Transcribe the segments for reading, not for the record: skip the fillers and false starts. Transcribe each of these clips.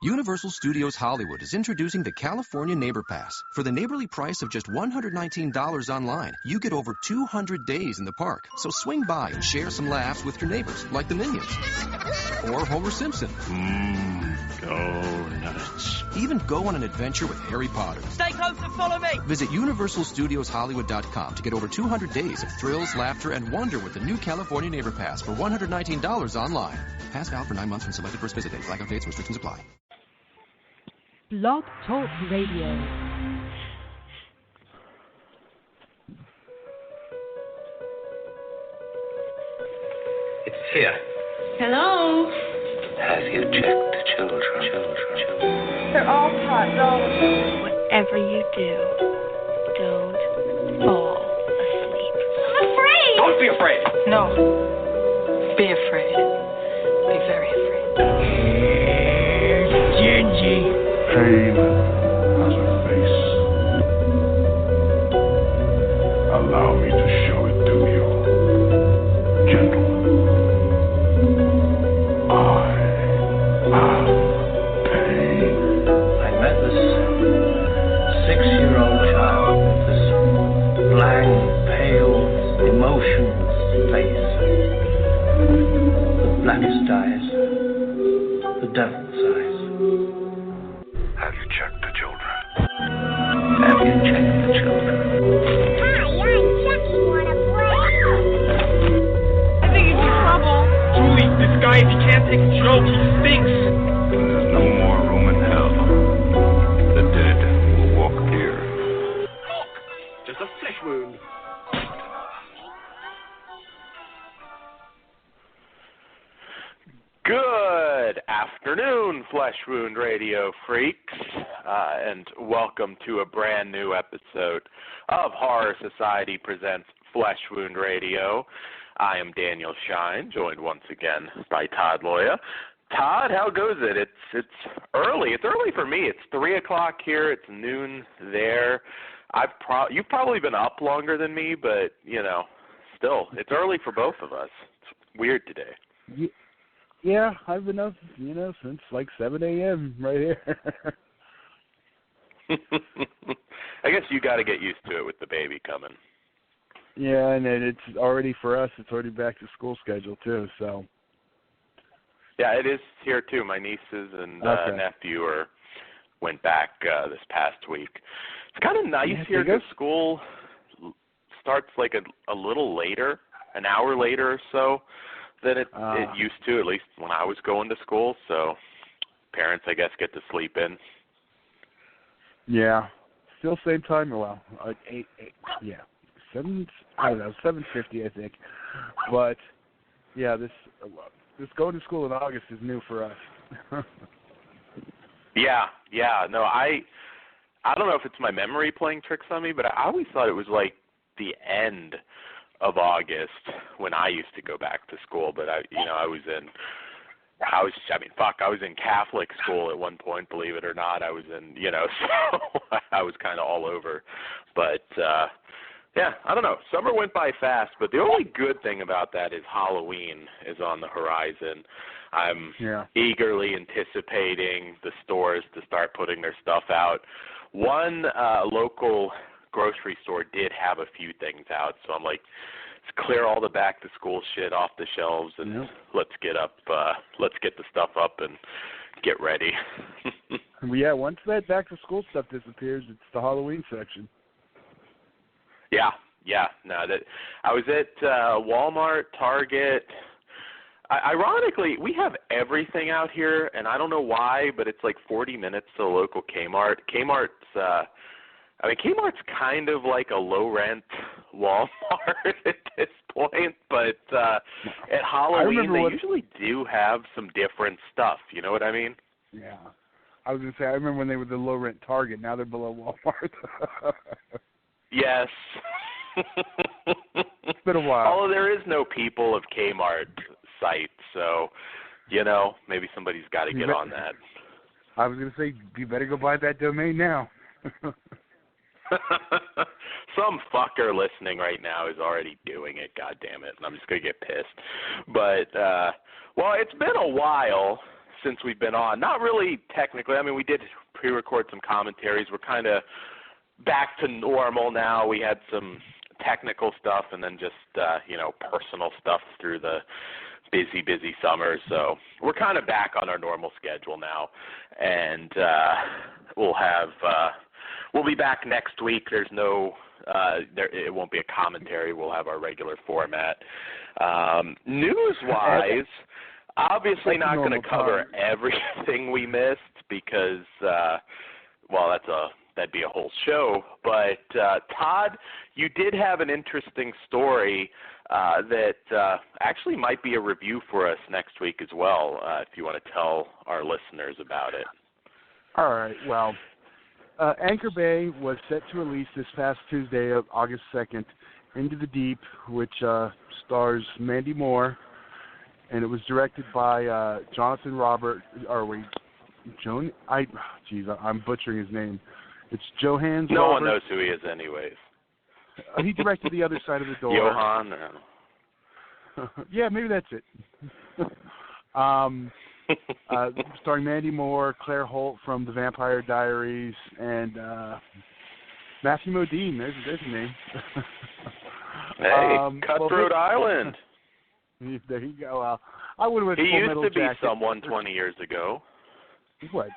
Universal Studios Hollywood is introducing the California Neighbor Pass. For the neighborly price of just $119 online, you get over 200 days in the park. So swing by and share some laughs with your neighbors, like the Minions. Or Homer Simpson. Go nuts. Even go on an adventure with Harry Potter. Stay close and follow me. Visit UniversalStudiosHollywood.com to get over 200 days of thrills, laughter, and wonder with the new California Neighbor Pass for $119 online. Pass valid for 9 months from selected first visit date. Blackout dates and restrictions apply. Blog Talk Radio. It's here. Hello? Have you checked the children? They're all hot dolls. Whatever you do, don't fall asleep. I'm afraid! Don't be afraid! No. Be afraid. Be very afraid. Gingy. Pain has a face. Allow me to show it to you. Gentlemen, I am pain. I met this 6-year-old child with this blank, pale, emotionless face. The blackest eyes. The devil's eyes. Have you checked the children? Have you checked the children? Hi, I'm Chucky. Wanna play? I think he's in trouble. Julie, this guy, if he can't take a joke, he stinks. There's no more room in hell. The dead will walk here. Look, just a flesh wound. Good afternoon, Flesh Wound Radio freaks, and welcome to a brand new episode of Horror Society Presents Flesh Wound Radio. I am Daniel Shine, joined once again by Todd Loya. Todd, how goes it? It's early. It's early for me. It's 3 o'clock here. It's noon there. You've probably been up longer than me, but still, it's early for both of us. It's weird today. Yeah, I've been up, since like 7 a.m. right here. I guess you got to get used to it with the baby coming. Yeah, and then it's already, for us, it's already back to school schedule too, so. Yeah, it is here too. My nieces and nephew went back this past week. It's kind of nice here because school starts like a little later, an hour later or so than it used to, at least when I was going to school. So parents, I guess, get to sleep in. Yeah, still same time. Well, like 8 yeah, 7. I don't know, 7:50, I think. But yeah, this going to school in August is new for us. Yeah. No, I don't know if it's my memory playing tricks on me, but I always thought it was like the end of August when I used to go back to school. But I was in Catholic school at one point, believe it or not. I was in, so I was kind of all over. But yeah, I don't know. Summer went by fast, but the only good thing about that is Halloween is on the horizon. I'm eagerly anticipating the stores to start putting their stuff out. One local grocery store did have a few things out, so I'm like, let's clear all the back-to-school shit off the shelves and let's get the stuff up and get ready. Well, yeah, once that back-to-school stuff disappears, it's the Halloween section. Yeah. No, I was at Walmart, Target. Ironically, we have everything out here, and I don't know why, but it's like 40 minutes to the local Kmart. Kmart's kind of like a low-rent Walmart at this point, but at Halloween they usually do have some different stuff. You know what I mean? Yeah. I was going to say, I remember when they were the low-rent Target. Now they're below Walmart. Yes. It's been a while. Although there is no People of Kmart site, so, maybe somebody's got to get on that. I was going to say, you better go buy that domain now. Some fucker listening right now is already doing it, God damn it, and I'm just going to get pissed. But, well, it's been a while since we've been on. Not really technically. I mean, we did pre-record some commentaries. We're kind of back to normal now. We had some technical stuff and then just, personal stuff through the busy summer. So we're kind of back on our normal schedule now. And we'll be back next week. There's no, it won't be a commentary. We'll have our regular format. News-wise, obviously not going to cover everything we missed because, that'd be a whole show. But, Todd, you did have an interesting story that actually might be a review for us next week as well, if you want to tell our listeners about it. All right. Well, Anchor Bay was set to release this past Tuesday, August 2nd, Into the Deep, which stars Mandy Moore, and it was directed by Jonathan Robert. I'm butchering his name. It's Johannes No Robert. one knows who he is anyways. He directed The Other Side of the Door. Johan? Yeah, maybe that's it. Starring Mandy Moore, Claire Holt from The Vampire Diaries, and Matthew Modine. There's his name. Hey, Cutthroat Island. There you go. I would have went He Full used Metal to be Jacket. someone 20 years ago. What?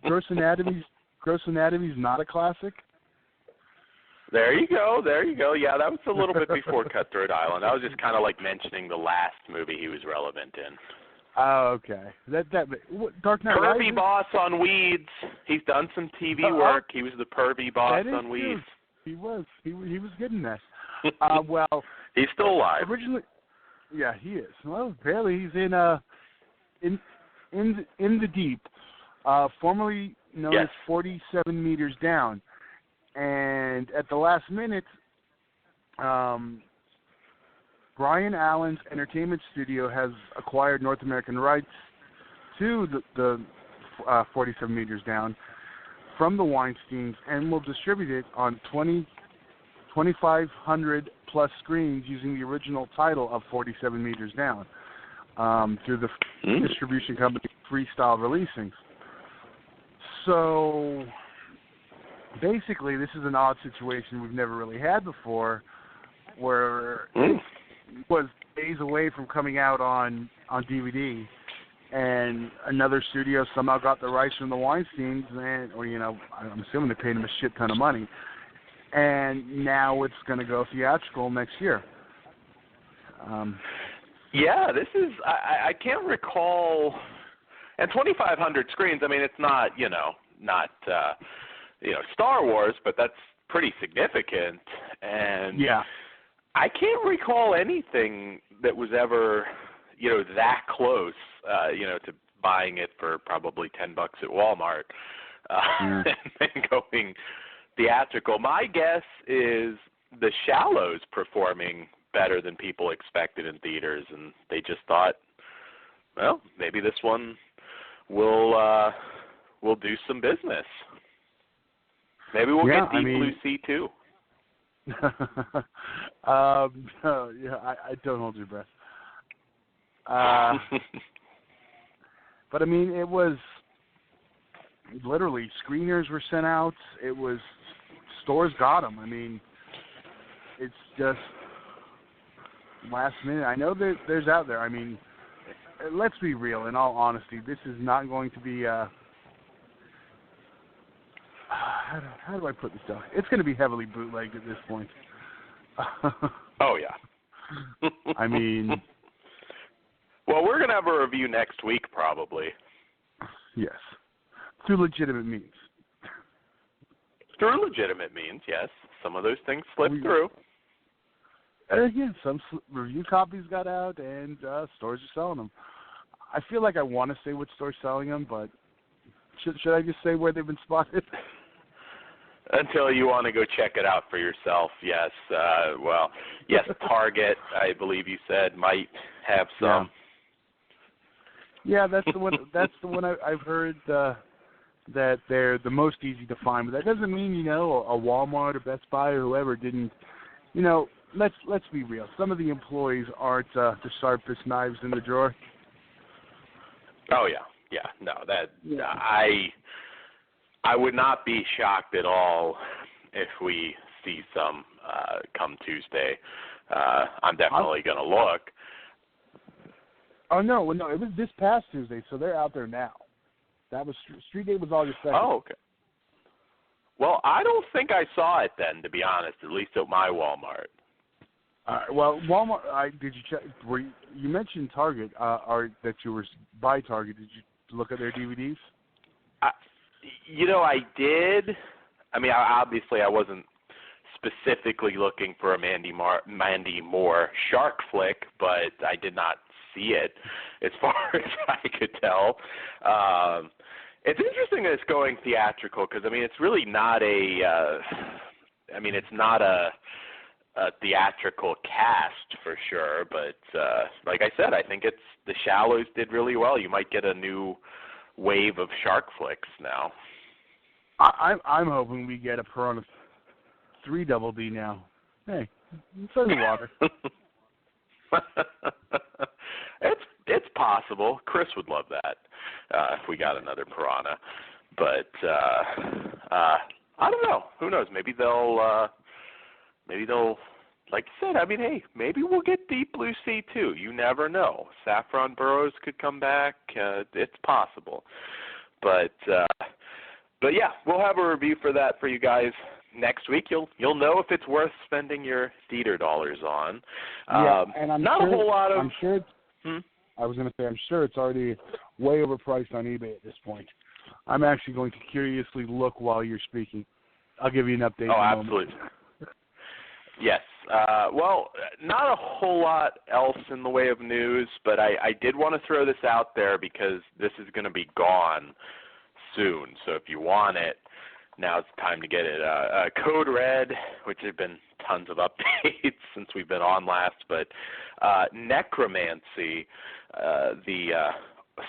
Gross Anatomy's not a classic? There you go. Yeah, that was a little bit before Cutthroat Island. I was just kind of like mentioning the last movie he was relevant in. Oh, okay. Dark Knight Pervy Rises? boss on Weeds. He's done some TV work. He was the pervy boss on Weeds. He was. He was good in that. He's still alive. Originally, yeah, he is. Well, apparently he's in the Deep, formerly known as 47 Meters Down. And at the last minute, Brian Allen's entertainment studio has acquired North American rights to the 47 Meters Down from the Weinsteins and will distribute it on 2,500 plus screens using the original title of 47 Meters Down through the distribution company Freestyle Releasing. So basically, this is an odd situation we've never really had before, where it was days away from coming out on DVD, and another studio somehow got the rights from the Weinsteins, I'm assuming they paid them a shit ton of money, and now it's going to go theatrical next year. This is, I can't recall, and 2,500 screens, I mean, it's not, not Star Wars, but that's pretty significant. And I can't recall anything that was ever, that close, to buying it for probably $10 at Walmart and then going theatrical. My guess is The Shallow's performing better than people expected in theaters, and they just thought, well, maybe this one will do some business. Maybe we'll get Deep Blue Sea too. I don't hold your breath. But I mean, it was literally screeners were sent out. It was stores got them. I mean, it's just last minute. I know that there's out there. I mean, let's be real. In all honesty, this is not going to be. How do I put this down? It's going to be heavily bootlegged at this point. Oh, yeah. I mean... Well, we're going to have a review next week, probably. Yes. Through legitimate means. Through legitimate means, yes. Some of those things slip through. Some review copies got out, and stores are selling them. I feel like I want to say what store's selling them, but should I just say where they've been spotted? Until you want to go check it out for yourself, yes. Target, I believe you said, might have some. Yeah, that's the one. That's the one I've heard that they're the most easy to find. But that doesn't mean a Walmart or Best Buy or whoever didn't. Let's be real. Some of the employees aren't the sharpest knives in the drawer. Oh yeah. I would not be shocked at all if we see some come Tuesday. I'm definitely going to look. Oh, no, it was this past Tuesday, so they're out there now. That was Street Day was August 2nd. Oh, okay. Well, I don't think I saw it then, to be honest, at least at my Walmart. Well, Walmart, did you check? You mentioned Target, or that you were by Target. Did you look at their DVDs? I did. I mean, obviously I wasn't specifically looking for a Mandy Moore shark flick, but I did not see it as far as I could tell. It's interesting that it's going theatrical because, I mean, it's really not it's not a theatrical cast for sure, but like I said, I think The Shallows did really well. You might get a new wave of shark flicks now. I'm hoping we get a Piranha 3 Double D now. Hey, it's underwater. It's possible. Chris would love that if we got another Piranha, but I don't know. Who knows? Maybe they'll, like you said. I mean, hey, maybe we'll get Deep Blue Sea too. You never know. Saffron Burrows could come back. It's possible, but yeah, we'll have a review for that for you guys next week. You'll know if it's worth spending your theater dollars on. And I'm not sure, a whole lot of. I'm sure. I was going to say, I'm sure it's already way overpriced on eBay at this point. I'm actually going to curiously look while you're speaking. I'll give you an update. Oh, absolutely. Yes. Well, not a whole lot else in the way of news, but I did want to throw this out there because this is going to be gone soon. So if you want it, now it's time to get it. Code Red, which have been tons of updates since we've been on last, but Necromancy, the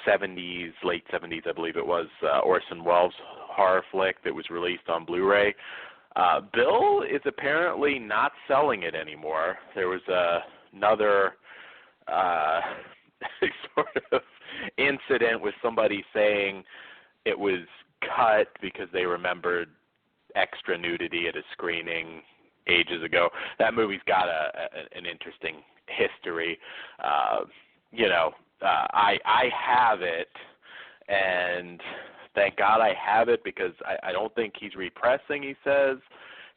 70s, late 70s, I believe it was, Orson Welles horror flick that was released on Blu-ray. Bill is apparently not selling it anymore. There was another sort of incident with somebody saying it was cut because they remembered extra nudity at a screening ages ago. That movie's got an interesting history. I have it, and thank God I have it because I don't think he's repressing, he says.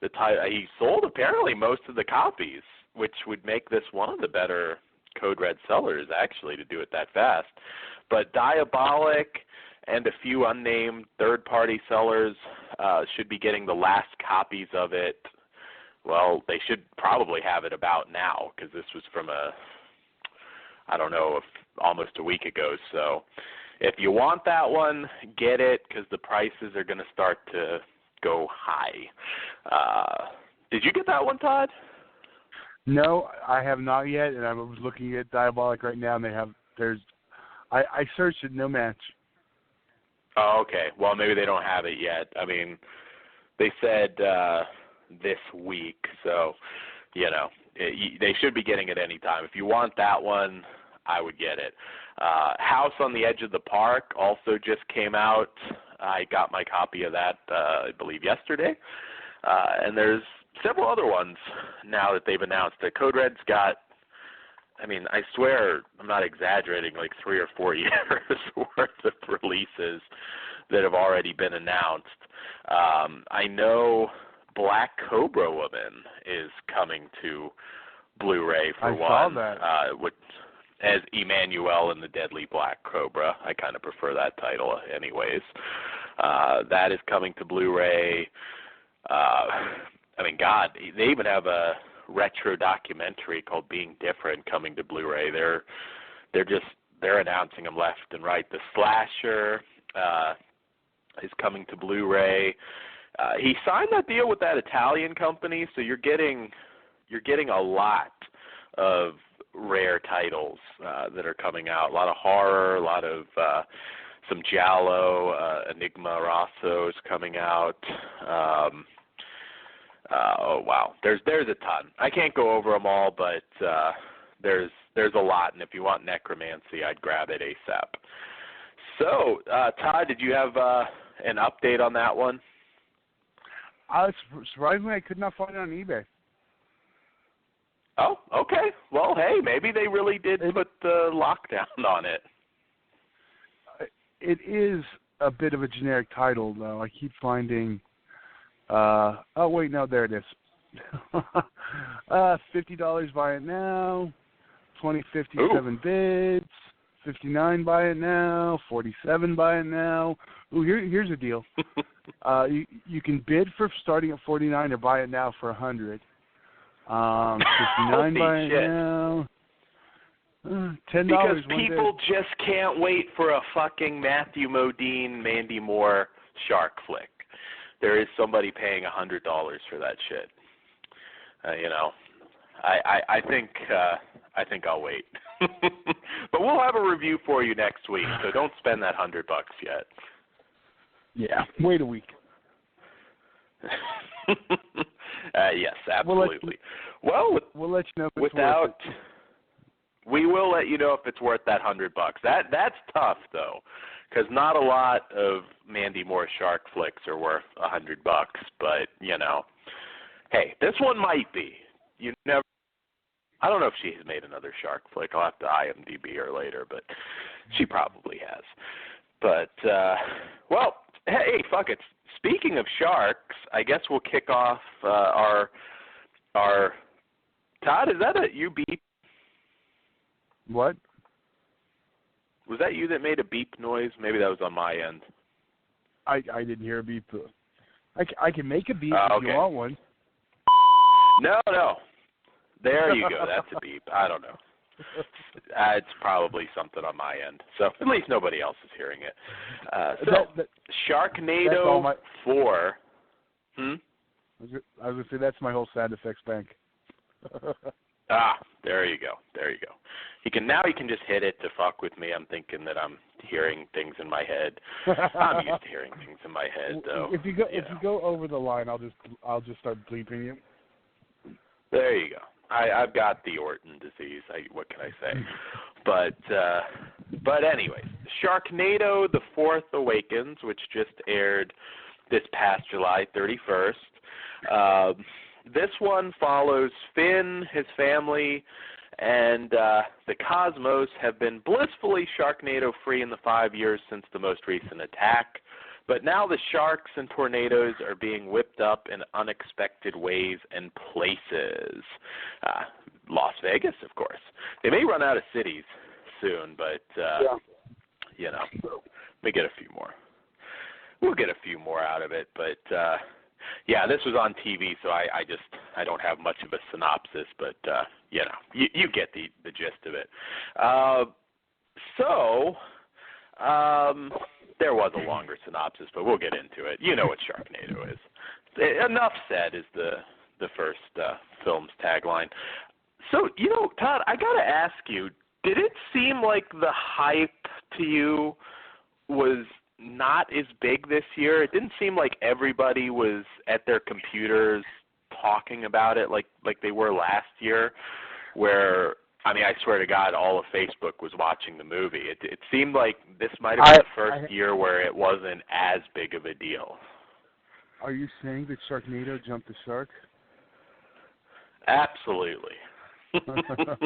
He sold apparently most of the copies, which would make this one of the better Code Red sellers, actually, to do it that fast. But Diabolic and a few unnamed third-party sellers should be getting the last copies of it. Well, they should probably have it about now because this was from almost a week ago. So if you want that one, get it because the prices are going to start to go high. Did you get that one, Todd? No, I have not yet, and I was looking at Diabolic right now, and I searched it, no match. Oh, okay. Well, maybe they don't have it yet. I mean, they said this week, so, they should be getting it any time. If you want that one, I would get it. House on the Edge of the Park also just came out. I got my copy of that, I believe, yesterday. And there's several other ones now that they've announced. Code Red's got, I swear I'm not exaggerating, like 3 or 4 years worth of releases that have already been announced. I know Black Cobra Woman is coming to Blu-ray for one. I saw that. As Emmanuel and the Deadly Black Cobra. I kind of prefer that title anyways. That is coming to Blu-ray. God, they even have a retro documentary called Being Different coming to Blu-ray. They're announcing them left and right. The Slasher is coming to Blu-ray. He signed that deal with that Italian company, so you're getting a lot of rare titles that are coming out. A lot of horror, a lot of some giallo. Enigma Rosso is coming out. Oh wow, there's a ton. I can't go over them all, but there's a lot. And if you want Necromancy, I'd grab it ASAP. So, Todd, did you have an update on that one? Surprisingly, I could not find it on eBay. Oh, okay. Well, hey, maybe they really did put the lockdown on it. It is a bit of a generic title, though. I keep finding. Oh wait, no, there it is. $50 buy it now. 2057 bids. 59 buy it now. 47 buy it now. Ooh, here's a deal. You can bid for starting at 49 or buy it now for 100. 59 buy it now. $10. Because people just can't wait for a fucking Matthew Modine, Mandy Moore shark flick. There is somebody paying $100 for that shit. I think I'll wait. But we'll have a review for you next week, so don't spend that $100 yet. Yeah, wait a week. Yes, absolutely. We'll let you know if it's worth it. We will let you know if it's worth that $100. That's tough though, because not a lot of Mandy Moore shark flicks are worth $100. But hey, this one might be. You never. I don't know if she has made another shark flick. I'll have to IMDb her later, but she probably has. But well, hey, fuck it. Speaking of sharks, I guess we'll kick off our. Todd, is that you beep? What? Was that you that made a beep noise? Maybe that was on my end. I didn't hear a beep. I can make a beep if you want one. No. There you go. That's a beep. I don't know. It's probably something on my end. So at least nobody else is hearing it. Sharknado 4. I was going to say, that's my whole sound effects bank. There you go. You can just hit it to fuck with me. I'm thinking that I'm hearing things in my head. I'm used to hearing things in my head, though. If you go over the line, I'll just start bleeping you. There you go. I've got the Orton disease. What can I say? But anyways, Sharknado: The Fourth Awakens, which just aired this past July 31st. This one follows Finn, his family, and the cosmos have been blissfully Sharknado-free in the 5 years since the most recent attack. But now the sharks and tornadoes are being whipped up in unexpected ways and places. Las Vegas, of course. They may run out of cities soon, but, we get a few more. We'll get a few more out of it, but, this was on TV, so I don't have much of a synopsis, but, you get the gist of it. There was a longer synopsis, but we'll get into it. You know what Sharknado is. Enough said is the first film's tagline. So, Todd, I got to ask you, did it seem like the hype to you was not as big this year? It didn't seem like everybody was at their computers talking about it like they were last year, where, I swear to God, all of Facebook was watching the movie. It seemed like this might have been the first year where it wasn't as big of a deal. Are you saying that Sharknado jumped the shark? Absolutely. That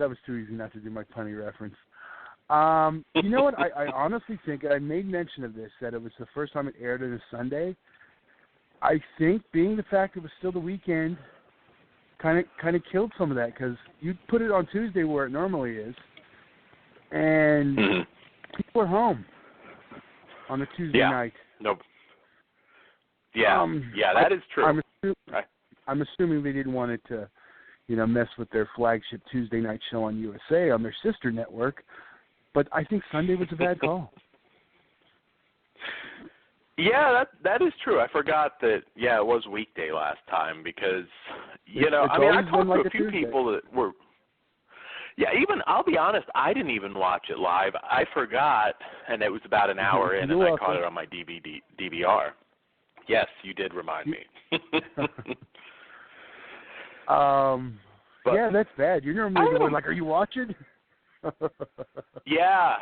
was too easy not to do my punny reference. You know what? I honestly think, I made mention of this, that it was the first time it aired on a Sunday. I think, being the fact it was still the weekend, kind of killed some of that, because you put it on Tuesday where it normally is, and people are home on a Tuesday night. Nope. Yeah, that is true. I'm assuming they didn't want it to, mess with their flagship Tuesday night show on USA on their sister network, but I think Sunday was a bad call. Yeah, that is true. I forgot that, it was weekday last time because, I talked to a few people that were, even, I'll be honest, I didn't even watch it live. I forgot, and it was about an hour in, and I caught it on my DVR. Yes, you did remind me. That's bad. You're normally like, are you watching? Yeah.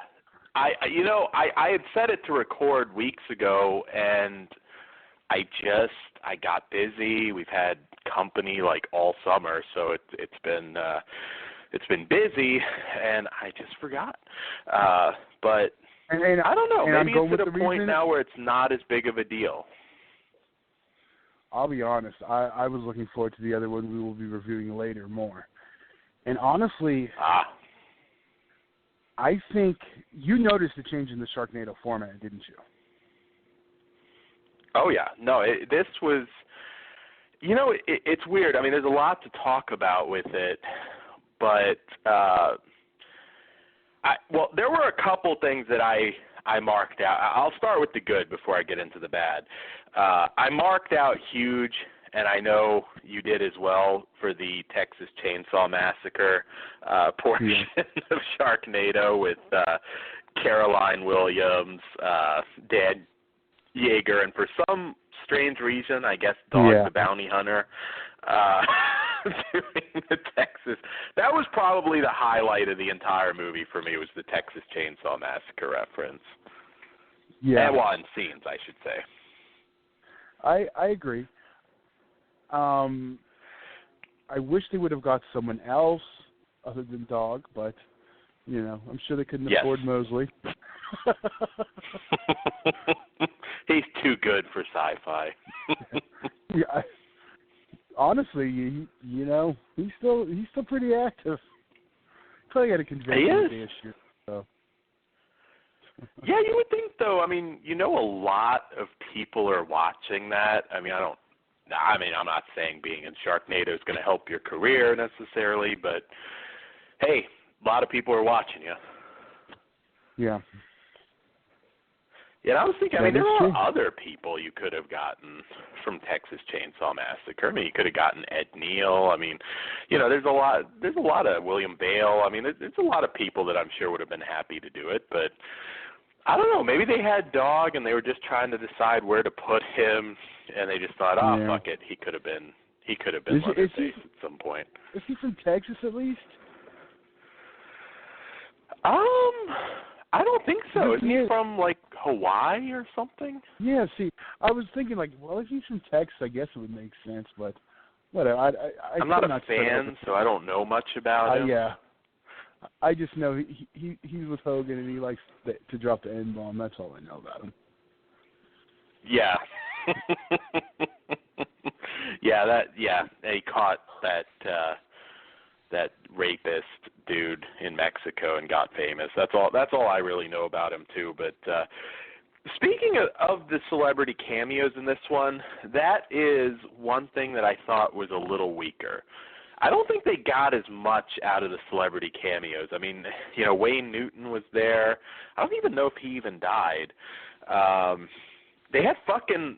I had set it to record weeks ago, and I got busy. We've had company like all summer, so it's been busy, and I just forgot. But and I don't know. Maybe it's at a point reason, now where it's not as big of a deal. I'll be honest. I was looking forward to the other one we will be reviewing later more. And honestly, I think you noticed the change in the Sharknado format, didn't you? Oh, yeah. No, this was, it's weird. I mean, there's a lot to talk about with it, but, there were a couple things that I marked out. I'll start with the good before I get into the bad. I marked out huge, and I know you did as well, for the Texas Chainsaw Massacre portion of Sharknado with Caroline Williams, Dan Yeager, and for some strange reason, I guess Dog the Bounty Hunter, doing the Texas. That was probably the highlight of the entire movie for me, was the Texas Chainsaw Massacre reference. Yeah. And one scenes, I should say. I agree. I wish they would have got someone else other than Dog, but, I'm sure they couldn't afford Mosley. He's too good for sci-fi. Yeah, honestly, he's still pretty active. Probably got a convention this year. So. Yeah, you would think, though. I mean, a lot of people are watching that. I mean, I'm not saying being in Sharknado is going to help your career necessarily, but hey, a lot of people are watching you. Yeah. Yeah, I was thinking, there are other people you could have gotten from Texas Chainsaw Massacre. I mean, you could have gotten Ed Neal. I mean, there's a lot of William Bale. I mean, there's a lot of people that I'm sure would have been happy to do it, but I don't know. Maybe they had Dog and they were just trying to decide where to put him, and they just thought, fuck it, he could have been Leatherface at some point. Is he from Texas at least? I don't think so. Isn't he from, Hawaii or something? Yeah, see, I was thinking, if he's from Texas, I guess it would make sense, but whatever. I'm not a fan, so I don't know much about him. Yeah. I just know he's with Hogan, and he likes to drop the N-bomb. That's all I know about him. Yeah. He caught that rapist dude in Mexico and got famous. That's all I really know about him too. But speaking of the celebrity cameos in this one, that is one thing that I thought was a little weaker. I don't think they got as much out of the celebrity cameos. I mean, Wayne Newton was there. I don't even know if he even died. They had fucking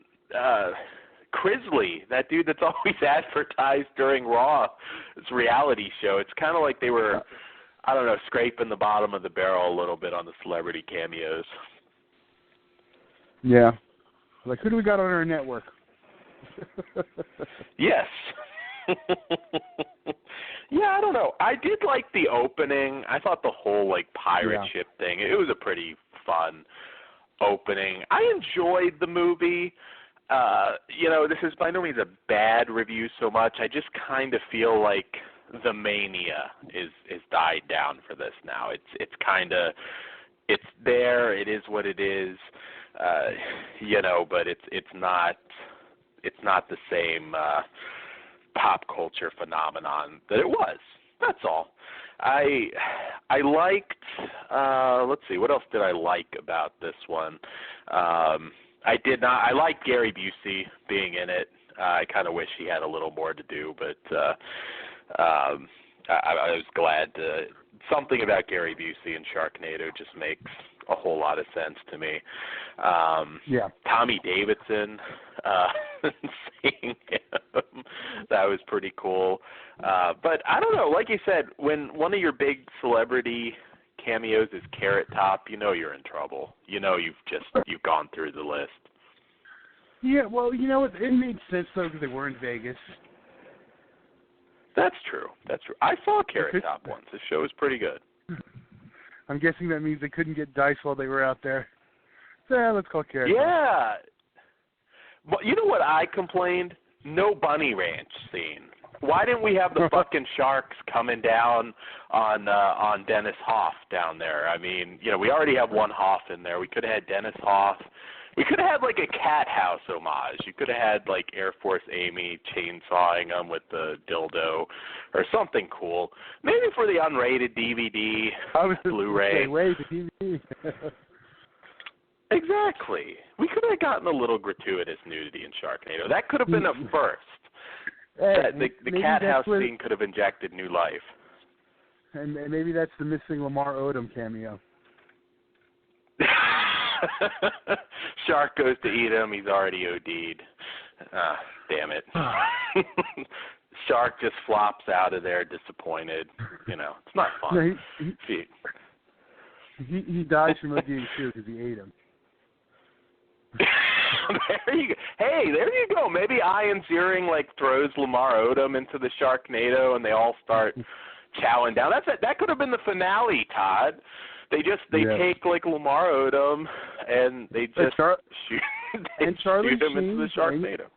Crisley, that dude that's always advertised during Raw's reality show. It's kind of like they were, I don't know, scraping the bottom of the barrel a little bit on the celebrity cameos. Yeah. Who do we got on our network? Yes. Yeah, I don't know. I did like the opening. I thought the whole, pirate ship thing, it was a pretty fun opening. I enjoyed the movie. This is by no means a bad review so much. I just kind of feel like the mania is died down for this now. It's there. It is what it is. But it's not the same pop culture phenomenon that it was. That's all. I liked. Let's see. What else did I like about this one? I liked Gary Busey being in it. I kind of wish he had a little more to do, but I was glad to. Something about Gary Busey and Sharknado just makes a whole lot of sense to me. Tommy Davidson, seeing him, that was pretty cool. But I don't know, like you said, when one of your big celebrity cameos is Carrot Top, you're in trouble. You've gone through the list. Yeah, well, it made sense, though, because they were in Vegas. That's true. I saw Carrot Top once. The show was pretty good. I'm guessing that means they couldn't get dice while they were out there. So let's call Carrot Top. Yeah. Well, you know what I complained? No bunny ranch scene. Why didn't we have the fucking sharks coming down on Dennis Hoff down there? I mean, we already have one Hoff in there. We could have had Dennis Hoff. We could have had like a Cat House homage. You could have had like Air Force Amy chainsawing them with the dildo or something cool. Maybe for the unrated DVD, Blu-ray. The DVD. Exactly. We could have gotten a little gratuitous nudity in Sharknado. That could have been a first. The Cat House scene could have injected new life. And maybe that's the missing Lamar Odom cameo. Shark goes to eat him. He's already OD'd. Damn it. Shark just flops out of there disappointed. It's not fun. No, he dies from ODing too because he ate him. There you go. Hey, there you go. Maybe Ian Ziering throws Lamar Odom into the Sharknado and they all start chowing down. That could have been the finale, Todd. They take Lamar Odom and they just shoot him into the Sharknado.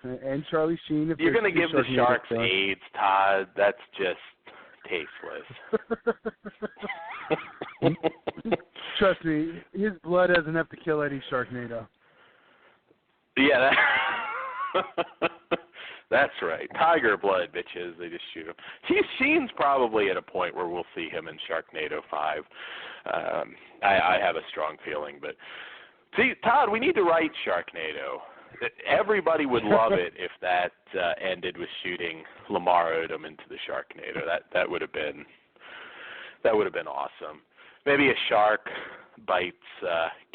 And Charlie Sheen. If you're going to give the Sharks AIDS, Todd. That's just tasteless. Trust me, his blood has enough to kill any Sharknado. Yeah, that's right. Tiger blood, bitches. They just shoot him. Sheen's probably at a point where we'll see him in Sharknado 5. I have a strong feeling. But, see, Todd, we need to write Sharknado. Everybody would love it if that ended with shooting Lamar Odom into the Sharknado. That would have been awesome. Maybe a shark bites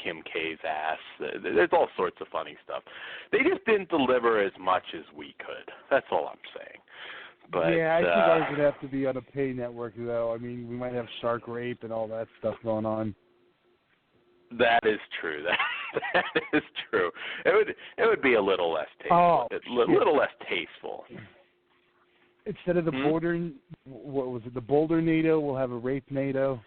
Kim K's ass. There's all sorts of funny stuff. They just didn't deliver as much as we could. That's all I'm saying. But yeah, I think ours would have to be on a pay network, though. I mean, we might have shark rape and all that stuff going on. That is true. That is true. It would be a little less tasteful. A little less tasteful. Instead of the Boulder, what was it? The Boulder NATO, we'll have a rape NATO.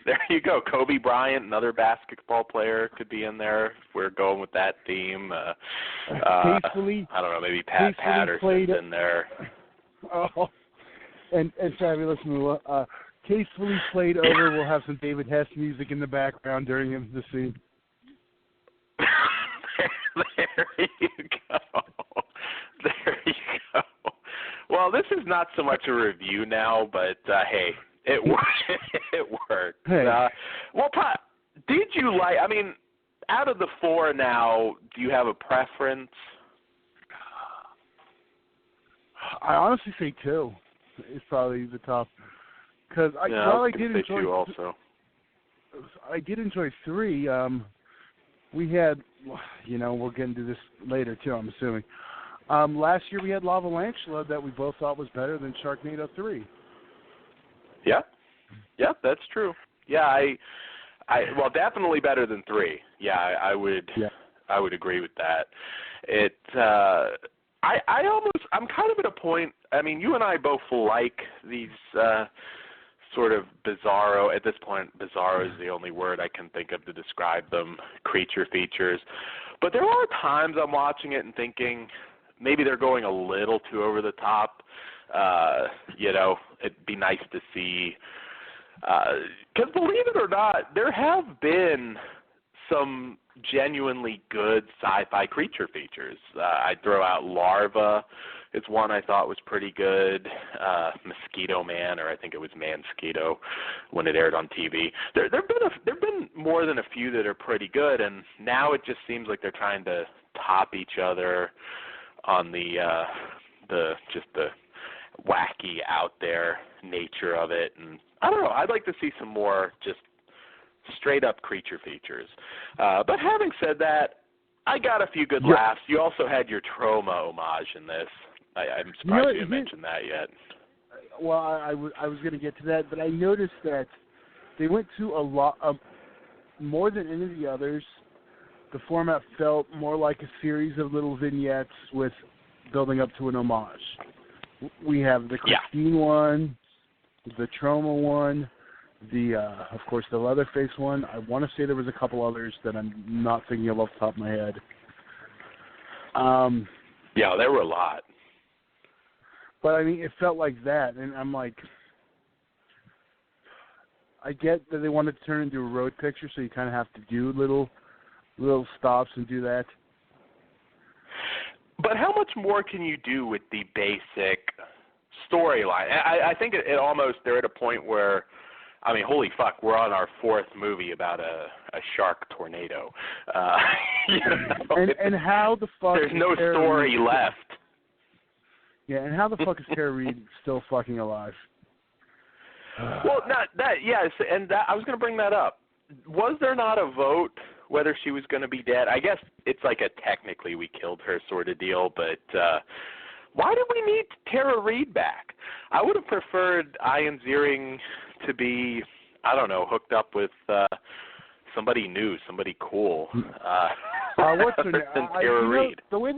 There you go. Kobe Bryant, another basketball player, could be in there if we're going with that theme. I don't know, maybe Pat Patterson's in there. Oh, and Fabulous Moolah. Tastefully played over. We'll have some David Hess music in the background during the scene. There you go. There you go. Well, this is not so much a review now, but hey, it worked. It worked. Hey. Well, Pat, did you like? I mean, out of the 4 now, do you have a preference? I honestly say 2 is probably the top. Because I did enjoy 2 also. I did enjoy 3. We had, we'll get into this later too, I'm assuming. Last year we had Lava Lantula that we both thought was better than Sharknado 3. Yeah, that's true. Yeah, well, definitely better than 3. Yeah, I would agree with that. I'm kind of at a point. I mean, you and I both like these sort of bizarro. At this point, bizarro is the only word I can think of to describe them. Creature features, but there are times I'm watching it and thinking maybe they're going a little too over the top. It'd be nice to see. Because believe it or not, there have been some genuinely good sci-fi creature features. I'd throw out Larva. It's one I thought was pretty good. Mosquito Man, or I think it was Mansquito, when it aired on TV. There've been more than a few that are pretty good, and now it just seems like they're trying to top each other on the wacky out there nature of it. And I don't know. I'd like to see some more just straight up creature features. But having said that, I got a few good laughs. You also had your trauma homage in this. I'm surprised you didn't mention that yet. Well, I was going to get to that, but I noticed that they went to a lot of, more than any of the others, the format felt more like a series of little vignettes with building up to an homage. We have the Christine one, the Trauma one, the of course the Leatherface one. I want to say there was a couple others that I'm not thinking of off the top of my head. Yeah, there were a lot. But I mean, it felt like that, and I'm like, I get that they wanted to turn it into a road picture, so you kind of have to do little stops and do that. But how much more can you do with the basic storyline? I think it almost, they're at a point where, I mean, holy fuck, we're on our fourth movie about a shark tornado. You know, and how the fuck there's no story left. Yeah, and how the fuck is Tara Reid still fucking alive? Well, not that, yes, and that, I was going to bring that up. Was there not a vote whether she was going to be dead? I guess it's like a technically we killed her sort of deal, but why did we need Tara Reid back? I would have preferred Ian Ziering to be, I don't know, hooked up with somebody new, somebody cool. What's her name? Tara Reid. The way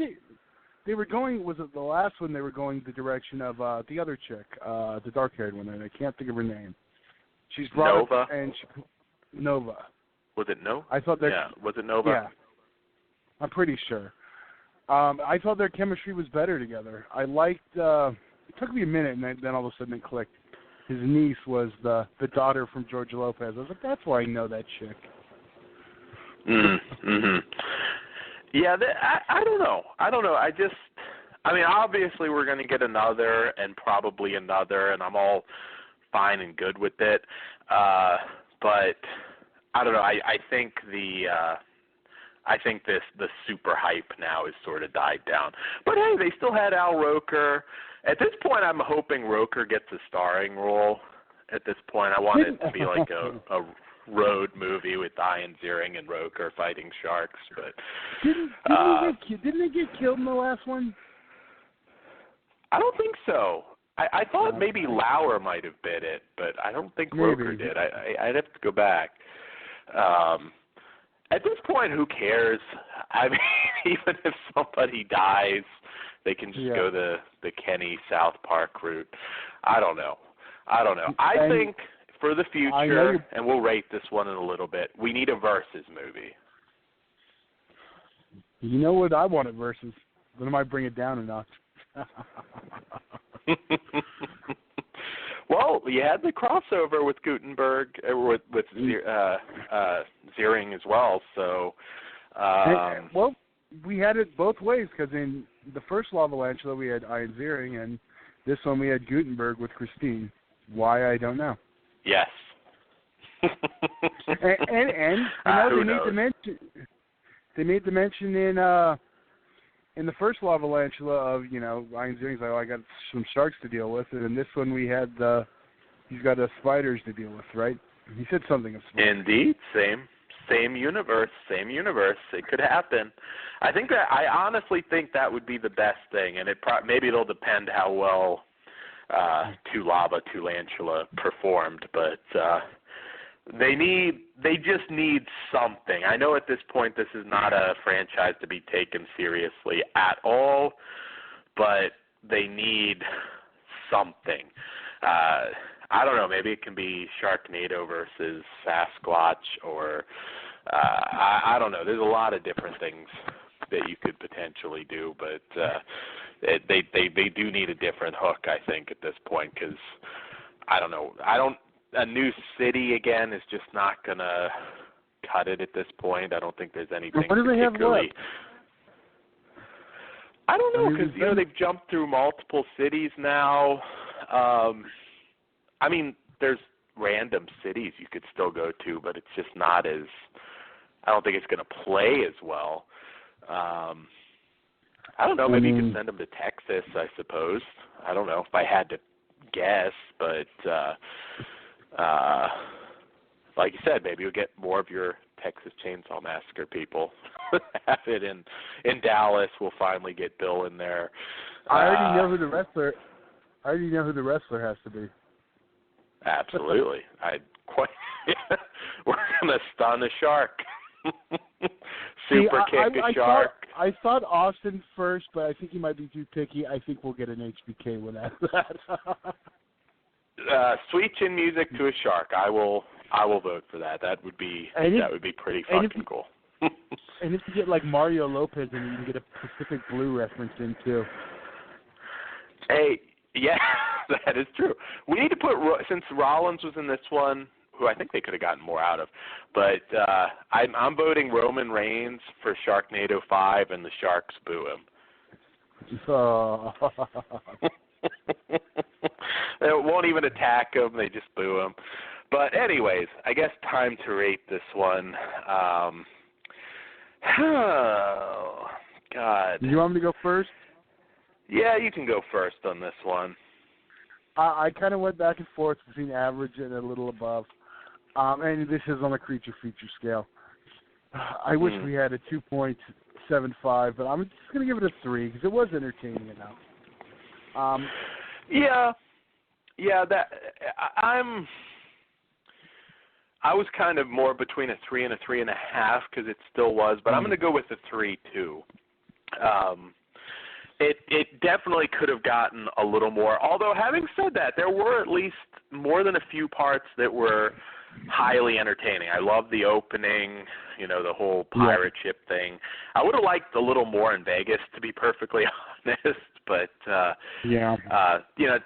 they were going, was it the last one they were going the direction of the other chick, the dark-haired one, and I can't think of her name. She's Nova? Nova. Was it Nova? I thought that. Yeah, was it Nova? Yeah. I'm pretty sure. I thought their chemistry was better together. I liked, it took me a minute, and then all of a sudden it clicked. His niece was the daughter from George Lopez. I was like, that's why I know that chick. Mm-hmm. Yeah, I don't know. I mean, obviously we're going to get another and probably another, and I'm all fine and good with it. But I don't know. I think the super hype now has sort of died down. But hey, they still had Al Roker. At this point, I'm hoping Roker gets a starring role. At this point, I want it to be like a road movie with Ian Ziering and Roker fighting sharks. But didn't they get killed in the last one? I don't think so. I thought maybe Lauer might have bit it, but I don't think Roker did. I'd have to go back. At this point, who cares? I mean, even if somebody dies, they can just go the Kenny South Park route. I don't know. I think for the future, and we'll rate this one in a little bit, we need a Versus movie. You know what I want at Versus? Then I might bring it down a notch. Well, you had the crossover with Gutenberg, with Ziering as well. So, well, we had it both ways because in the first Lantula we had Ian Ziering, and this one we had Gutenberg with Christine. Why, I don't know. Yes. and you know, they made the mention in the first Lantula of, you know, Ian Ziering's like, oh, I got some sharks to deal with, and in this one we had he's got spiders to deal with, right? He said something of spiders. Indeed, same universe. It could happen. I honestly think that would be the best thing, and maybe it'll depend how well Lantula performed, but they just need something. I know at this point this is not a franchise to be taken seriously at all, but they need something. I don't know, maybe it can be Sharknado versus Sasquatch, or I don't know. There's a lot of different things that you could potentially do, but they do need a different hook, I think, at this point, because I don't know. A new city again is just not gonna cut it at this point. I don't think there's anything what do they particularly. Have left? I don't know, because they've jumped through multiple cities now. I mean, there's random cities you could still go to, but it's just not as. I don't think it's going to play as well. I don't know. Maybe you could send them to Texas, I suppose. I don't know if I had to guess, but like you said, maybe you'll get more of your Texas Chainsaw Massacre people. Have it in Dallas. We'll finally get Bill in there. I already know who the wrestler has to be. Absolutely. We're gonna stun a shark. Super kick a shark. I thought Austin first, but I think he might be too picky. I think we'll get an HBK win after that. Sweet chin music to a shark. I will vote for that. That would be pretty fucking cool. And if you get like Mario Lopez, and you can get a Pacific Blue reference in too. Hey, yeah, that is true. We need to put, since Rollins was in this one, who I think they could have gotten more out of, but I'm voting Roman Reigns for Sharknado 5, and the Sharks boo him. Oh. They won't even attack him; they just boo him. But anyways, I guess time to rate this one. Oh God! You want me to go first? Yeah, you can go first on this one. I kind of went back and forth between average and a little above. And this is on a creature feature scale. I wish we had a 2.75, but I'm just going to give it a 3 because it was entertaining enough. That I was kind of more between a 3 and a 3.5 because it still was, but I'm going to go with a 3 too. It definitely could have gotten a little more. Although, having said that, there were at least more than a few parts that were highly entertaining. I love the opening, the whole pirate ship thing. I would have liked a little more in Vegas, to be perfectly honest. But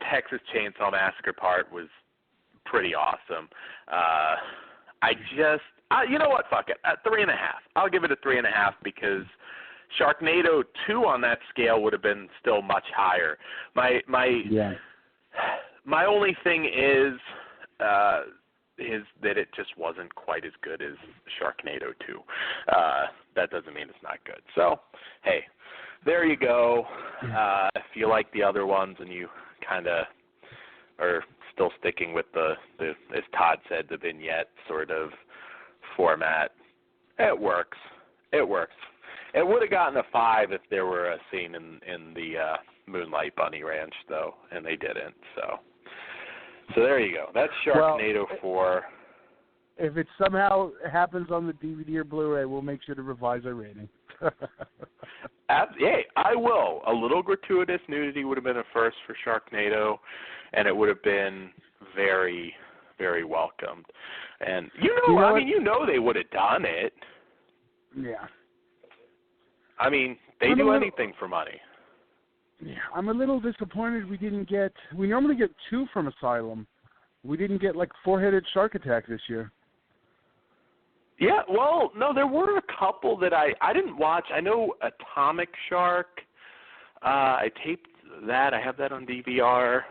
Texas Chainsaw Massacre part was pretty awesome. You know what? Fuck it. At 3.5. I'll give it a 3.5 because Sharknado 2 on that scale would have been still much higher. My only thing is that it just wasn't quite as good as Sharknado 2. That doesn't mean it's not good. So, hey, there you go. If you like the other ones and you kind of are still sticking with the, as Todd said, the vignette sort of format, it works. It works. It would have gotten a 5 if there were a scene in the Moonlight Bunny Ranch, though, and they didn't. So there you go. That's Sharknado 4. If it somehow happens on the DVD or Blu-ray, we'll make sure to revise our rating. Yeah, I will. A little gratuitous nudity would have been a first for Sharknado, and it would have been very, very welcomed. And they would have done it. Yeah. I mean, they do anything for money. Yeah, I'm a little disappointed we normally get 2 from Asylum. We didn't get, 4-headed shark attack this year. Yeah, well, no, there were a couple that I didn't watch. I know Atomic Shark. I taped that. I have that on DVR.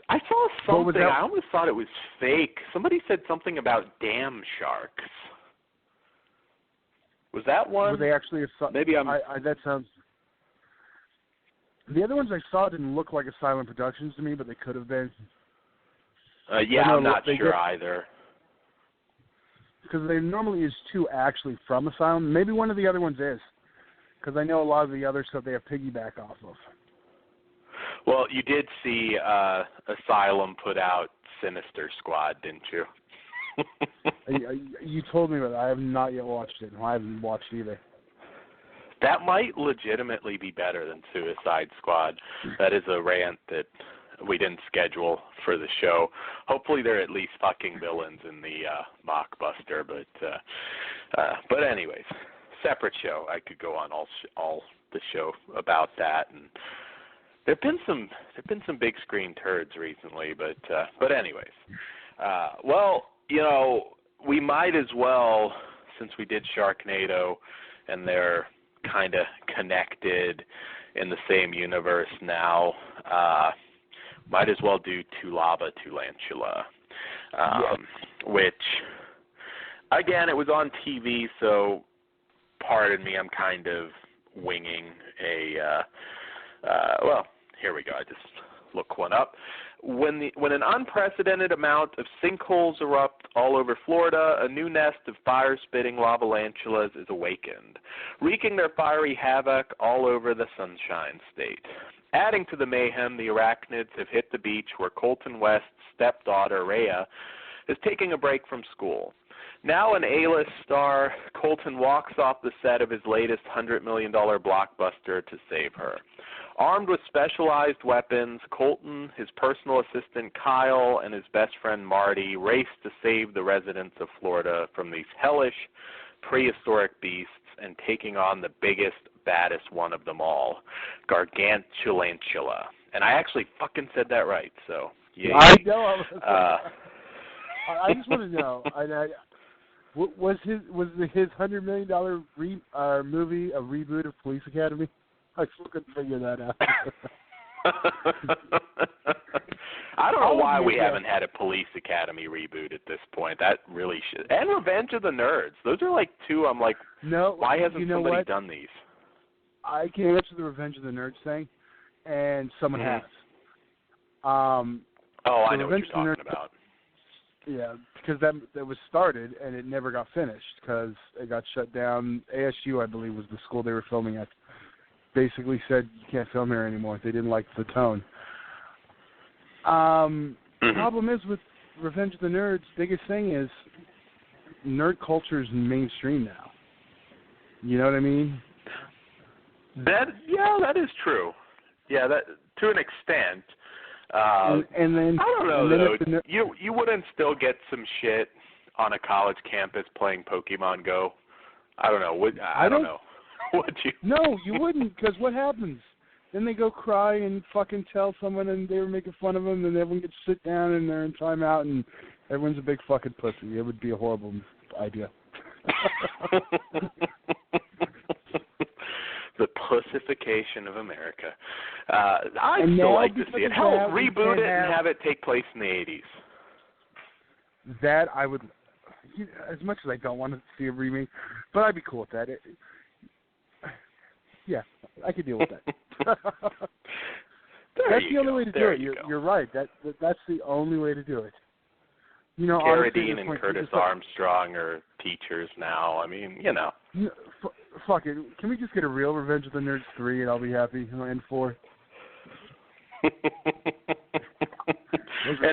I saw something. I almost thought it was fake. Somebody said something about dam sharks. Was that one? Were they actually maybe that sounds. The other ones I saw didn't look like Asylum Productions to me, but they could have been. I'm not sure either. Because there normally is 2 actually from Asylum. Maybe one of the other ones is. Because I know a lot of the other stuff they have piggyback off of. Well, you did see Asylum put out Sinister Squad, didn't you? You told me, but I have not yet watched it. I haven't watched either. That might legitimately be better than Suicide Squad. That is a rant that we didn't schedule for the show. Hopefully they're at least fucking villains in the mockbuster, but anyways, separate show. I could go on all the show about that, and there've been some big screen turds recently, but anyways, well, we might as well, since we did Sharknado and they're kind of connected in the same universe now, might as well do To Lava, To Lantula, which, again, it was on TV, so pardon me, I'm kind of winging well, here we go. I just look one up. When an unprecedented amount of sinkholes erupt all over Florida, a new nest of fire-spitting lavalantulas is awakened, wreaking their fiery havoc all over the Sunshine State. Adding to the mayhem, the arachnids have hit the beach where Colton West's stepdaughter, Rhea, is taking a break from school. Now an A-list star, Colton walks off the set of his latest $100 million blockbuster to save her. Armed with specialized weapons, Colton, his personal assistant Kyle, and his best friend Marty race to save the residents of Florida from these hellish, prehistoric beasts and taking on the biggest, baddest one of them all, Lantula. And I actually fucking said that right, so yeah. I know. I just want to know. Was his $100 million movie a reboot of Police Academy? I still couldn't figure that out. I don't know why we haven't had a Police Academy reboot at this point. That really should. And Revenge of the Nerds. Those are like two. I'm like, no. Why hasn't somebody done these? I can answer the Revenge of the Nerds thing, and someone has. I know what you're talking about. Yeah, because that was started and it never got finished because it got shut down. ASU, I believe, was the school they were filming at. Basically said you can't film here anymore. They didn't like the tone. The problem is with Revenge of the Nerds, biggest thing is nerd culture is mainstream now. You know what I mean? That is true. Yeah, that to an extent. And then I don't know though. You wouldn't still get some shit on a college campus playing Pokemon Go. I don't know. I don't know. Would you? No, you wouldn't, because what happens? Then they go cry and fucking tell someone, and they were making fun of them, and everyone gets to sit down, and they're in timeout, and everyone's a big fucking pussy. It would be a horrible idea. The pussification of America. I still like to see it. Hell, reboot it and have it take place in the 80s. That I would, as much as I don't want to see a remake, but I'd be cool with that. Yeah, I could deal with that. That's the only way to do it. You're right. That's the only way to do it. You know, Carradine and Curtis Armstrong are teachers now. I mean, you know. Fuck it. Can we just get a real Revenge of the Nerds 3 and I'll be happy? And 4. It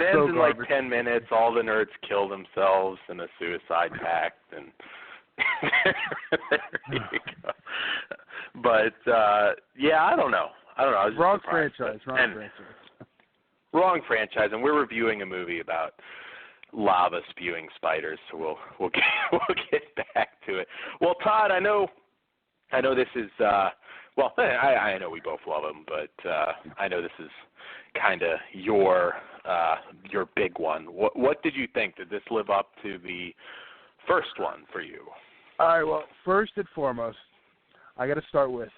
ends in like 10 minutes. All the nerds kill themselves in a suicide pact, and there you go. But yeah, I don't know. Wrong franchise. Wrong franchise, and we're reviewing a movie about lava spewing spiders, so we'll get back to it. Well, Todd, I know this is I know we both love him, but I know this is kind of your big one. What did you think? Did this live up to the first one for you? All right. Well, first and foremost, I got to start with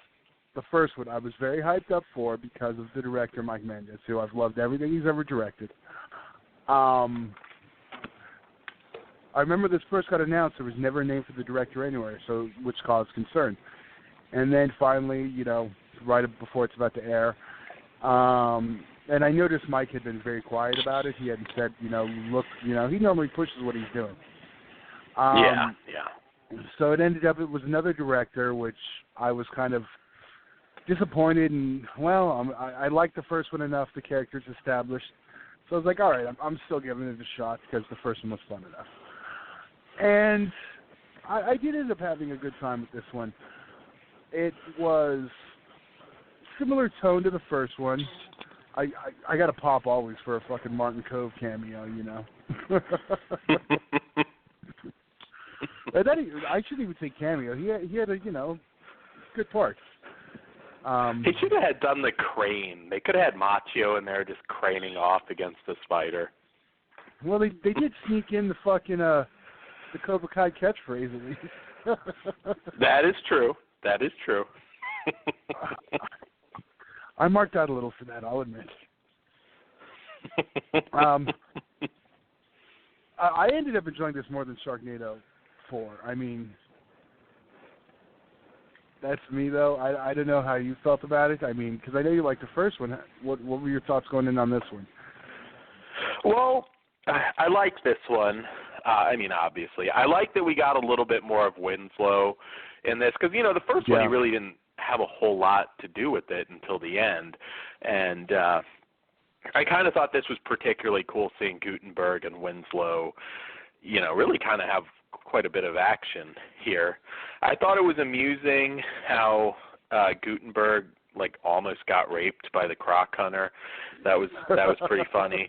the first one. I was very hyped up for because of the director, Mike Mendez, who I've loved everything he's ever directed. I remember this first got announced. There was never a name for the director anywhere, so which caused concern. And then finally, you know, right before it's about to air, and I noticed Mike had been very quiet about it. He hadn't said, he normally pushes what he's doing. Yeah. So it ended up, it was another director, which I was kind of disappointed. And, well, I liked the first one enough, the characters established. So I was like, all right, I'm still giving it a shot because the first one was fun enough. And I did end up having a good time with this one. It was similar tone to the first one. I got to pop always for a fucking Martin Cove cameo, you know. I shouldn't even say cameo. He had a, good part. He should have done the crane. They could have had Machio in there just craning off against the spider. Well, they did sneak in the fucking the Cobra Kai catchphrase at least. That is true. I marked out a little for that, I'll admit. I ended up enjoying this more than Sharknado 4. I mean, that's me, though. I don't know how you felt about it. I mean, because I know you liked the first one. What were your thoughts going in on this one? Well, I like this one. I mean, obviously. I like that we got a little bit more of Winslow in this, because, the first one, he really didn't have a whole lot to do with it until the end. And I kind of thought this was particularly cool, seeing Gutenberg and Winslow, really kind of have quite a bit of action here. I thought it was amusing how Gutenberg almost got raped by the croc hunter. That was pretty funny.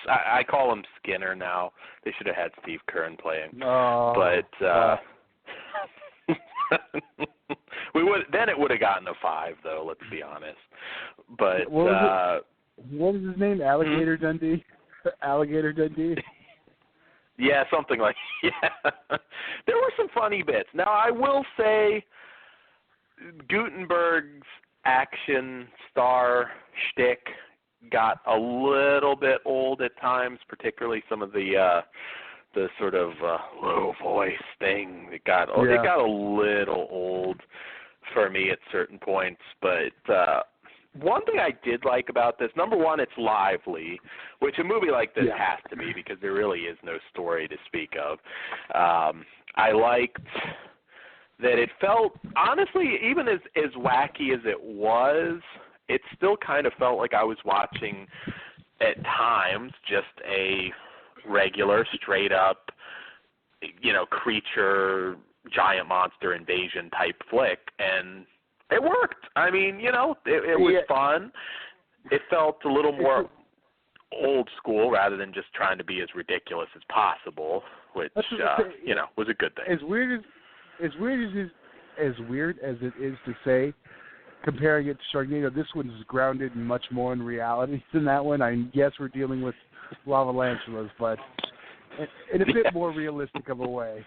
I call him Skinner now. They should have had Steve Kern playing. Oh, but it would have gotten a 5 though, let's be honest. But what was his name? Alligator Dundee? Alligator Dundee? Yeah, something like There were some funny bits. Now I will say Gutenberg's action star shtick got a little bit old at times, particularly some of the sort of low voice thing. It got a little old for me at certain points. But one thing I did like about this, number one, it's lively, which a movie like this has to be because there really is no story to speak of. I liked that it felt, honestly, even as wacky as it was, it still kind of felt like I was watching, at times, just a regular, straight-up, creature, giant monster invasion type flick, and it worked. I mean, it was fun. It felt a little more old school rather than just trying to be as ridiculous as possible, which, was a good thing. As weird as it is to say, comparing it to Sharknado, this one's grounded much more in reality than that one. Yes, we're dealing with lava lantulas, but in a bit more realistic of a way.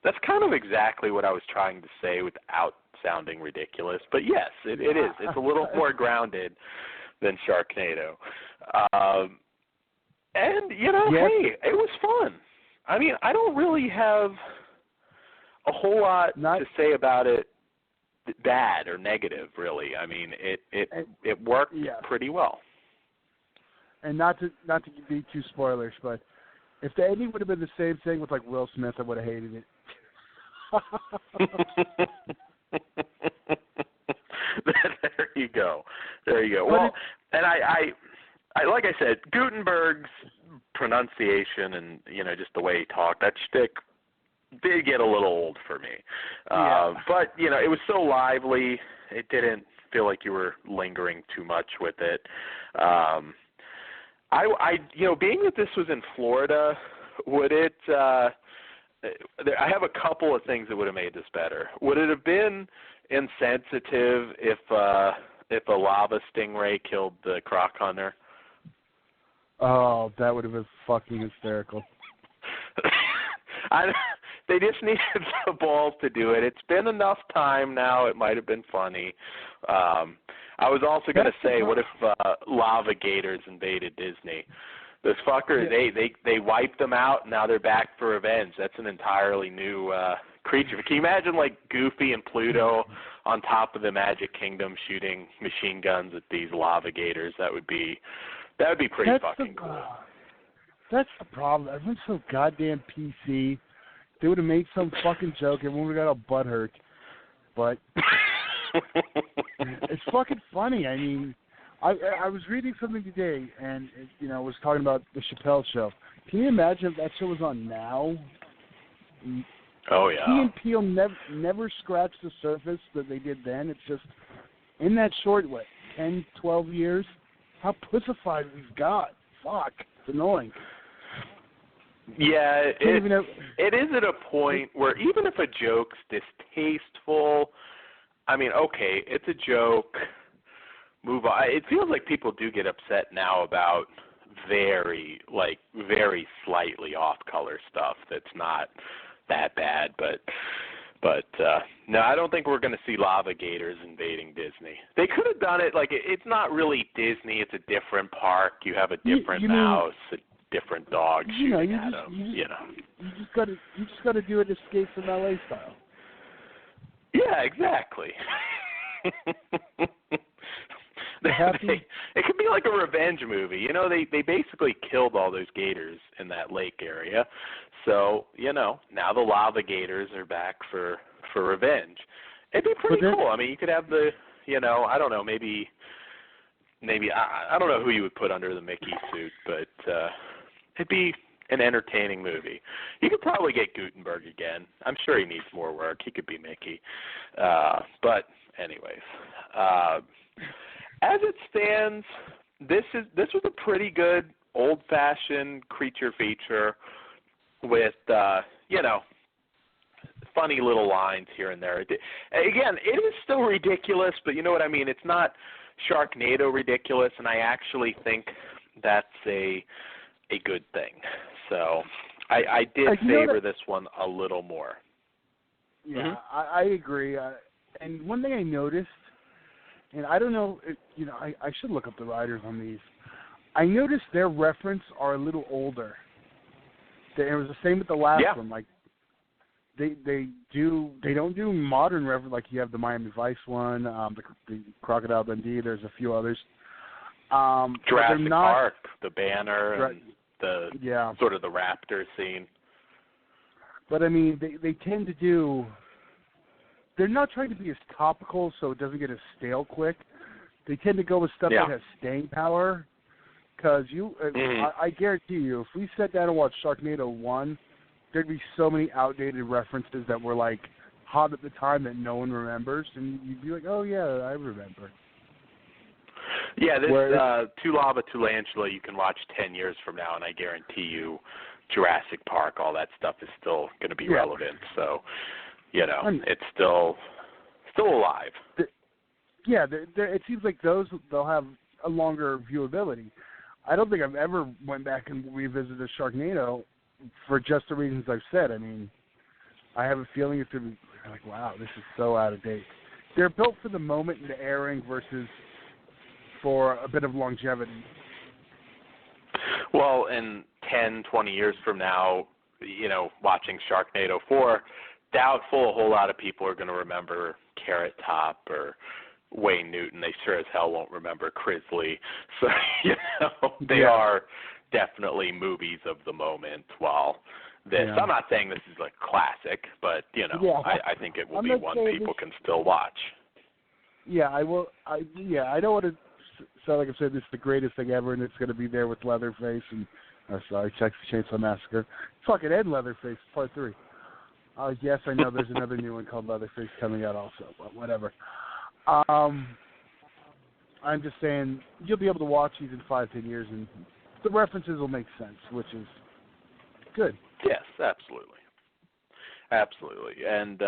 That's kind of exactly what I was trying to say without sounding ridiculous. But yes, it is. It's a little more grounded than Sharknado. And, hey, it was fun. I mean, I don't really have a whole lot to say about it bad or negative, really. I mean, it worked pretty well. And not to be too spoilers, but if the ending would have been the same thing with Will Smith, I would have hated it. There you go. Well, and I like I said, Gutenberg's pronunciation and just the way he talked, that shtick did get a little old for me. But it was so lively, it didn't feel like you were lingering too much with it. Being that this was in Florida, would it? I have a couple of things that would have made this better. Would it have been insensitive if a lava stingray killed the croc hunter? Oh, that would have been fucking hysterical. They just needed the balls to do it. It's been enough time now. It might have been funny. I was also going to say, what if lava gators invaded Disney? Those fuckers, they wiped them out, and now they're back for revenge. That's an entirely new creature. Can you imagine, Goofy and Pluto on top of the Magic Kingdom shooting machine guns at these lava gators? That would be pretty fucking cool. That's the problem. Everyone's so goddamn PC. They would have made some fucking joke. Everyone would have got all butthurt. But it's fucking funny. I mean, I was reading something today, and was talking about the Chappelle Show. Can you imagine if that show was on now? Oh yeah. Key and Peele never scratched the surface that they did then. It's just in that short 10, 12 years, how pussified we've got. Fuck, it's annoying. Yeah, it is at a point where even if a joke's distasteful, I mean, okay, it's a joke. Move on. It feels like people do get upset now about very slightly off-color stuff that's not that bad. But no, I don't think we're going to see lava gators invading Disney. They could have done it it's not really Disney. It's a different park. You have a different mouse, a different dog shooting at them. You just got to do it Escape from LA style. Yeah, exactly. It could be like a revenge movie. They basically killed all those gators in that lake area. So, now the lava gators are back for revenge. It'd be pretty cool. I mean, you could have the I don't know, maybe I don't know who you would put under the Mickey suit, but it'd be an entertaining movie. You could probably get Gutenberg again. I'm sure he needs more work. He could be Mickey. But anyways, as it stands, this was a pretty good old-fashioned creature feature with funny little lines here and there. Again, it is still ridiculous, but you know what I mean? It's not Sharknado ridiculous, and I actually think that's a good thing. So I did favor this one a little more. Yeah, I agree. And one thing I noticed, and I don't know, I should look up the writers on these. I noticed their reference are a little older. It was the same with the last one. Like they don't do modern reference like you have the Miami Vice one, the Crocodile Dundee. There's a few others. Jurassic Park, the banner, and the sort of the raptor scene. But I mean, they tend to do. They're not trying to be as topical, so it doesn't get as stale quick. They tend to go with stuff that has staying power. Because I guarantee you, if we sat down and watched Sharknado 1, there'd be so many outdated references that were like hot at the time that no one remembers, and you'd be like, "Oh yeah, I remember." Yeah, this Tulaba Tulantula you can watch 10 years from now, and I guarantee you, Jurassic Park, all that stuff is still going to be relevant. So, it's still alive. It seems like they'll have a longer viewability. I don't think I've ever went back and revisited Sharknado for just the reasons I've said. I mean, I have a feeling it's going to be like, wow, this is so out of date. They're built for the moment and the airing versus for a bit of longevity. Well, in 10, 20 years from now, watching Sharknado 4, doubtful a whole lot of people are going to remember Carrot Top or Wayne Newton. They sure as hell won't remember Crisley. So, they are definitely movies of the moment, while this, I'm not saying this is like classic, but, I think it will be one people can still watch. Yeah, I will. I don't want to sound like I've said this is the greatest thing ever, and it's going to be there with Leatherface and, Texas Chainsaw Massacre. Fucking Ed Leatherface, Part 3. Yes, I know there's another new one called Leatherface coming out also, but whatever. I'm just saying you'll be able to watch these in 5-10 years, and the references will make sense, which is good. Yes, absolutely, and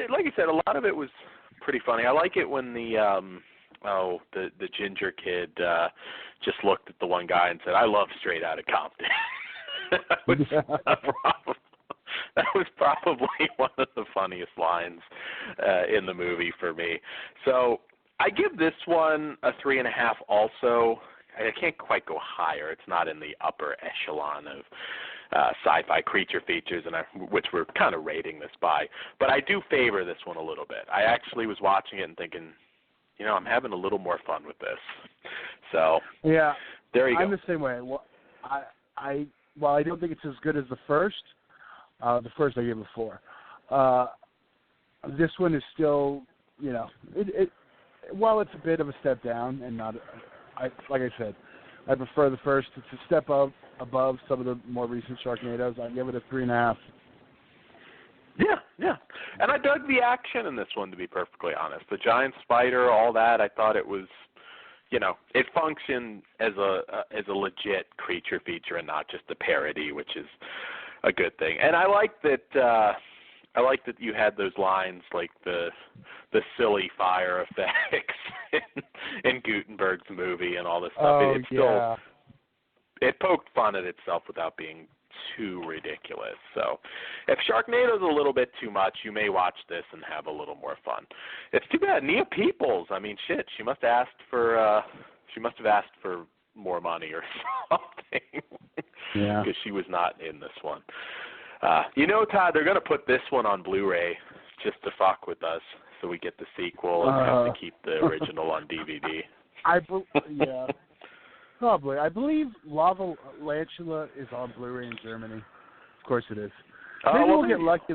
like you said, a lot of it was pretty funny. I like it when the ginger kid just looked at the one guy and said, "I love Straight Outta Compton." That was probably one of the funniest lines in the movie for me. So I give this one a 3.5 also. I can't quite go higher. It's not in the upper echelon of sci-fi creature features, which we're kind of rating this by. But I do favor this one a little bit. I actually was watching it and thinking, I'm having a little more fun with this. So there you go. I'm the same way. Well, I don't think it's as good as the first. The first I gave a 4. This one is still, while it's a bit of a step down and not, like I said, I prefer the first. It's a step above some of the more recent Sharknadoes. I give it a 3.5. Yeah. And I dug the action in this one, to be perfectly honest. The giant spider, all that, I thought it was, it functioned as a legit creature feature and not just a parody, which is a good thing. And I like that you had those lines like the silly fire effects in Gutenberg's movie and all this stuff. It poked fun at itself without being too ridiculous. So if Sharknado's a little bit too much, you may watch this and have a little more fun. It's too bad. Nia Peoples, I mean, shit, she must have asked for more money or something. Because she was not in this one. Todd, they're going to put this one on Blu-ray just to fuck with us so we get the sequel and have to keep the original on DVD. Probably. I believe Lava Lantula is on Blu-ray in Germany. Of course it is. Maybe we'll get lucky.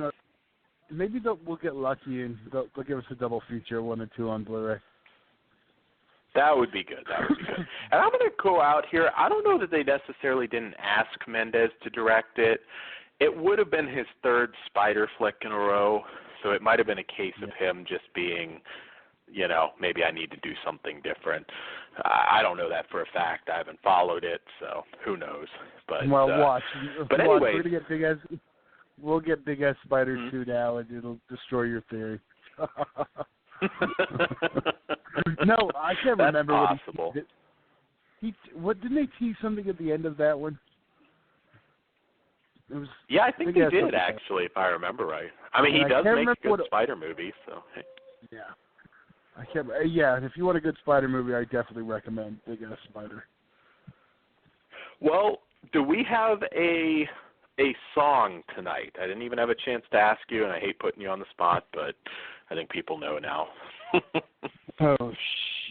maybe we'll get lucky and they'll give us a double feature, 1 and 2 on Blu-ray. That would be good. And I'm going to go out here. I don't know that they necessarily didn't ask Mendes to direct it. It would have been his third Spider flick in a row, so it might have been a case of him just being, maybe I need to do something different. I don't know that for a fact. I haven't followed it, so who knows. But watch. But anyway, we'll get Big Ass Spider 2 now, and it'll destroy your theory. No, I can't remember possible. What didn't they tease something at the end of that one? It was. Yeah, I think they did actually, if I remember right. I mean, he does make a good Spider movie, so. Yeah, I can't. Yeah, if you want a good Spider movie, I definitely recommend Big Ass Spider. Well, do we have a song tonight? I didn't even have a chance to ask you, and I hate putting you on the spot, but I think people know now. Oh,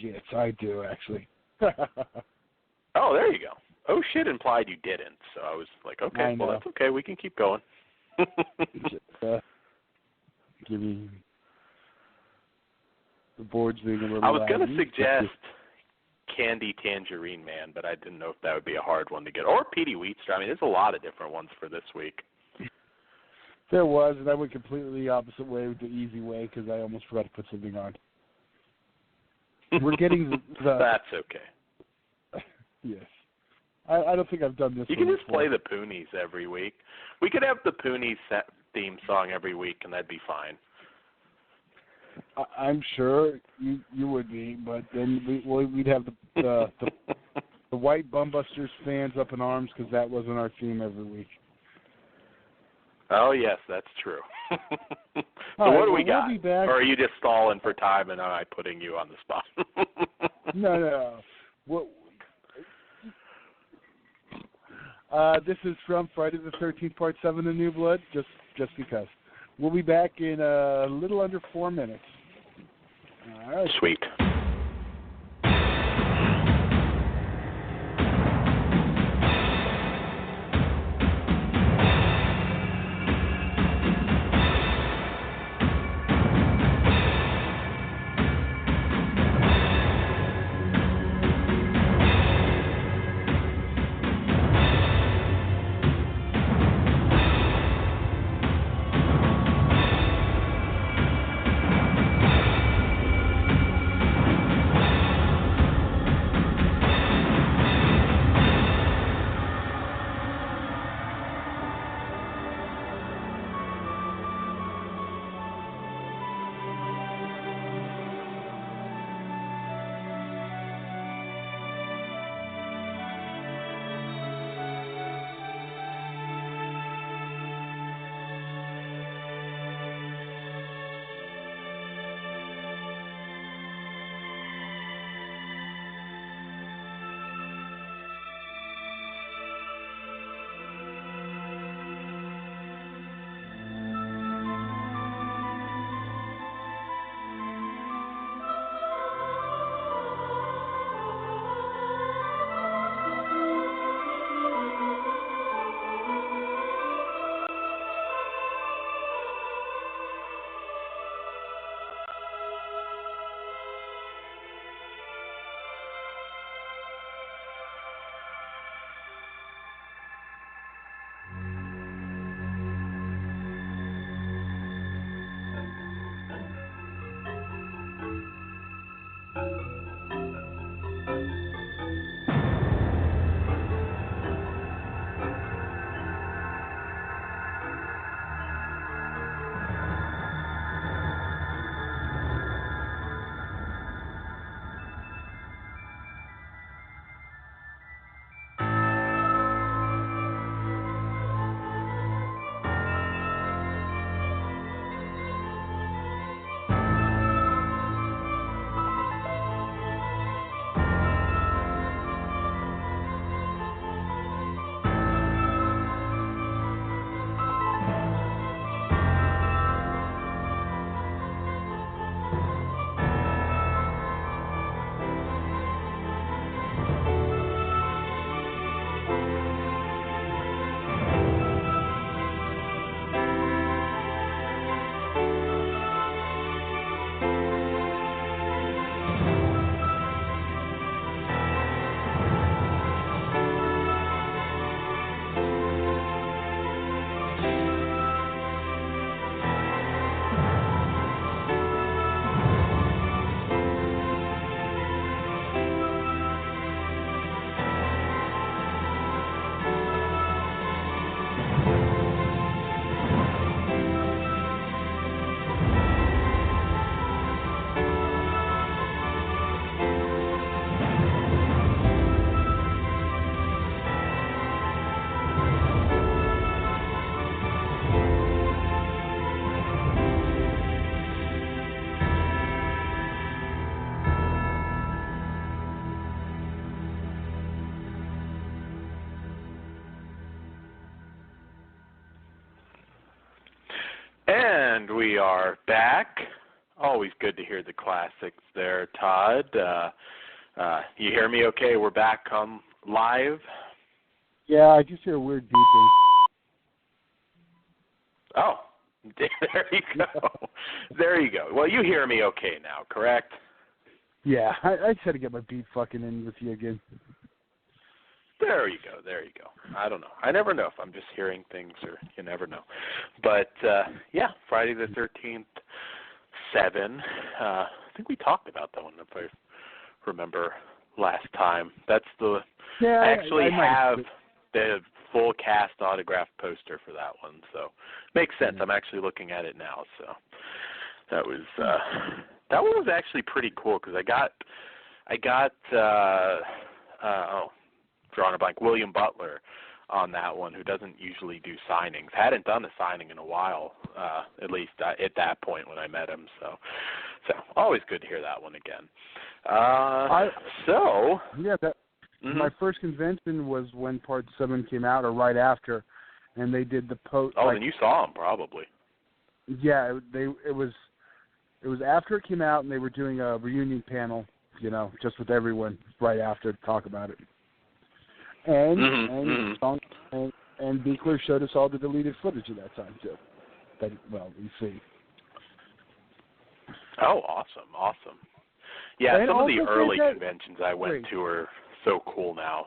shit, I do, actually. Oh, there you go. Oh, shit implied you didn't, so I was like, okay, well, that's okay. We can keep going. Give me the boards being a little I was going to suggest Candy Tangerine Man, but I didn't know if that would be a hard one to get. Or Petey Wheatstar. I mean, there's a lot of different ones for this week. There was, and I went completely the opposite way with the easy way because I almost forgot to put something on. We're getting the That's okay. Yes. I don't think I've done this. You can just play the Poonies every week. We could have the Poonies theme song every week, and that'd be fine. I'm sure you would be, but then we'd have the White Bumbusters fans up in arms because that wasn't our theme every week. Oh, yes, that's true. So what do we got? We'll be back. Or are you just stalling for time and am I putting you on the spot? No. This is from Friday the 13th, Part 7 of New Blood, just because. We'll be back in a little under 4 minutes. All right. Sweet. And we are back. Always good to hear the classics there, Todd. You hear me okay? We're back live. Yeah, I just hear a weird beeping. Oh, there you go. There you go. Well, you hear me okay now, correct? Yeah, I just had to get my beep fucking in with you again. There you go. There you go. I don't know. I never know if I'm just hearing things or you never know. But, yeah, Friday the 13th, 7. I think we talked about that one if I remember last time. That's the – yeah, I actually have the full cast autograph poster for that one. So makes sense. I'm actually looking at it now. So that was that one was actually pretty cool because I got drawing a blank, William Butler on that one, who doesn't usually do signings. Hadn't done a signing in a while, at least at that point when I met him. So always good to hear that one again. My first convention was when Part 7 came out, or right after, and they did the post. Oh, then you saw him probably. Yeah, it was after it came out, and they were doing a reunion panel, just with everyone right after to talk about it. And Beekler showed us all the deleted footage of that time too. We see. Oh, awesome. Yeah, and some of the early conventions I went to are so cool now.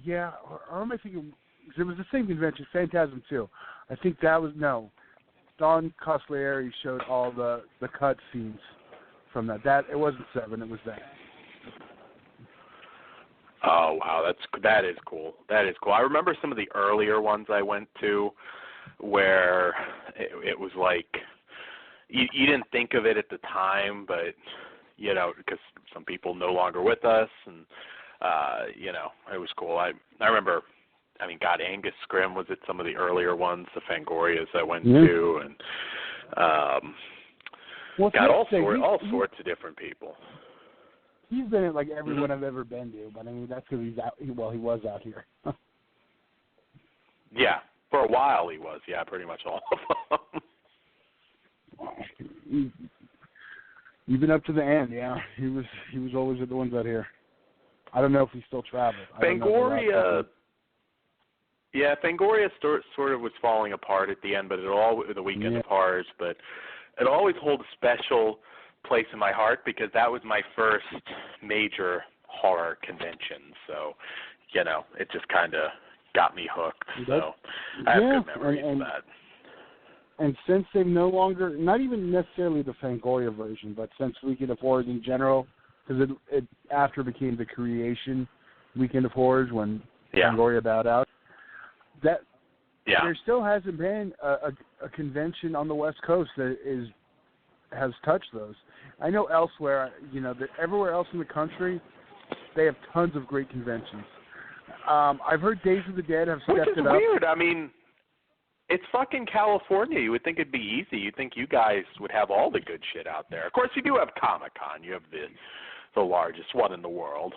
Yeah, or am I thinking? It was the same convention, Phantasm 2. I think that was Don Coslieri showed all the cut scenes from that. It wasn't 7, it was that. Oh wow, that is cool. That is cool. I remember some of the earlier ones I went to where it was like you didn't think of it at the time, but because some people no longer with us, and it was cool. I remember. God, Angus Scrim was at some of the earlier ones, the Fangorias I went to, and got all sorts of different people. He's been at like everyone I've ever been to, but that's because he's out. He was out here. Yeah, for a while he was. Yeah, pretty much all of them. You've been up to the end, yeah. He was always at the ones out here. I don't know if he still traveled. Fangoria. Yeah, Fangoria sort of was falling apart at the end, but the weekend of horrors, but it always holds a special place in my heart because that was my first major horror convention. So, it just kind of got me hooked. So I have good memories of that. And since they've no longer, not even necessarily the Fangoria version, but since Weekend of Horrors in general, because it after became the creation Weekend of Horrors when Fangoria bowed out, there still hasn't been a convention on the West Coast that has touched those. I know elsewhere, that everywhere else in the country, they have tons of great conventions. I've heard Days of the Dead have stepped it up. Which is weird. It's fucking California. You would think it'd be easy. You'd think you guys would have all the good shit out there. Of course, you do have Comic-Con. You have the largest one in the world.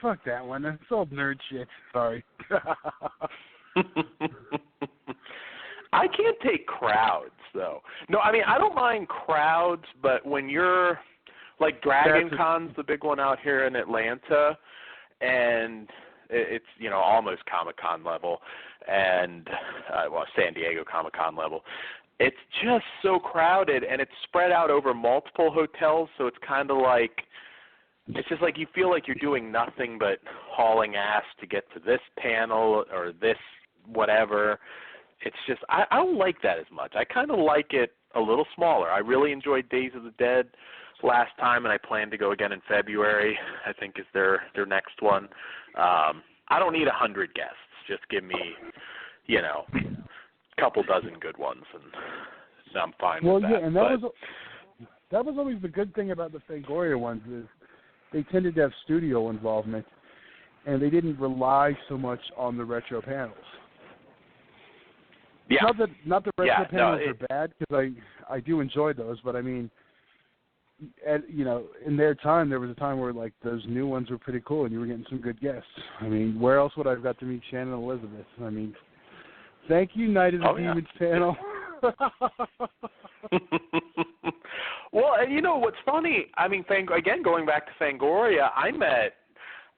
Fuck that one. It's all nerd shit. Sorry. I can't take crowds, though. No, I don't mind crowds, but when you're, like, Dragon Con's the big one out here in Atlanta, and it's, almost Comic-Con level, and, San Diego Comic-Con level. It's just so crowded, and it's spread out over multiple hotels, so it's kind of like, it's just like you feel like you're doing nothing but hauling ass to get to this panel or this whatever. It's just, I don't like that as much. I kind of like it a little smaller. I really enjoyed Days of the Dead last time, and I plan to go again in February, I think is their next one. I don't need 100 guests. Just give me, a couple dozen good ones, and I'm fine with that. Well, yeah, and that was always the good thing about the Fangoria ones is they tended to have studio involvement, and they didn't rely so much on the retro panels. Yeah. Not that retro panels are bad, because I do enjoy those, but in their time, there was a time where like those new ones were pretty cool, and you were getting some good guests. Where else would I have got to meet Shannon Elizabeth? Thank you, Night of the Demons panel. Well, and you know what's funny? I mean, again, going back to Fangoria, I met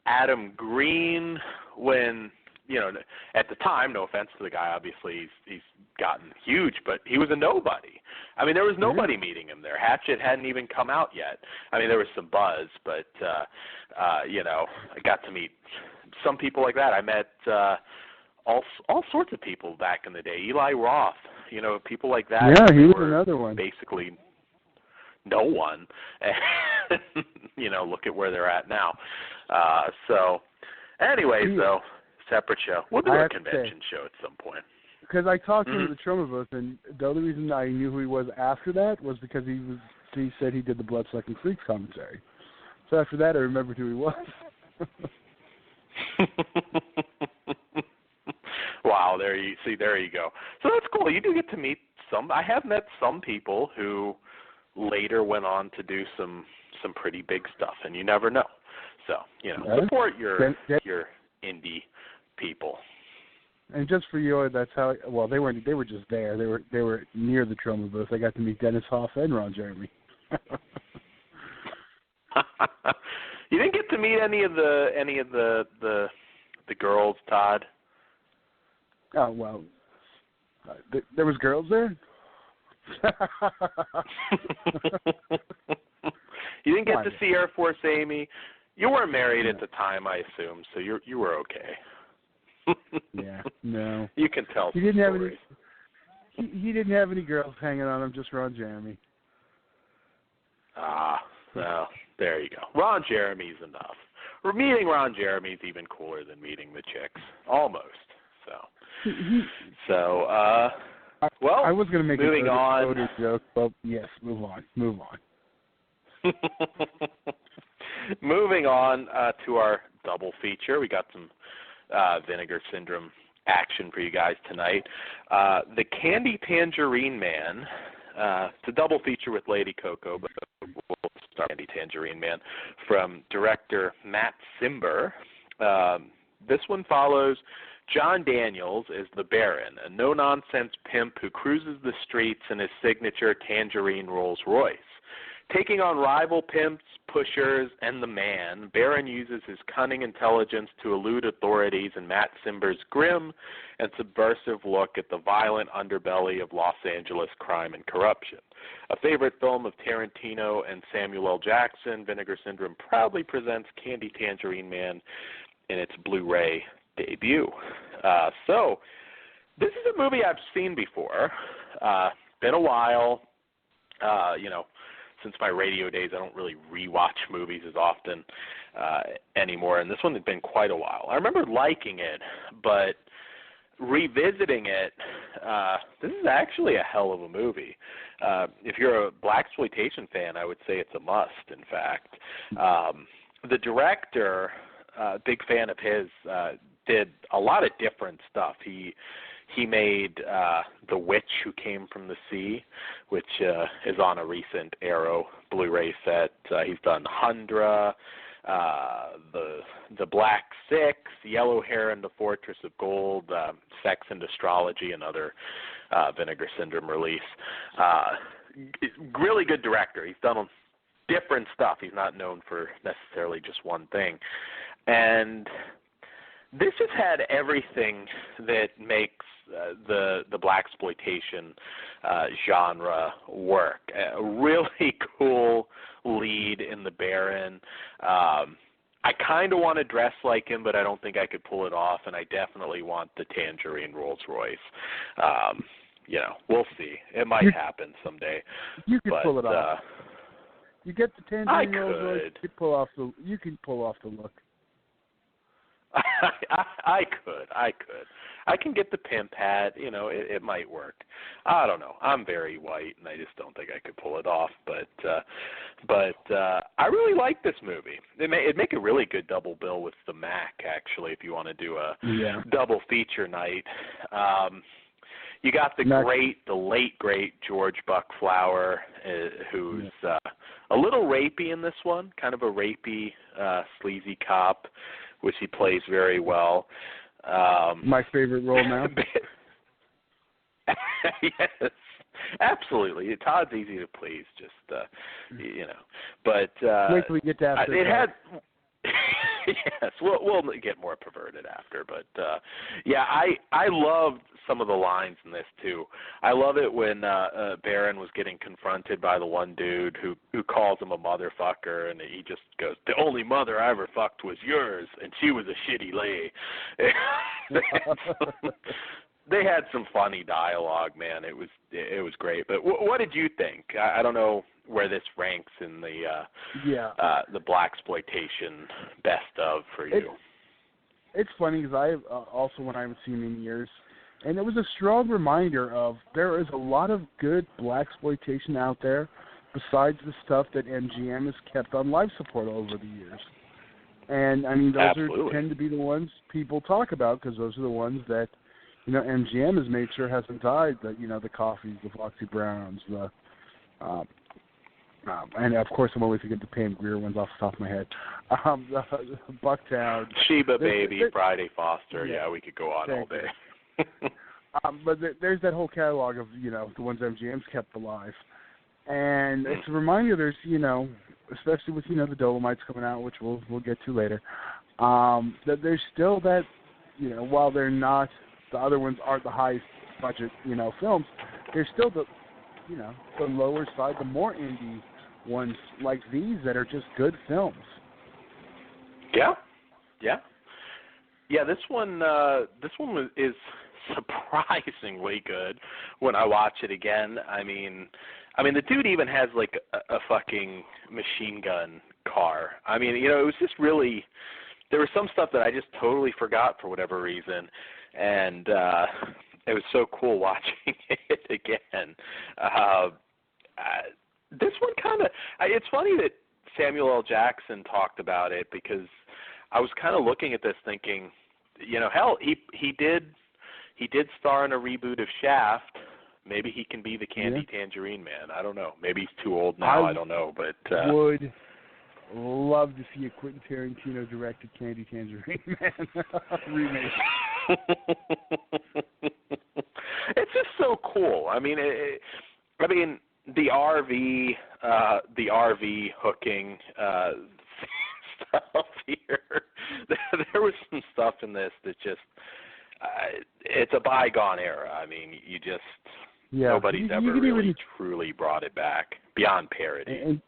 Adam Green when, you know, at the time, no offense to the guy, obviously he's gotten huge, but he was a nobody. I mean, there was nobody meeting him there. Hatchet hadn't even come out yet. I mean, there was some buzz, but, you know, I got to meet some people like that. I met all sorts of people back in the day. Eli Roth, you know, people like that. Yeah, he was another one. Basically no one. And, you know, look at where they're at now. So, anyway, so separate show. We'll do a convention show at some point. Because I talked to him at the Trauma booth, and the only reason I knew who he was after that was because he said he did the Bloodsucking Freaks commentary. So after that, I remembered who he was. Wow, there you go. So that's cool. You do get to meet some. I have met some people who later went on to do some pretty big stuff, and you never know. So, you know, support your indie people. And just for you, that's how. Well, they were just there. They were near the Trauma booth. I got to meet Dennis Hoff and Ron Jeremy. You didn't get to meet any of the girls, Todd? Oh well, there was girls there. You didn't get to see Air Force Amy. You weren't married at the time, I assume, so you were okay. Yeah, no. You can tell. He didn't have any. He didn't have any girls hanging on him. Just Ron Jeremy. Well, there you go. Ron Jeremy's enough. Meeting Ron Jeremy's even cooler than meeting the chicks, almost. So, well, I was going to make moving on. A joke, but yes, move on. Moving on to our double feature. We got some Vinegar Syndrome action for you guys tonight. The Candy Tangerine Man. It's a double feature with Lady Coco, but we'll start Candy Tangerine Man from director Matt Cimber. This one follows John Daniels as the Baron, a no-nonsense pimp who cruises the streets in his signature Tangerine Rolls-Royce. Taking on rival pimps, pushers, and the Man, Baron uses his cunning intelligence to elude authorities in Matt Cimber's grim and subversive look at the violent underbelly of Los Angeles crime and corruption. A favorite film of Tarantino and Samuel L. Jackson, Vinegar Syndrome proudly presents Candy Tangerine Man in its Blu-ray debut. So, this is a movie I've seen before. Been a while. You know, since my radio days, I don't really rewatch movies as often anymore, and this one had been quite a while. I remember liking it, but revisiting it, this is actually a hell of a movie. If you're a blaxploitation fan, I would say it's a must, in fact. The director, big fan of his, did a lot of different stuff. He made The Witch Who Came from the Sea, which is on a recent Arrow Blu-ray set. He's done Hundra, the Black Six, Yellow Hair and the Fortress of Gold, Sex and Astrology, another Vinegar Syndrome release. Really good director. He's done different stuff. He's not known for necessarily just one thing. And this just had everything that makes the blaxploitation genre work. A really cool lead in the Baron. I kind of want to dress like him, but I don't think I could pull it off, and I definitely want the Tangerine Rolls Royce. You know, we'll see. It might happen someday. You can pull it off. You get the Tangerine Rolls Royce, you can pull off the look. I could. I can get the pimp hat. You know, it might work. I don't know. I'm very white, and I just don't think I could pull it off. But I really like this movie. It'd make a really good double bill with the Mac, actually, if you want to do a double feature night. You got the late great George Buck Flower, who's a little rapey in this one, kind of a rapey, sleazy cop, which he plays very well. My favorite role now. Yes, absolutely. Todd's easy to please, just But wait till we get to after. It had. Yes, we'll get more perverted after, but I loved some of the lines in this too. I love it when Baron was getting confronted by the one dude who calls him a motherfucker, and he just goes, "The only mother I ever fucked was yours, and she was a shitty lay." They had some funny dialogue, man. It was great. But what did you think? I don't know where this ranks in the blaxploitation best of for you. It's funny because I also, when I haven't seen it in years, and it was a strong reminder of there is a lot of good blaxploitation out there besides the stuff that MGM has kept on life support over the years. And I mean, those tend to be the ones people talk about because those are the ones that MGM has made sure hasn't died. The Coffees, the Foxy Browns, and of course I'm always thinking the Pam Grier ones off the top of my head. The Bucktown, Sheba Baby, Friday Foster. Yeah, we could go on all day. But there's that whole catalog of the ones MGM's kept alive, and it's a reminder. There's especially with the Dolomites coming out, which we'll get to later. That there's still that while they're not. The other ones aren't the highest budget, films. There's still the lower side, the more indie ones like these that are just good films. Yeah. This one is surprisingly good when I watch it again. I mean, the dude even has like a fucking machine gun car. I mean, it was just really. There was some stuff that I just totally forgot for whatever reason. And it was so cool watching it again. This one kind of – it's funny that Samuel L. Jackson talked about it because I was kind of looking at this thinking, hell, he did star in a reboot of Shaft. Maybe he can be the Candy Tangerine Man. I don't know. Maybe he's too old now. I don't know. But would love to see a Quentin Tarantino directed Candy Tangerine Man remake. It's just so cool. I mean, the RV hooking stuff here. There was some stuff in this that just it's a bygone era. I mean, nobody's ever really truly brought it back beyond parody.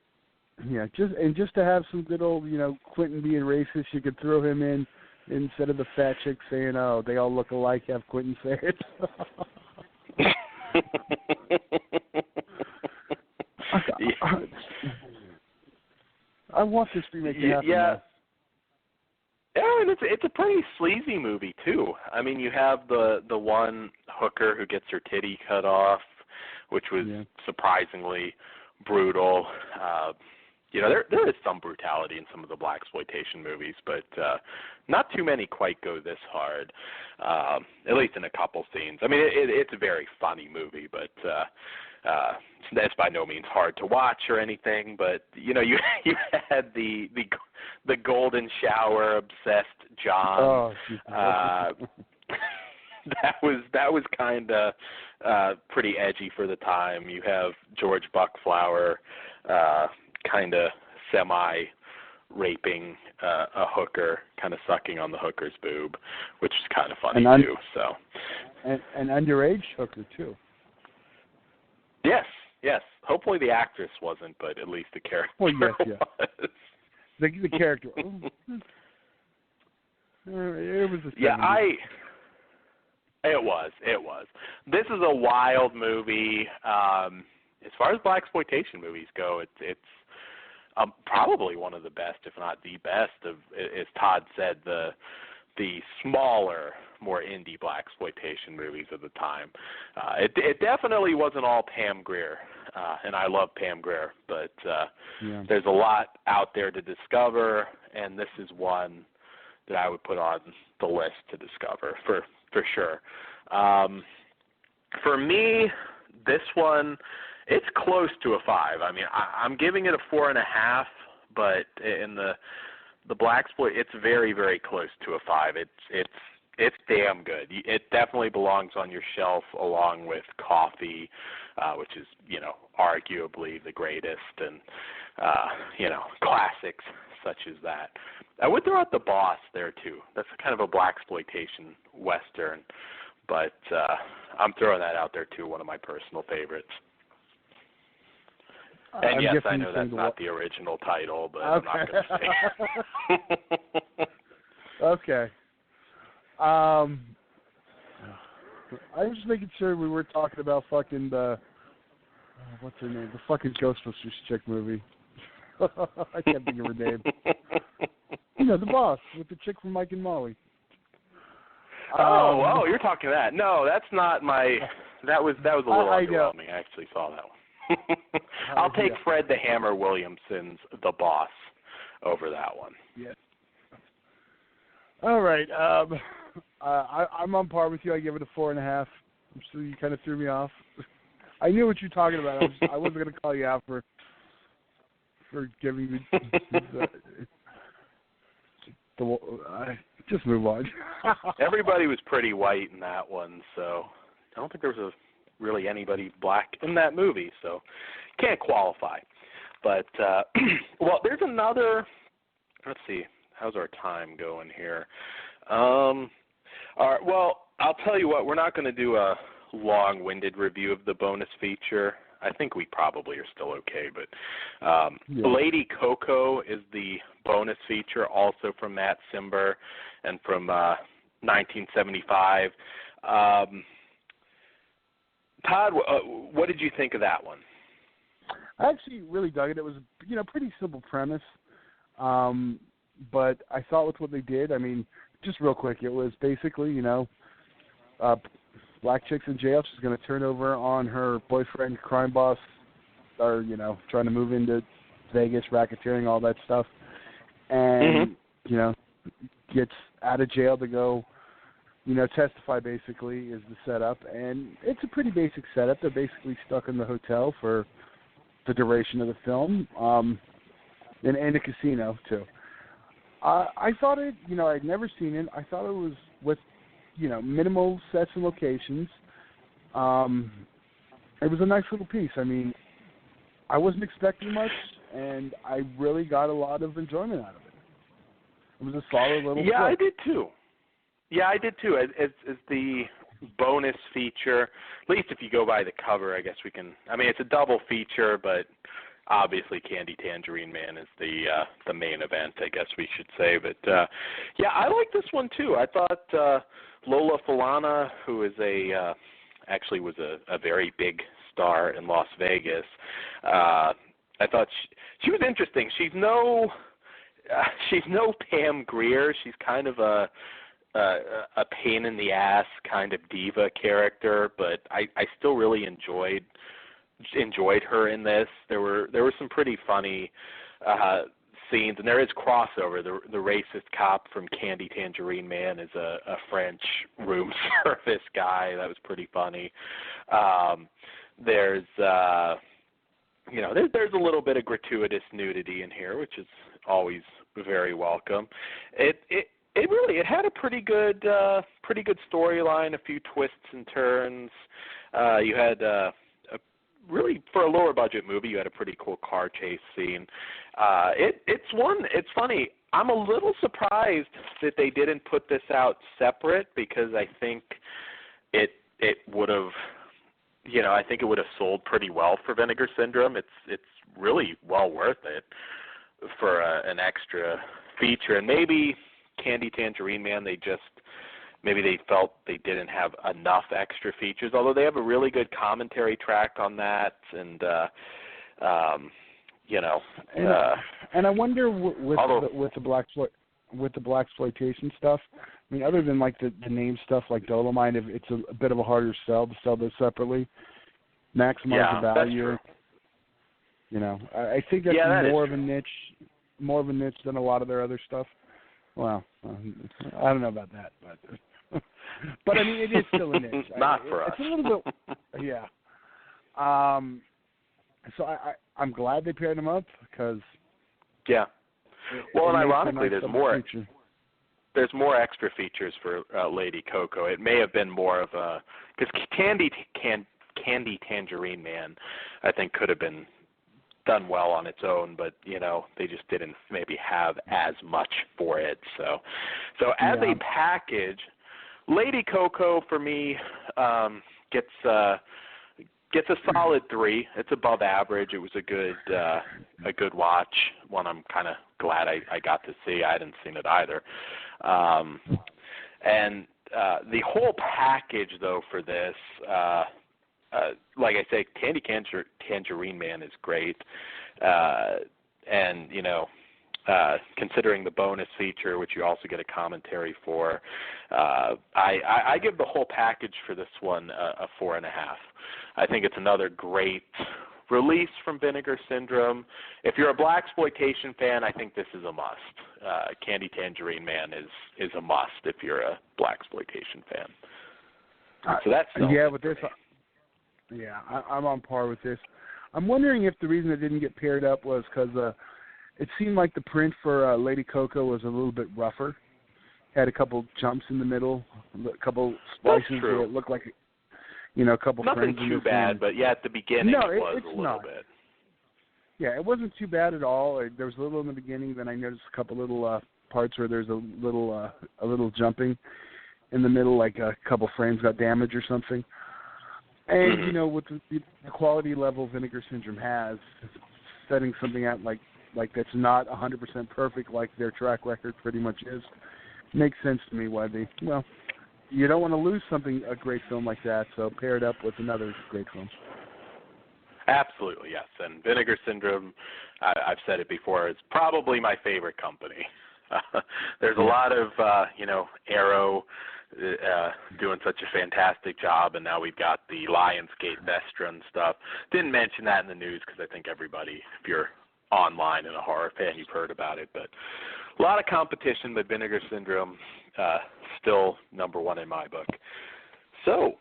Just to have some good old Quentin being racist, you could throw him in. Instead of the fat chick saying, "Oh, they all look alike," have Quentin say it. I want this remake to happen. Yeah, and it's a pretty sleazy movie too. I mean, you have the one hooker who gets her titty cut off, which was surprisingly brutal. There is some brutality in some of the blaxploitation movies, but not too many quite go this hard, at least in a couple scenes. I mean, it's a very funny movie, but that's by no means hard to watch or anything. But you had the golden shower obsessed John. That was kind of pretty edgy for the time. You have George Buckflower. Kind of semi-raping a hooker, kind of sucking on the hooker's boob, which is kind of funny too. So, an underage hooker too. Yes. Hopefully the actress wasn't, but at least the character was. The character. It was a 70s. It was. This is a wild movie. As far as blaxploitation movies go, it's probably one of the best, if not the best, of, as Todd said, the smaller, more indie blaxploitation movies of the time. It definitely wasn't all Pam Grier, and I love Pam Grier, but there's a lot out there to discover, and this is one that I would put on the list to discover for sure. For me, this one, it's close to a 5. I mean, I'm giving it a 4.5, but in the blaxploit, it's very, very close to a 5. It's damn good. It definitely belongs on your shelf along with Coffee, which is, arguably the greatest, and, classics such as that. I would throw out The Boss there, too. That's kind of a blaxploitation Western, but I'm throwing that out there, too, one of my personal favorites. And yes, I know that's not the original title, but I'm not going to say. Okay. I was just making sure we were talking about fucking what's her name? The fucking Ghostbusters chick movie. I can't think of her name. The Boss with the chick from Mike and Molly. You're talking that. No, that's not my. That was a little underwhelming. I actually saw that one. I'll take Fred the Hammer Williamson's The Boss over that one. Yes. All right. I'm on par with you. I give it a 4.5. So you kind of threw me off. I knew what you were talking about. I wasn't going to call you out for giving me just move on. Everybody was pretty white in that one, so I don't think there was really anybody black in that movie, so can't qualify. But, there's another, let's see, how's our time going here? All right, well, I'll tell you what, we're not going to do a long-winded review of the bonus feature. I think we probably are still okay, but Lady Coco is the bonus feature, also from Matt Cimber and from 1975. Todd, what did you think of that one? I actually really dug it. It was, pretty simple premise, but I thought with what they did, I mean, just real quick, it was basically, black chick's in jail. She's going to turn over on her boyfriend, crime boss, or, trying to move into Vegas, racketeering, all that stuff. And, gets out of jail to go, testify basically is the setup. And it's a pretty basic setup. They're basically stuck in the hotel for the duration of the film, and a casino, too. I thought it, I'd never seen it. I thought it was with, minimal sets and locations. It was a nice little piece. I mean, I wasn't expecting much, and I really got a lot of enjoyment out of it. It was a solid little Yeah, flip. I did too. As the bonus feature, at least if you go by the cover, I guess we can. I mean, it's a double feature, but obviously Candy Tangerine Man is the main event, I guess we should say. But I like this one too. I thought Lola Falana, who is actually was a very big star in Las Vegas. I thought she was interesting. She's no Pam Grier. She's kind of a pain in the ass kind of diva character, but I still really enjoyed her in this. There were some pretty funny scenes, and there is crossover. The racist cop from Candy Tangerine Man is a French room service guy. That was pretty funny. There's there's a little bit of gratuitous nudity in here, which is always very welcome. It had a pretty good storyline, a few twists and turns. You had really, for a lower budget movie, you had a pretty cool car chase scene. It's funny. I'm a little surprised that they didn't put this out separate, because I think it would have, I think it would have sold pretty well for Vinegar Syndrome. It's really well worth it for an extra feature. And maybe Candy Tangerine Man, they felt they didn't have enough extra features, although they have a really good commentary track on that. And, and I wonder with the blaxploitation stuff, I mean, other than like the name stuff like Dolomite, if it's a bit of a harder sell to sell those separately, maximize the value. That's true. I think that's more of a niche than a lot of their other stuff. Well, I don't know about that, but I mean, it is still a niche. Not for us. It's a little bit, yeah. So I'm glad they paired them up, because well, and ironically, there's more. Feature. there's more extra features for Lady Coco. It may have been more of a, because Candy Tangerine Man, I think could have been done well on its own, but they just didn't maybe have as much for it. So as a package, Lady Coco for me gets a solid 3. It's above average. It was a good watch. One I'm kind of glad I got to see. I hadn't seen it either. And the whole package though for this. Like I say, Candy Tangerine Man is great, and considering the bonus feature, which you also get a commentary for, I give the whole package for this one a 4.5. I think it's another great release from Vinegar Syndrome. If you're a blaxploitation fan, I think this is a must. Candy Tangerine Man is a must if you're a blaxploitation fan. So that's with this. Yeah, I'm on par with this. I'm wondering if the reason it didn't get paired up was because it seemed like the print for Lady Coco was a little bit rougher. Had a couple jumps in the middle, a couple splices where it looked like, a couple Nothing frames. too bad, but at the beginning it was a little bit. Yeah, it wasn't too bad at all. There was a little in the beginning, then I noticed a couple little parts where there's a little jumping in the middle, like a couple frames got damaged or something. And, with the quality level Vinegar Syndrome has, setting something out like that's not 100% perfect like their track record pretty much is, makes sense to me why you don't want to lose a great film like that, so pair it up with another great film. Absolutely, yes. And Vinegar Syndrome, I've said it before, is probably my favorite company. There's a lot of, Arrow doing such a fantastic job, and now we've got the Lionsgate Vestron stuff. Didn't mention that in the news because I think everybody, if you're online and a horror fan, you've heard about it. But a lot of competition, but Vinegar Syndrome still number one in my book. So,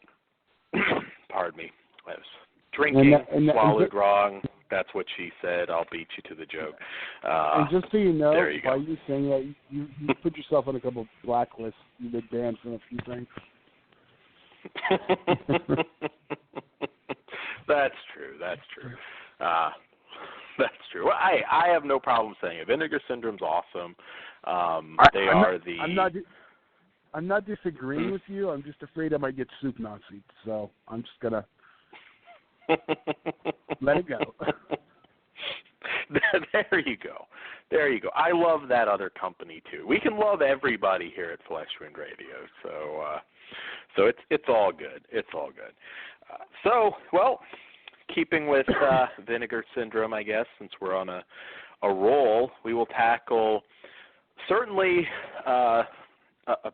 pardon me, I was drinking, swallowed wrong. That's what she said. I'll beat you to the joke. And just so you know, by you saying that, you put yourself on a couple of blacklists. You've been banned from a few things. That's true. That's true. Well, I have no problem saying it. Vinegar Syndrome's awesome. I'm not disagreeing with you. I'm just afraid I might get soup Nazi. So I'm just gonna let it go. There you go. I love that other company too. We can love everybody here at Fleshwind Radio. So it's all good. It's all good. Keeping with Vinegar Syndrome, I guess, since we're on a roll, we will tackle certainly a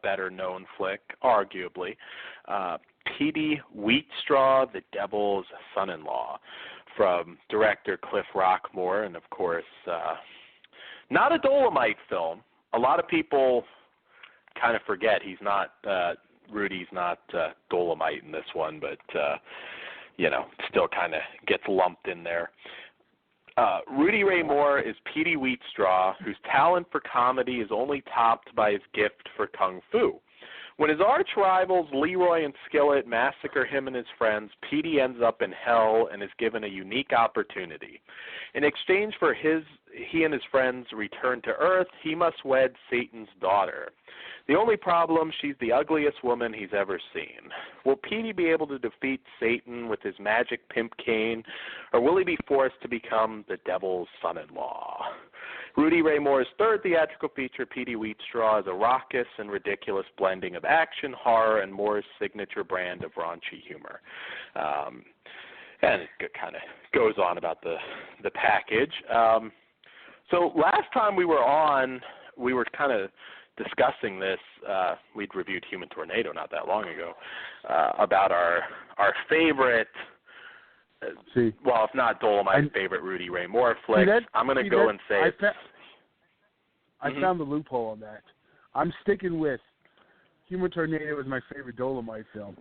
better known flick, arguably. Petey Wheatstraw, The Devil's Son-in-Law, from director Cliff Rockmore, and of course, not a Dolomite film. A lot of people kind of forget Rudy's not Dolomite in this one, but still kind of gets lumped in there. Rudy Ray Moore is Petey Wheatstraw, whose talent for comedy is only topped by his gift for kung fu. When his arch rivals Leroy and Skillet massacre him and his friends, Petey ends up in hell and is given a unique opportunity. In exchange for he and his friends return to Earth, he must wed Satan's daughter. The only problem, she's the ugliest woman he's ever seen. Will Petey be able to defeat Satan with his magic pimp cane, or will he be forced to become the devil's son-in-law? Rudy Ray Moore's third theatrical feature, Petey Wheatstraw, is a raucous and ridiculous blending of action, horror, and Moore's signature brand of raunchy humor. And it kind of goes on about the package. So last time we were on, we were kind of discussing this. We'd reviewed Human Tornado not that long ago, about our favorite, if not Dolomite, favorite Rudy Ray Moore flick. I'm going to go and say I found the loophole on that. I'm sticking with Human Tornado is my favorite Dolomite film,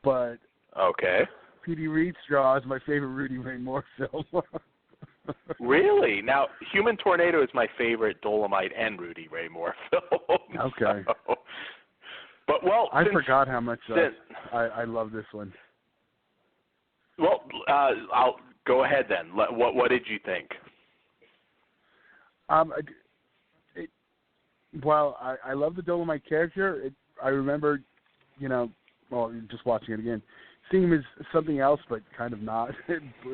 but okay, Petey Wheatstraw is my favorite Rudy Ray Moore film. Really? Now, Human Tornado is my favorite Dolomite and Rudy Ray Moore film. Okay. So. But, well, I forgot how much I love this one. Well, I'll go ahead then. What did you think? Well, I love the Dolomite character. I remember, just watching it again, seeing him as something else, but kind of not.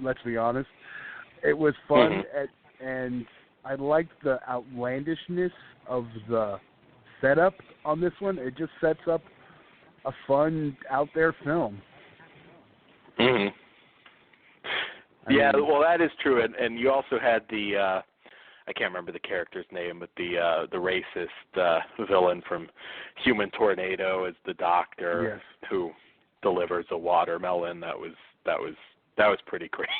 Let's be honest. It was fun, and I liked the outlandishness of the setup on this one. It just sets up a fun, out there film. Mm-hmm. Yeah, well, that is true, and you also had the I can't remember the character's name, but the racist villain from Human Tornado as the doctor who delivers a watermelon. That was pretty crazy.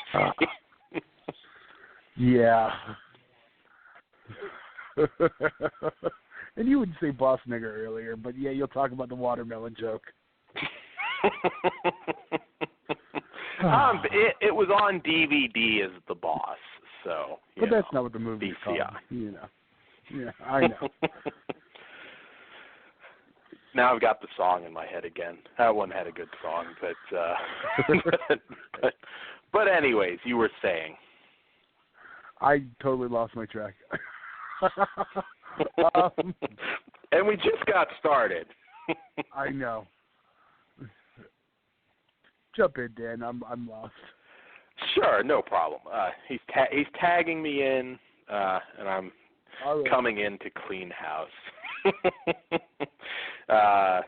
Yeah. And you would say boss nigger earlier, but yeah, you'll talk about the watermelon joke. It was on DVD as The Boss, so. But that's not what the movie's called. Yeah, I know. Now I've got the song in my head again. That one had a good song, but anyways, you were saying. I totally lost my track. And we just got started. I know. Jump in, Dan. I'm lost. Sure, no problem. He's tagging me in, and I'm coming in to clean house. All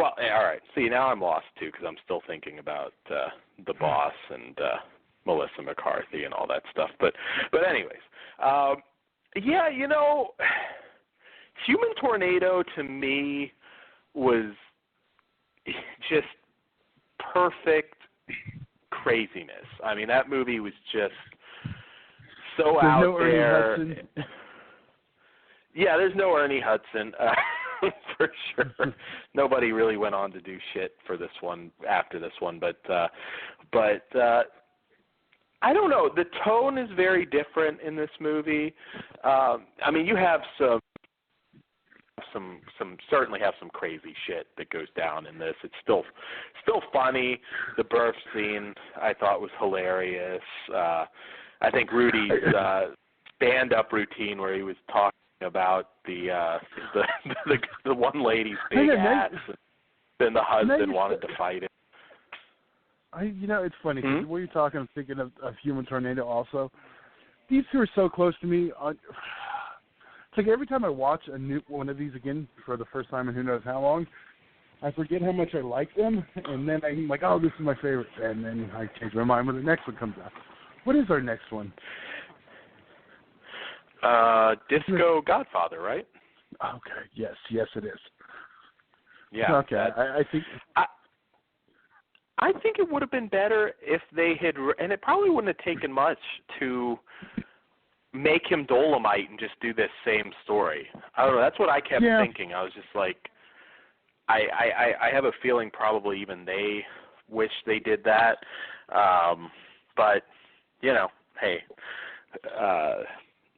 right. See, now I'm lost too because I'm still thinking about the boss and Melissa McCarthy and all that stuff. But anyways, yeah, Human Tornado to me was just perfect craziness. I mean, that movie was just so there's out no there. Ernie Hudson. Yeah, there's no Ernie Hudson for sure. Nobody really went on to do shit for this one after this one, but I don't know. The tone is very different in this movie. I mean, you have some certainly have some crazy shit that goes down in this. It's still funny. The birth scene I thought was hilarious. I think Rudy's stand-up routine where he was talking about the one lady's big ass, and the husband wanted to fight it. It's funny because when you're talking, I'm thinking of Human Tornado also. These two are so close to me. It's like every time I watch a new one of these again for the first time in who knows how long, I forget how much I like them, and then I'm like, oh, this is my favorite, and then I change my mind when the next one comes out. What is our next one? Disco Godfather, right? Okay. Yes, it is. Yeah. Okay. I think. I think it would have been better if they had, and it probably wouldn't have taken much to make him Dolomite and just do this same story. I don't know. That's what I kept thinking. I was just like, I have a feeling probably even they wish they did that. But, hey,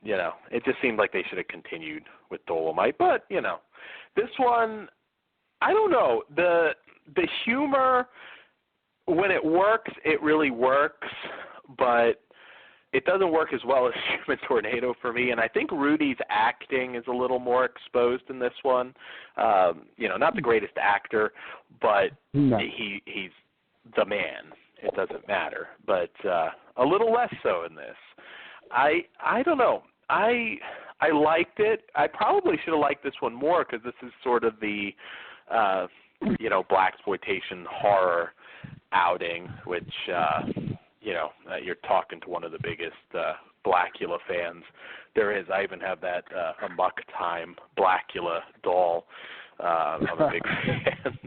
it just seemed like they should have continued with Dolomite. But, this one, I don't know. The humor, when it works, it really works, but it doesn't work as well as Human Tornado for me. And I think Rudy's acting is a little more exposed in this one. Not the greatest actor, but he's the man. It doesn't matter. But a little less so in this. I don't know. I liked it. I probably should have liked this one more because this is sort of the blaxploitation horror outing, which you're talking to one of the biggest Blackula fans there is. I even have that Amok Time Blackula doll. I'm a big fan.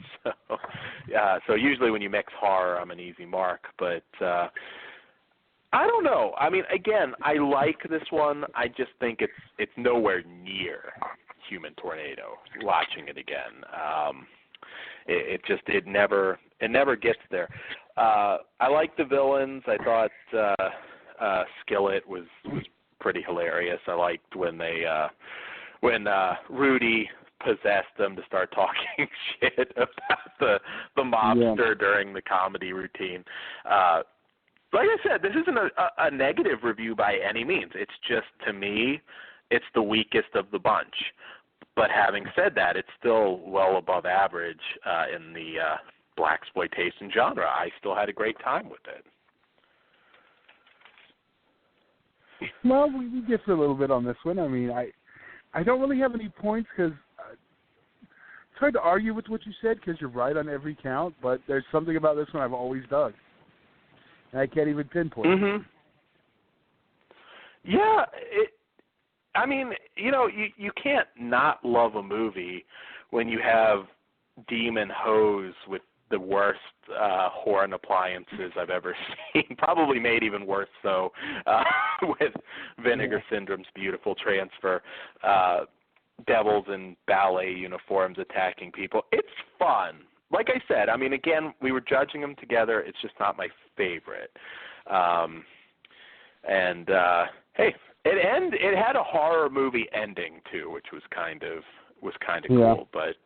So usually when you mix horror, I'm an easy mark. But I don't know. I mean, again, I like this one. I just think it's nowhere near Human Tornado. Watching it again, it never gets there. I like the villains. I thought Skillet was pretty hilarious. I liked when when Rudy possessed them to start talking shit about the mobster during the comedy routine. Like I said, this isn't a negative review by any means. It's just, to me, it's the weakest of the bunch. But having said that, it's still well above average in the blaxploitation genre. I still had a great time with it. Well, we differ a little bit on this one. I mean, I don't really have any points because it's hard to argue with what you said because you're right on every count, but there's something about this one I've always dug. And I can't even pinpoint it. Yeah, I mean, you can't not love a movie when you have demon hose with the worst horn appliances I've ever seen, probably made even worse so with Vinegar Syndrome's beautiful transfer, devils in ballet uniforms attacking people. It's fun. Like I said, I mean, again, we were judging them together. It's just not my favorite. Hey, it had a horror movie ending too, which was kind of cool. But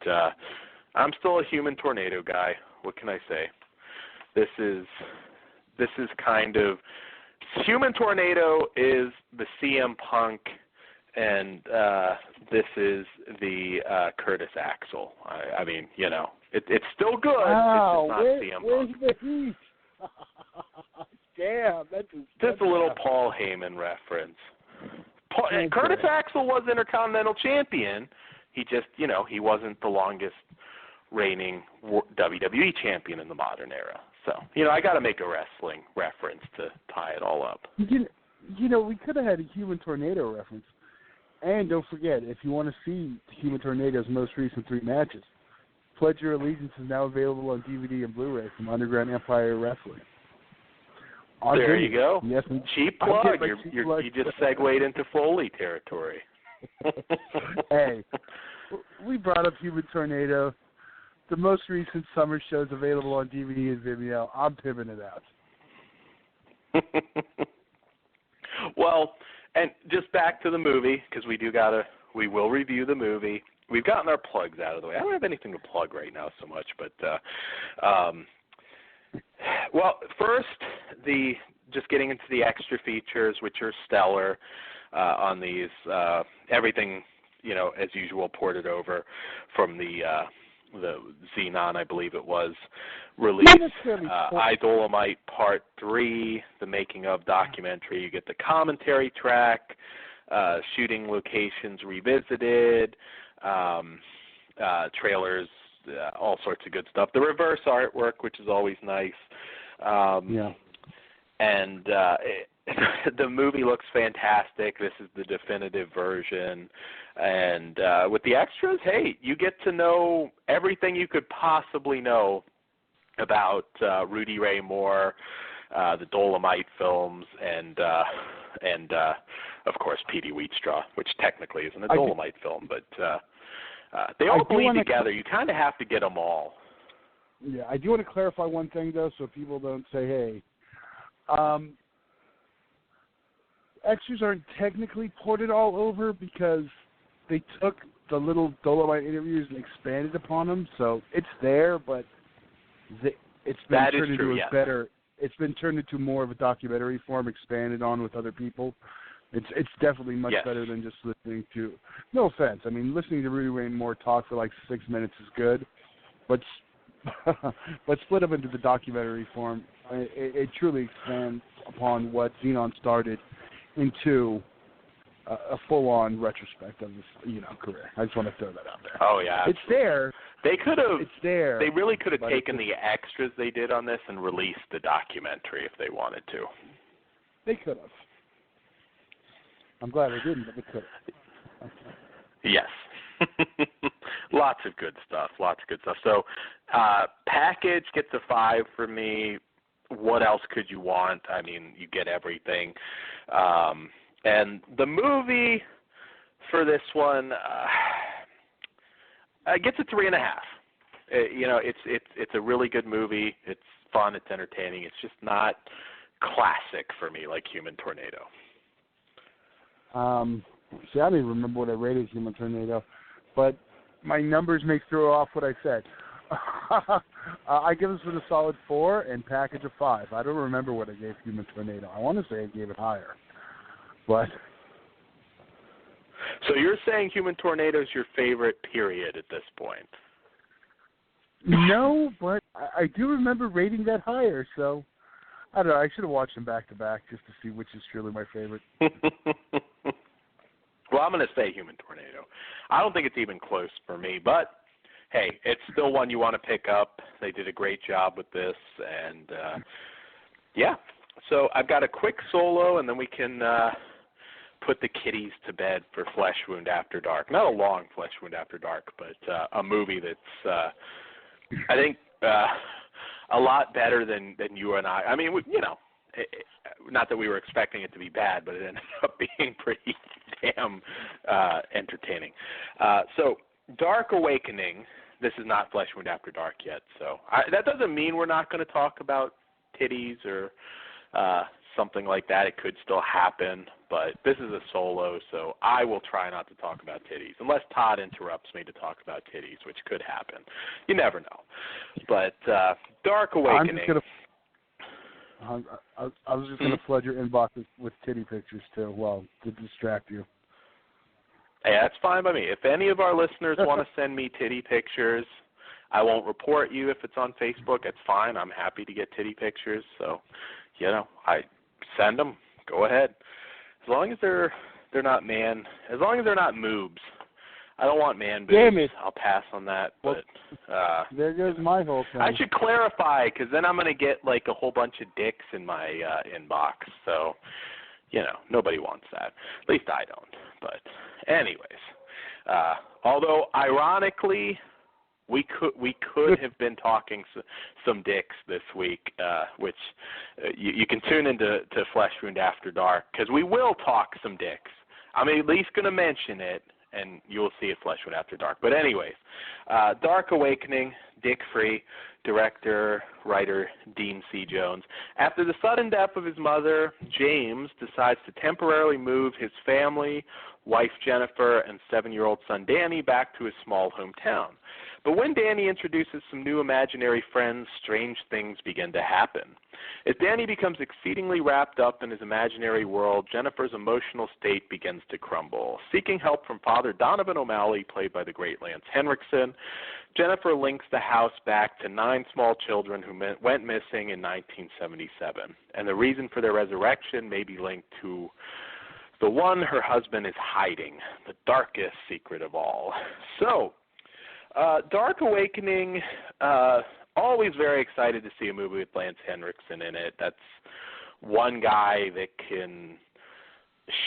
I'm still a Human Tornado guy. What can I say? This is kind of Human Tornado is the CM Punk, and this is the Curtis Axel. I mean, it's still good. Wow, it's just not CM Punk. Where's the heat? Damn, that's just a little Paul Heyman reference. Curtis Axel was Intercontinental Champion. He just, he wasn't the longest reigning WWE champion in the modern era. So, I got to make a wrestling reference to tie it all up. We could have had a Human Tornado reference. And don't forget, if you want to see Human Tornado's most recent 3 matches, Pledge Your Allegiance is now available on DVD and Blu-ray from Underground Empire Wrestling. There you go. Yes, cheap plug. You just segued into Foley territory. Hey, we brought up Human Tornado. The most recent summer show is available on DVD and Vimeo. I'm pimping it out. Well, and just back to the movie, because we will review the movie. We've gotten our plugs out of the way. I don't have anything to plug right now so much, but well, first, just getting into the extra features, which are stellar on these. Everything, as usual, ported over from the Xenon, I believe it was, released. Idolamite Part 3, the making of documentary. You get the commentary track, shooting locations revisited, trailers, all sorts of good stuff. The reverse artwork, which is always nice. And the movie looks fantastic. This is the definitive version. And with the extras, hey, you get to know everything you could possibly know about Rudy Ray Moore, the Dolomite films, and of course, Petey Wheatstraw, which technically isn't a Dolomite film, but they all bleed together. You kind of have to get them all. Yeah, I do want to clarify one thing, though, so people don't say, hey, extras aren't technically ported all over because they took the little Dolomite interviews and expanded upon them, so it's there, but it's been turned into a better. It's been turned into more of a documentary form, expanded on with other people. It's definitely much better than just listening to. No offense, I mean listening to Rudy Ray Moore talk for like 6 minutes is good, but split up into the documentary form, it truly expands upon what Xenon started into a full-on retrospect of this, career. I just want to throw that out there. Oh yeah, absolutely. It's there. They could have. It's there. They really could have taken the extras they did on this and released the documentary if they wanted to. They could have. I'm glad they didn't, but they could have. Yes. Lots of good stuff. So, package gets a 5 for me. What else could you want? I mean, you get everything. And the movie for this one gets a 3.5. It's a really good movie. It's fun. It's entertaining. It's just not classic for me, like Human Tornado. See, I don't even remember what I rated Human Tornado, but my numbers may throw off what I said. I give this one a solid 4 and package a 5. I don't remember what I gave Human Tornado. I want to say I gave it higher, but. So you're saying Human Tornado is your favorite period at this point? No, but I do remember rating that higher, so I don't know. I should have watched them back-to-back just to see which is truly my favorite. Well, I'm going to say Human Tornado. I don't think it's even close for me, but, hey, it's still one you want to pick up. They did a great job with this, and, yeah. So I've got a quick solo, and then we can put the kiddies to bed for Flesh Wound After Dark. Not a long Flesh Wound After Dark, but a movie that's, I think, a lot better than you and I. I mean, not that we were expecting it to be bad, but it ended up being pretty damn entertaining. So, Dark Awakening. This is not Flesh Wound After Dark yet, so that doesn't mean we're not going to talk about titties or something like that. It could still happen, but this is a solo, so I will try not to talk about titties, unless Todd interrupts me to talk about titties, which could happen. You never know. But Dark Awakening. I was just going to flood your inbox with titty pictures, too, to distract you. Hey, that's fine by me. If any of our listeners want to send me titty pictures, I won't report you if it's on Facebook. It's fine. I'm happy to get titty pictures. So, I send them. Go ahead. As long as they're not as long as they're not moobs. I don't want man boobs. Damn it. I'll pass on that. Well, but there goes my whole thing. I should clarify, because then I'm going to get like a whole bunch of dicks in my inbox. So, nobody wants that. At least I don't. But anyways, although ironically, we could have been talking some dicks this week, which you can tune into Flesh Wound After Dark, because we will talk some dicks. I'm at least going to mention it, and you'll see it Flesh Wound After Dark. But anyways, Dark Awakening, Dick Free, director, writer Dean C. Jones. After the sudden death of his mother, James decides to temporarily move his family, wife Jennifer, and 7-year-old son Danny back to his small hometown. But when Danny introduces some new imaginary friends, strange things begin to happen. As Danny becomes exceedingly wrapped up in his imaginary world, Jennifer's emotional state begins to crumble. Seeking help from Father Donovan O'Malley, played by the great Lance Henriksen, Jennifer links the house back to 9 small children who went missing in 1977. And the reason for their resurrection may be linked to the one her husband is hiding, the darkest secret of all. So, Dark Awakening, always very excited to see a movie with Lance Henriksen in it. That's one guy that can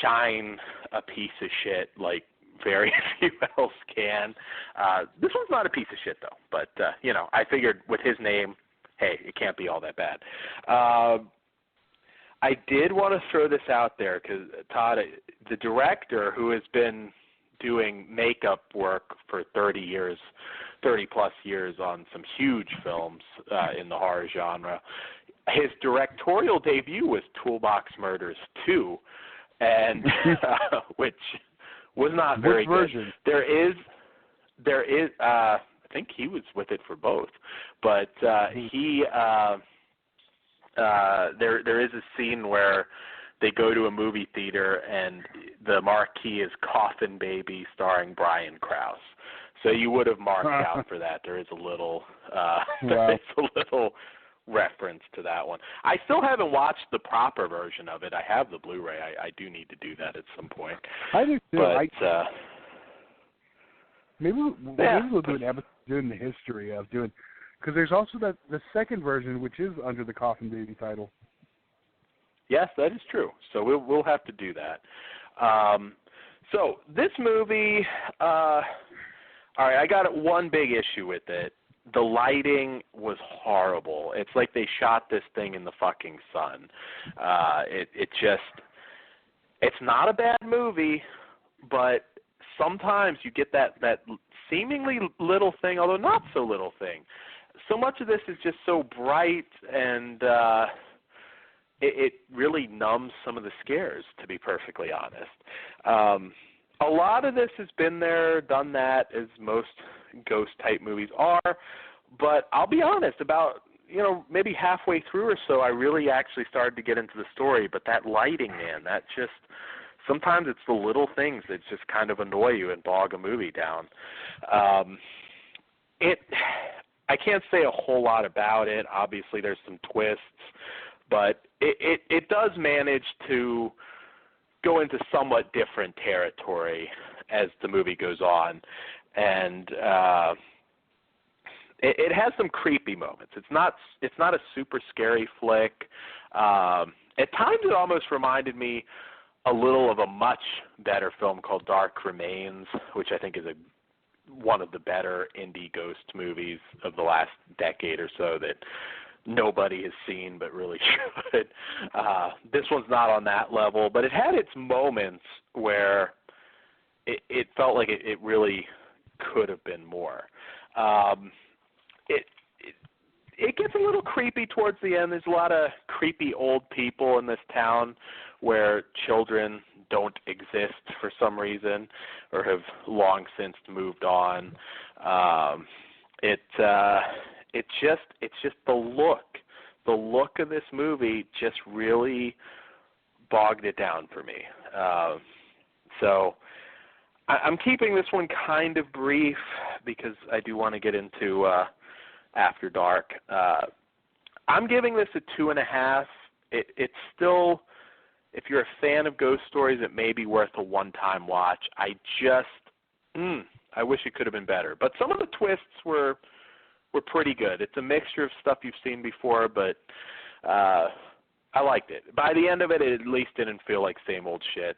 shine a piece of shit like very few else can. This one's not a piece of shit, though. But, I figured with his name, hey, it can't be all that bad. I did want to throw this out there because, Todd, the director who has been doing makeup work for 30-plus years on some huge films in the horror genre, his directorial debut was Toolbox Murders 2, and which was not very good. There is I think he was with it for both, but there is a scene where they go to a movie theater and the marquee is Coffin Baby starring Brian Krause. So you would have marked out for that. There is a little there is a little reference to that one. I still haven't watched the proper version of it. I have the Blu-ray. I do need to do that at some point. I do too. But maybe we'll do an episode doing the history of doing, because there's also the second version, which is under the Coffin Baby title. Yes, that is true. So we'll have to do that. So this movie, all right, I got one big issue with it. The lighting was horrible. It's like they shot this thing in the fucking sun. It's not a bad movie, but sometimes you get that seemingly little thing, although not so little thing. So much of this is just so bright and it really numbs some of the scares, to be perfectly honest. A lot of this has been there, done that, as most ghost-type movies are, but I'll be honest, about, maybe halfway through or so, I really actually started to get into the story, but that lighting, man, that just, sometimes it's the little things that just kind of annoy you and bog a movie down. I can't say a whole lot about it. Obviously, there's some twists, but it does manage to go into somewhat different territory as the movie goes on, and it has some creepy moments. It's not a super scary flick. At times, it almost reminded me a little of a much better film called Dark Remains, which I think is one of the better indie ghost movies of the last decade or so that nobody has seen but really should. This one's not on that level, but it had its moments where it felt like it really could have been more. It gets a little creepy towards the end. There's a lot of creepy old people in this town where children don't exist for some reason or have long since moved on. It's just the look. The look of this movie just really bogged it down for me. So I'm keeping this one kind of brief because I do want to get into After Dark. I'm giving this a 2.5. It's still, if you're a fan of ghost stories, it may be worth a one-time watch. I wish it could have been better. But some of the twists were pretty good. It's a mixture of stuff you've seen before, but I liked it. By the end of it at least didn't feel like same old shit.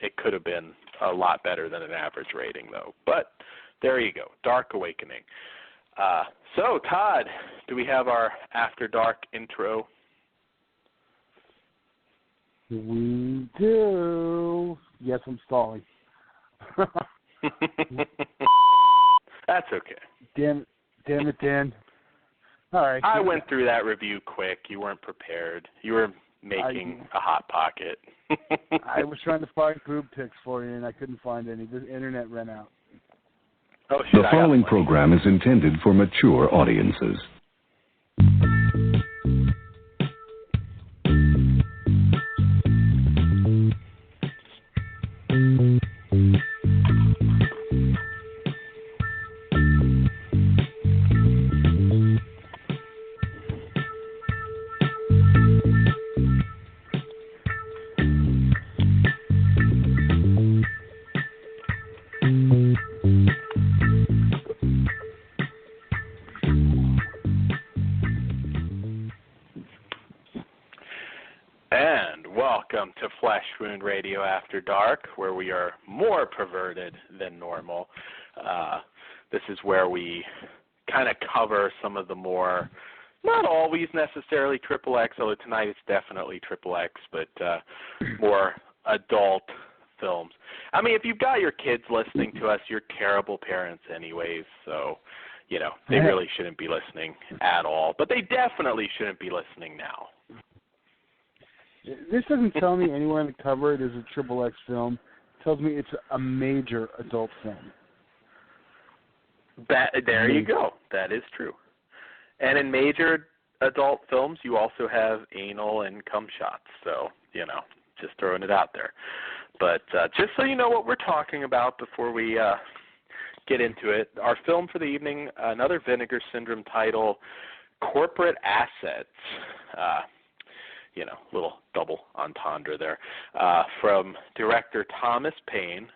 It could have been a lot better than an average rating, though. But there you go, Dark Awakening. So, Todd, do we have our After Dark intro? We do. Yes, I'm stalling. That's okay. Damn it, Dan. All right. I went through that review quick. You weren't prepared. You were making a Hot Pocket. I was trying to find boob pics for you, and I couldn't find any. The internet ran out. Oh, shit, the following program is intended for mature audiences. Flesh Wound Radio After Dark, where we are more perverted than normal. This is where we kind of cover some of the more, not always necessarily XXX, although tonight it's definitely XXX, but more adult films. I mean, if you've got your kids listening to us, you're terrible parents anyways, so, they really shouldn't be listening at all. But they definitely shouldn't be listening now. This doesn't tell me anywhere on the cover it is a XXX film. It tells me it's a major adult film. There you go. That is true. And in major adult films, you also have anal and cum shots. So, just throwing it out there. But just so you know what we're talking about before we get into it, our film for the evening, another Vinegar Syndrome title, Corporate Assets. Little double entendre there, from director Thomas Paine.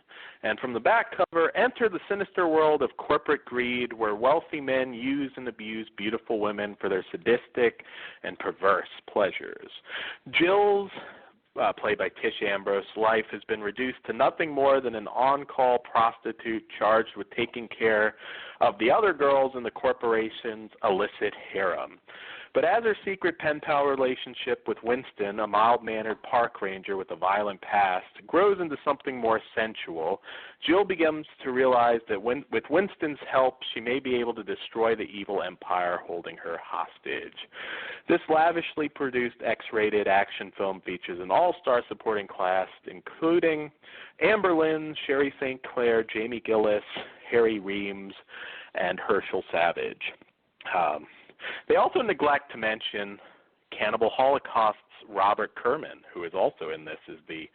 And from the back cover, enter the sinister world of corporate greed where wealthy men use and abuse beautiful women for their sadistic and perverse pleasures. Jill's, played by Tish Ambrose, life has been reduced to nothing more than an on-call prostitute charged with taking care of the other girls in the corporation's illicit harem. But as her secret pen pal relationship with Winston, a mild-mannered park ranger with a violent past, grows into something more sensual, Jill begins to realize that with Winston's help, she may be able to destroy the evil empire holding her hostage. This lavishly produced X-rated action film features an all-star supporting cast, including Amber Lynn, Sherry St. Clair, Jamie Gillis, Harry Reams, and Herschel Savage. They also neglect to mention Cannibal Holocaust's Robert Kerman, who is also in this as the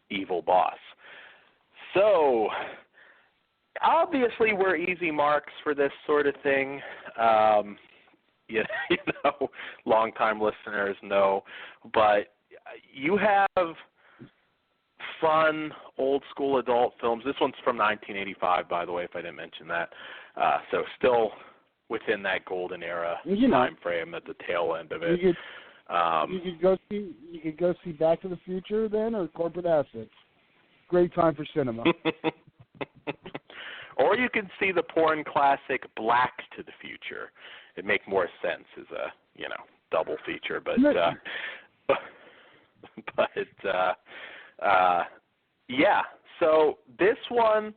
evil boss. So, obviously we're easy marks for this sort of thing. You know, longtime listeners know. But you have fun, old-school adult films. This one's from 1985, by the way, if I didn't mention that. So still within that golden era time frame at the tail end of it. You could go see Back to the Future then, or Corporate Assets. Great time for cinema. Or you could see the porn classic Black to the Future. It'd make more sense as a double feature, but yeah. So this one,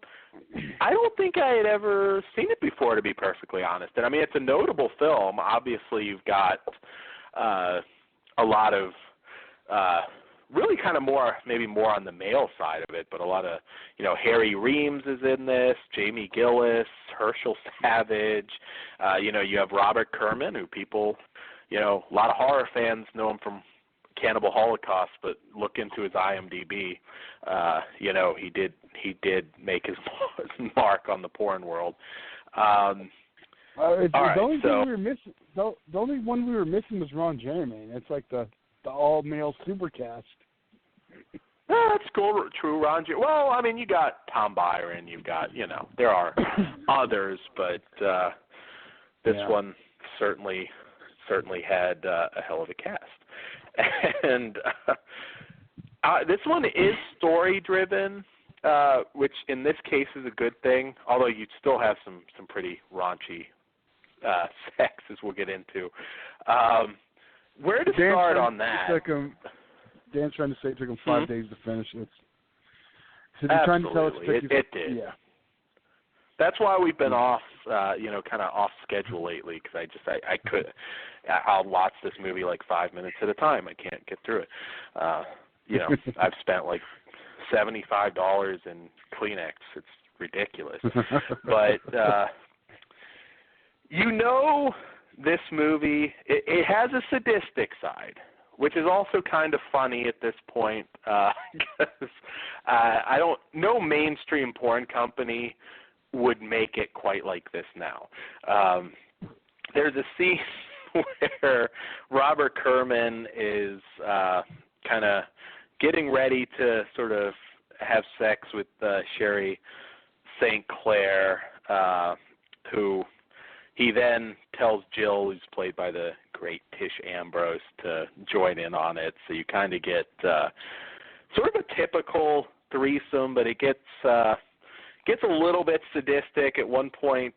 I don't think I had ever seen it before, to be perfectly honest. And I mean, it's a notable film. Obviously, you've got a lot of really kind of maybe more on the male side of it, but a lot of, Harry Reams is in this, Jamie Gillis, Herschel Savage. You have Robert Kerman, who people, a lot of horror fans know him from Cannibal Holocaust, but look into his IMDb. He did make his mark on the porn world. The only one we were missing was Ron Jeremy. It's like the all-male supercast. That's cool, true, Ron Jeremy. Well, I mean, you got Tom Byron, you've got, there are others, but this one certainly had a hell of a cast. And this one is story-driven, which in this case is a good thing, although you'd still have some pretty raunchy sex, as we'll get into. Where to start on that? Dan's trying to say it took him 5 days to finish it. So they're trying to tell us it did. Yeah. That's why we've been off, kind of off schedule lately, because I'll watch this movie like 5 minutes at a time. I can't get through it. I've spent like $75 in Kleenex. It's ridiculous. But, this movie, it has a sadistic side, which is also kind of funny at this point, because no mainstream porn company would make it quite like this now. There's a scene where Robert Kerman is kind of getting ready to sort of have sex with Sherry St. Clair, who he then tells Jill, who's played by the great Tish Ambrose, to join in on it. So you kind of get sort of a typical threesome, but it gets a little bit sadistic. At one point,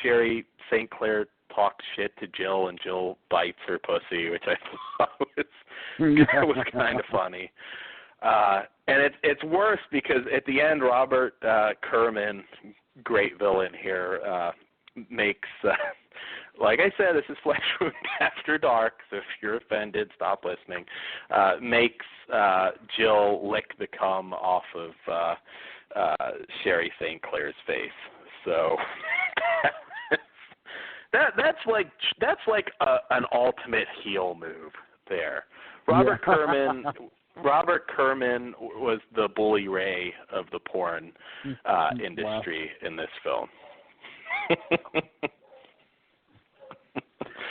Sherry St. Clair talks shit to Jill, and Jill bites her pussy, which I thought was kind of funny. And it's worse because at the end, Robert Kerman, great villain here, makes, like I said, this is Flesh Wound After Dark, so if you're offended, stop listening, makes Jill lick the cum off of Sherry St. Clair's face. So that's like an ultimate heel move there. Robert Kerman was the Bully Ray of the porn industry in this film.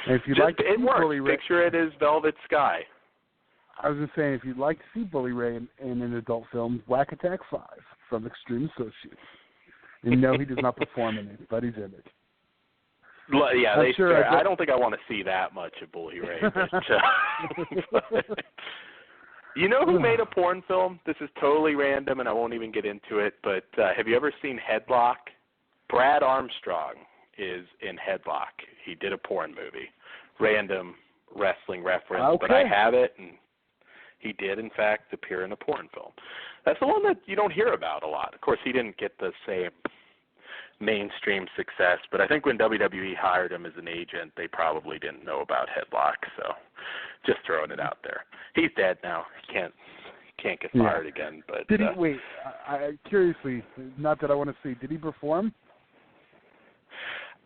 And if you'd like to see Bully Ray, picture it as Velvet Sky. I was going to say, if you'd like to see Bully Ray in an adult film, Whack Attack 5 from Extreme Associates. And no, he does not perform in it, but he's in it. Yeah, I don't think I want to see that much of Bully Ray. But, you know who made a porn film? This is totally random, and I won't even get into it, but have you ever seen Headlock? Brad Armstrong is in Headlock. He did a porn movie. Random wrestling reference, but I have it, and he did, in fact, appear in a porn film. That's the one that you don't hear about a lot. Of course, he didn't get the same mainstream success, but I think when WWE hired him as an agent, they probably didn't know about Headlock, so just throwing it out there. He's dead now. He can't get fired again. But did he wait? Curiously, not that I want to see. Did he perform?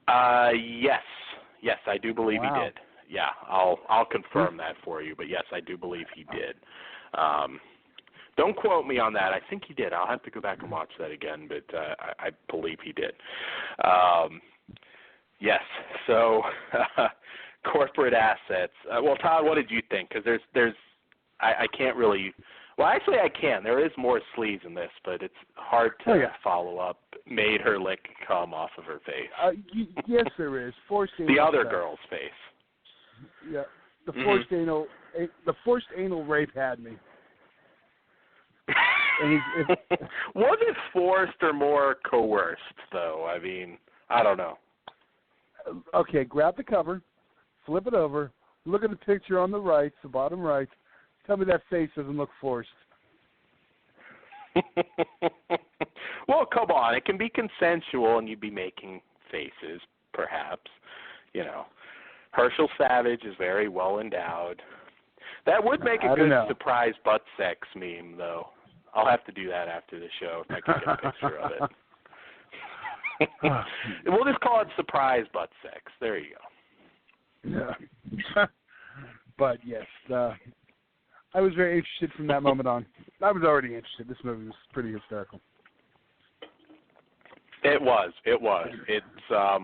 Yes, I do believe he did. Yeah, I'll confirm that for you, but yes, I do believe he did. Don't quote me on that. I think he did. I'll have to go back and watch that again, but I believe he did. Yes. So corporate assets. Well, Todd, what did you think? Because I can't really. Well, actually, I can. There is more sleaze in this, but it's hard to follow up. Made her lick cum off of her face. Yes, there is. Forced the other girl's face. Yeah, the forced anal rape had me. Was it forced or more coerced, though? I mean, I don't know. Okay, grab the cover, flip it over, look at the picture on the right, the bottom right. Tell me that face doesn't look forced. Well, come on. It can be consensual, and you'd be making faces, perhaps. You know, Herschel Savage is very well endowed. That would make a good surprise butt sex meme, though. I'll have to do that after the show if I can get a picture of it. We'll just call it surprise butt sex. There you go. Yeah. But, yes, I was very interested from that moment on. I was already interested. This movie was pretty hysterical. It was. It's I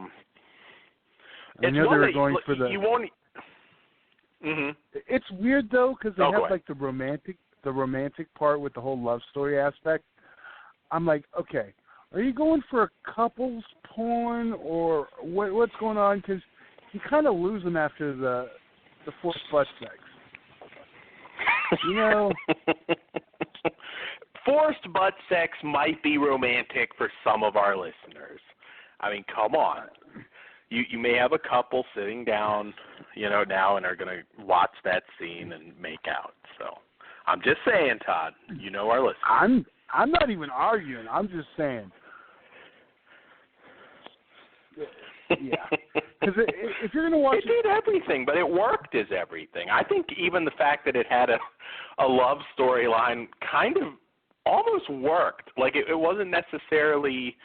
know they were going for the. You won't. Mm-hmm. It's weird though because they have like the romantic part with the whole love story aspect. I'm like, okay, are you going for a couples porn or what's going on? Because you kind of lose them after the forced butt sex. You know. Forced butt sex might be romantic for some of our listeners. I mean, come on. You may have a couple sitting down, now and are going to watch that scene and make out. So I'm just saying, Todd, our listeners. I'm not even arguing. I'm just saying. Yeah. Because if you're going to watch it did everything, but it worked as everything. I think even the fact that it had a love storyline kind of almost worked. Like it wasn't necessarily.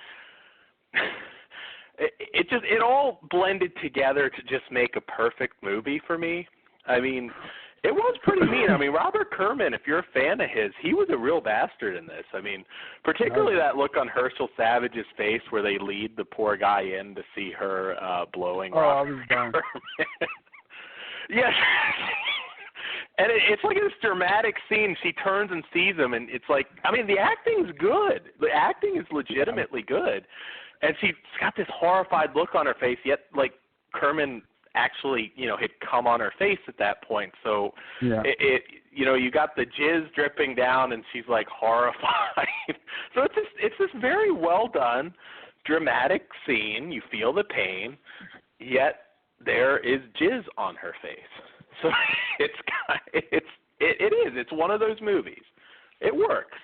It all blended together to just make a perfect movie for me. I mean, it was pretty neat. I mean, Robert Kerman, if you're a fan of his, he was a real bastard in this. I mean, particularly that look on Herschel Savage's face where they lead the poor guy in to see her blowing Robert Kerman. Yes. And it's like this dramatic scene. She turns and sees him, and it's like, I mean, the acting's good. The acting is legitimately good. And she's got this horrified look on her face, yet, like, Kerman actually, had come on her face at that point. So, you got the jizz dripping down, and she's, like, horrified. So it's this very well done, dramatic scene. You feel the pain, yet there is jizz on her face. So it is. It's one of those movies. It works.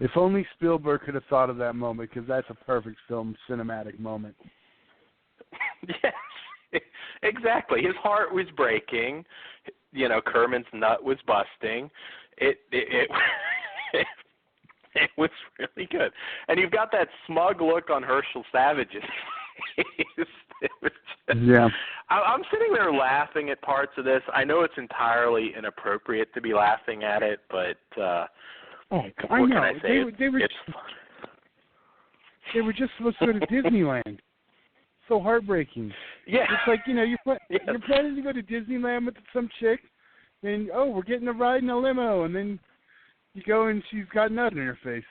If only Spielberg could have thought of that moment, because that's a perfect film cinematic moment. Yes, exactly. His heart was breaking. Kerman's nut was busting. It was really good. And you've got that smug look on Herschel Savage's face. I'm sitting there laughing at parts of this. I know it's entirely inappropriate to be laughing at it, but what can I say? They were just supposed to go to Disneyland. So heartbreaking. Yeah. It's like, you're planning to go to Disneyland with some chick, and, we're getting a ride in a limo, and then you go and she's got nut in her face.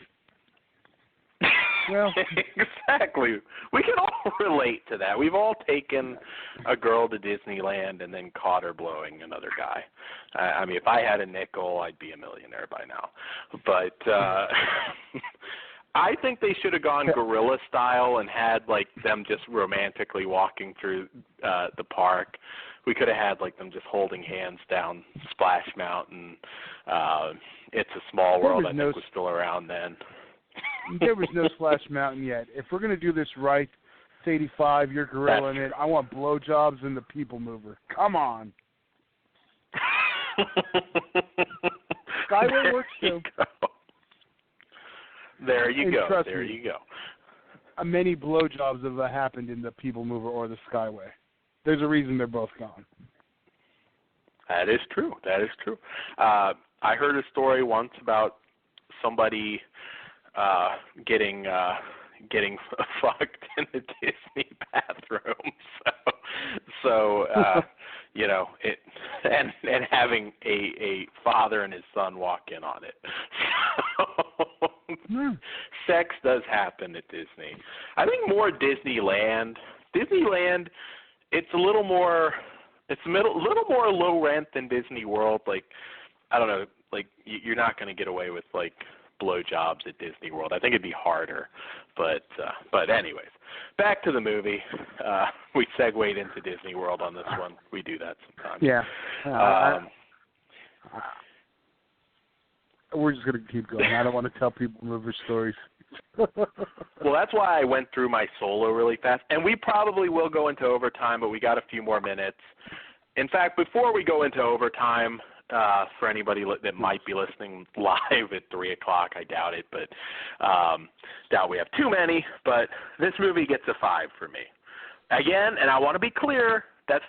Well, exactly. We can all relate to that. We've all taken a girl to Disneyland and then caught her blowing another guy. I mean, if I had a nickel, I'd be a millionaire by now. But I think they should have gone guerrilla style and had like them just romantically walking through the park We could have had like them just holding hands down Splash Mountain. It's a Small World, I think, was still around then. There was no Splash Mountain yet. If we're going to do this right, it's 85, you're gorilla in it. I want blowjobs and the People Mover. Come on. Skyway works too. There you go. There you go. Many blowjobs have happened in the People Mover or the Skyway. There's a reason they're both gone. That is true. That is true. I heard a story once about somebody getting fucked in the Disney bathroom. So you know, it and having a father and his son walk in on it. So, sex does happen at Disney. I think more Disneyland. Disneyland, it's a little more. It's a little more low rent than Disney World. Like, I don't know. Like, you're not going to get away with like blowjobs at Disney World. I think it'd be harder. But anyways, back to the movie. We segued into Disney World on this one. We do that sometimes. Yeah. We're just going to keep going. I don't want to tell People Mover stories. Well, that's why I went through my solo really fast. And we probably will go into overtime, but we got a few more minutes. In fact, before we go into overtime, for anybody that might be listening live at 3 o'clock, I doubt it, but doubt we have too many. But this movie gets a 5 for me. Again, and I want to be clear, that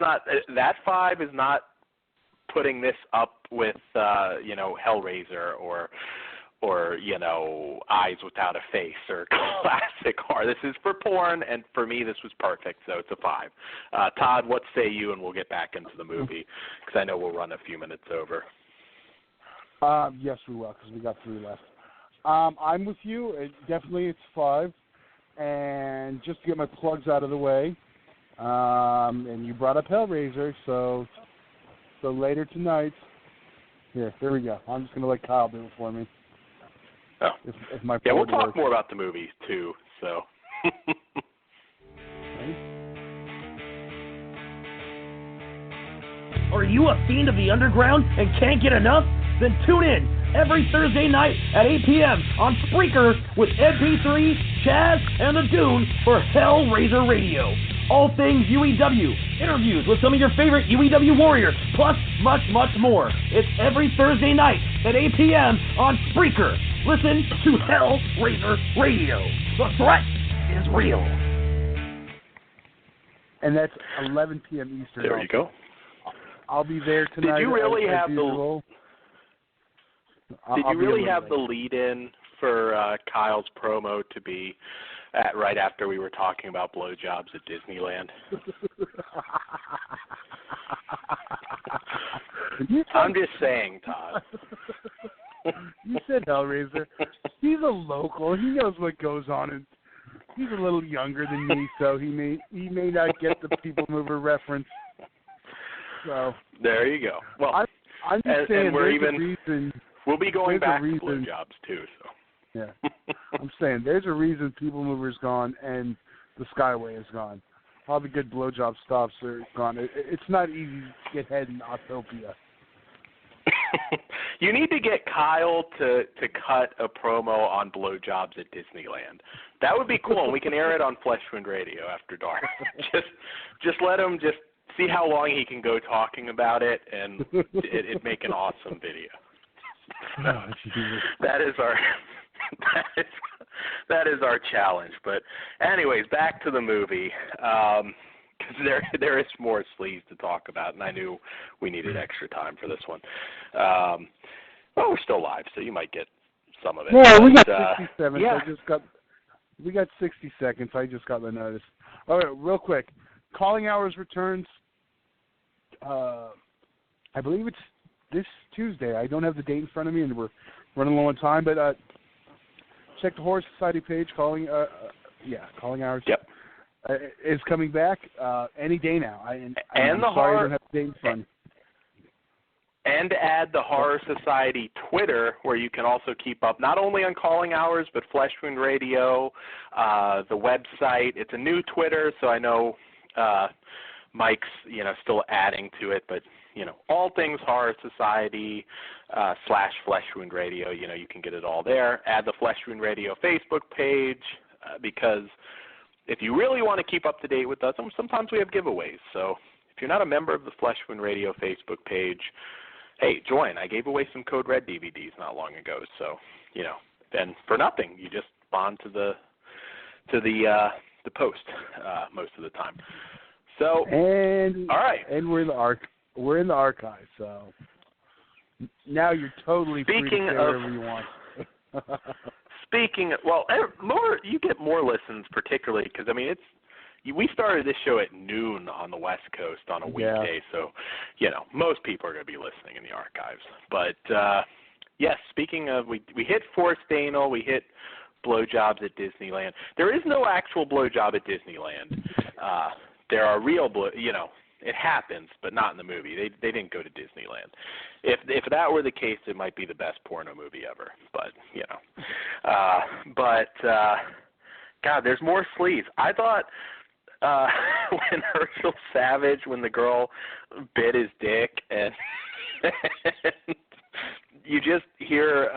5 is not putting this up with Hellraiser or Eyes Without a Face or classic horror. This is for porn, and for me this was perfect, so it's a 5. Todd, what say you, and we'll get back into the movie, because I know we'll run a few minutes over. Yes, we will, because we got 3 left. I'm with you. Definitely it's 5. And just to get my plugs out of the way, and you brought up Hellraiser, so later tonight, here we go. I'm just going to let Kyle do it for me. Oh. If my we'll talk more about the movie, too, so. Are you a fiend of the underground and can't get enough? Then tune in every Thursday night at 8 p.m. on Spreaker with MP3, Chaz, and The Dune for Hellraiser Radio. All things UEW, interviews with some of your favorite UEW warriors, plus much, much more. It's every Thursday night at 8 p.m. on Spreaker. Listen to Hellraiser Radio. The threat is real. And that's 11 p.m. Eastern. There you go. I'll be there tonight. Did you really have the lead-in for Kyle's promo to be right after we were talking about blowjobs at Disneyland? I'm just saying, Todd. You said Hellraiser. He's a local. He knows what goes on, and he's a little younger than me, so he may not get the People Mover reference. So there you go. Well, I'm just saying, we'll be going back to blowjobs too. So yeah, I'm saying there's a reason People Mover's gone and the Skyway is gone. All the good blowjob stops are gone. It's not easy to get head in Autopia. You need to get Kyle to cut a promo on blowjobs at Disneyland. That would be cool, and we can air it on Fleshwind Radio after dark. just let him just see how long he can go talking about it, and it'd make an awesome video. That is our challenge. But anyways, back to the movie. Because there is more sleaze to talk about, and I knew we needed extra time for this one. Well, we're still live, so you might get some of it. Yeah, we got 67. Yeah. We got 60 seconds. I just got the notice. All right, real quick. Calling Hours returns. I believe it's this Tuesday. I don't have the date in front of me, and we're running low on time. But check the Horror Society page. Calling Hours. Yep. Is coming back any day now. I'm the sorry I don't have the date in front. And add the Horror Society Twitter, where you can also keep up not only on Calling Hours, but Fleshwind Radio, the website. It's a new Twitter, so I know Mike's, still adding to it, but, All Things Horror Society / Flesh Wound Radio, you can get it all there. Add the Flesh Wound Radio Facebook page because if you really want to keep up to date with us, sometimes we have giveaways. So if you're not a member of the Flesh Wound Radio Facebook page, hey, join. I gave away some Code Red DVDs not long ago. So, and for nothing, you just bond to the post most of the time. So, and all right, and we're in the archive. So now you're totally free to say whatever you want. You get more listens, particularly because we started this show at noon on the West Coast on a weekday, so most people are going to be listening in the archives. But yes, speaking of, we hit forced anal, we hit blowjobs at Disneyland. There is no actual blowjob at Disneyland. There are real it happens, but not in the movie. They didn't go to Disneyland. If that were the case, it might be the best porno movie ever. But God, there's more sleaze. I thought when Herschel Savage, when the girl bit his dick, and you just hear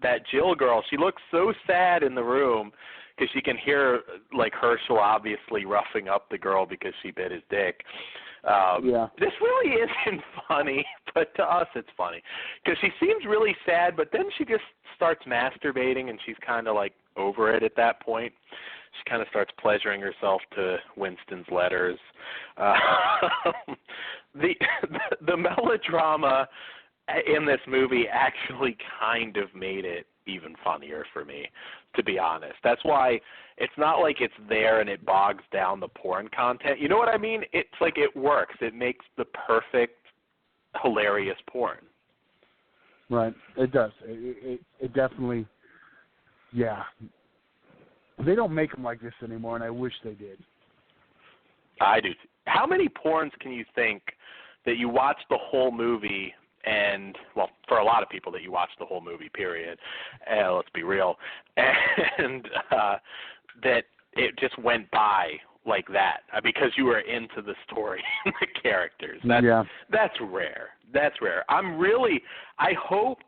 that Jill girl. She looks so sad in the room because she can hear Herschel obviously roughing up the girl because she bit his dick. This really isn't funny, but to us it's funny because she seems really sad, but then she just starts masturbating and she's kind of over it at that point. She kind of starts pleasuring herself to Winston's letters. The melodrama in this movie actually kind of made it even funnier for me, to be honest. That's why it's not like it's there and it bogs down the porn content. You know what I mean? It's it works. It makes the perfect, hilarious porn. Right. It does. It definitely, yeah. They don't make them like this anymore, and I wish they did. I do. How many porns can you think that you watch the whole movie and, well, for a lot of people that you watch the whole movie, period, let's be real, and that it just went by like that because you were into the story and the characters. That's rare. That's rare. I hope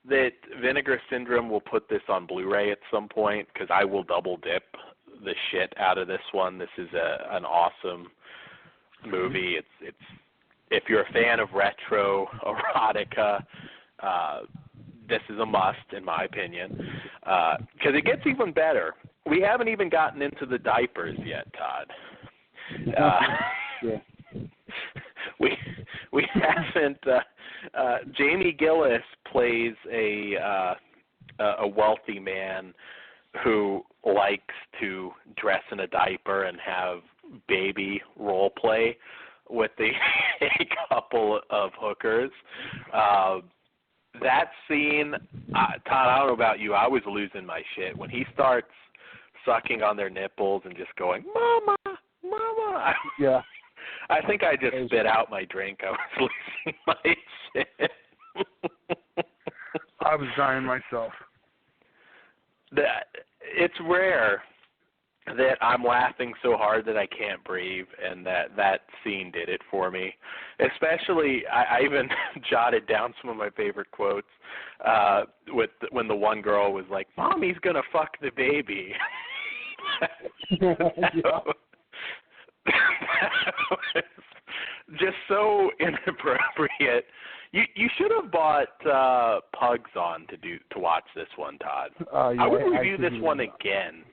that Vinegar Syndrome will put this on Blu-ray at some point because I will double dip the shit out of this one. This is an awesome movie. It's if you're a fan of retro erotica, this is a must in my opinion because it gets even better. We haven't even gotten into the diapers yet, Todd. We haven't. Jamie Gillis plays a wealthy man who likes to dress in a diaper and have baby role play with a couple of hookers. That scene, Todd, I don't know about you, I was losing my shit when he starts sucking on their nipples and just going, "Mama, Mama." Yeah. I think I just spit out my drink. I was losing my shit. I was dying myself. It's rare that I'm laughing so hard that I can't breathe, and that scene did it for me. Especially, I even jotted down some of my favorite quotes when the one girl was like, "Mommy's gonna fuck the baby." That was just so inappropriate. You should have bought Pugs on to watch this one, Todd. I would review this one again.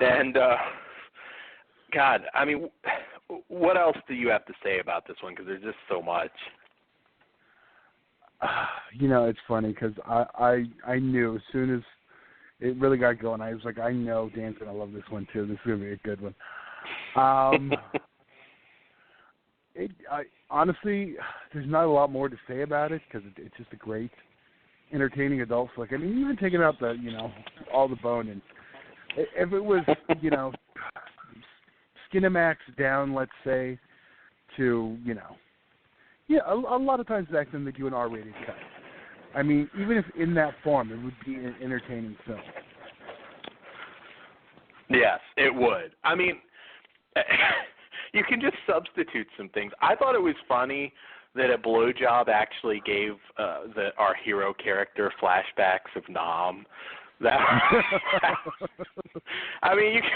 And God, I mean, what else do you have to say about this one? Because there's just so much. It's funny because I knew as soon as it really got going, I was like, I know Dan's going to love this one, too. This is going to be a good one. Honestly, there's not a lot more to say about it because it's just a great, entertaining adult flick. I mean, even taking out the, all the bone. And if it was, Skinamax down, let's say, to, a lot of times back then they do an R-rated cut. I mean, even if in that form, it would be an entertaining film. Yes, it would. I mean, you can just substitute some things. I thought it was funny that a blowjob actually gave our hero character flashbacks of Nam. That I mean, you can,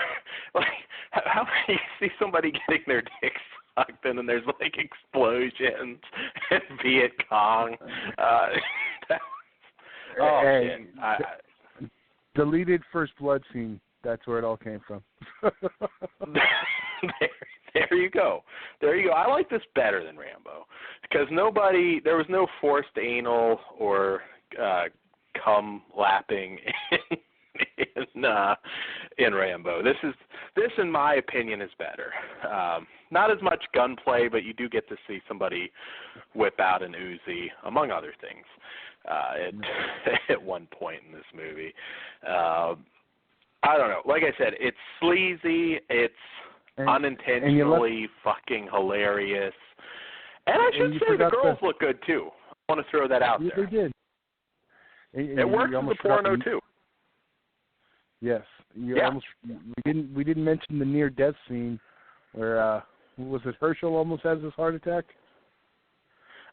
like, how you see somebody getting their dick sucked and then there's like explosions and Viet Cong. Hey, deleted First Blood scene. That's where it all came from. There you go. There you go. I like this better than Rambo because there was no forced anal or cum lapping in Rambo. This, in my opinion, is better. Not as much gunplay, but you do get to see somebody whip out an Uzi, among other things, at one point in this movie. I don't know. Like I said, it's sleazy. It's unintentionally fucking hilarious. And I should say the girls look good, too. I want to throw that out there. They did. It works as a porno, too. Yes. We didn't mention the near-death scene where, was it Herschel almost has his heart attack?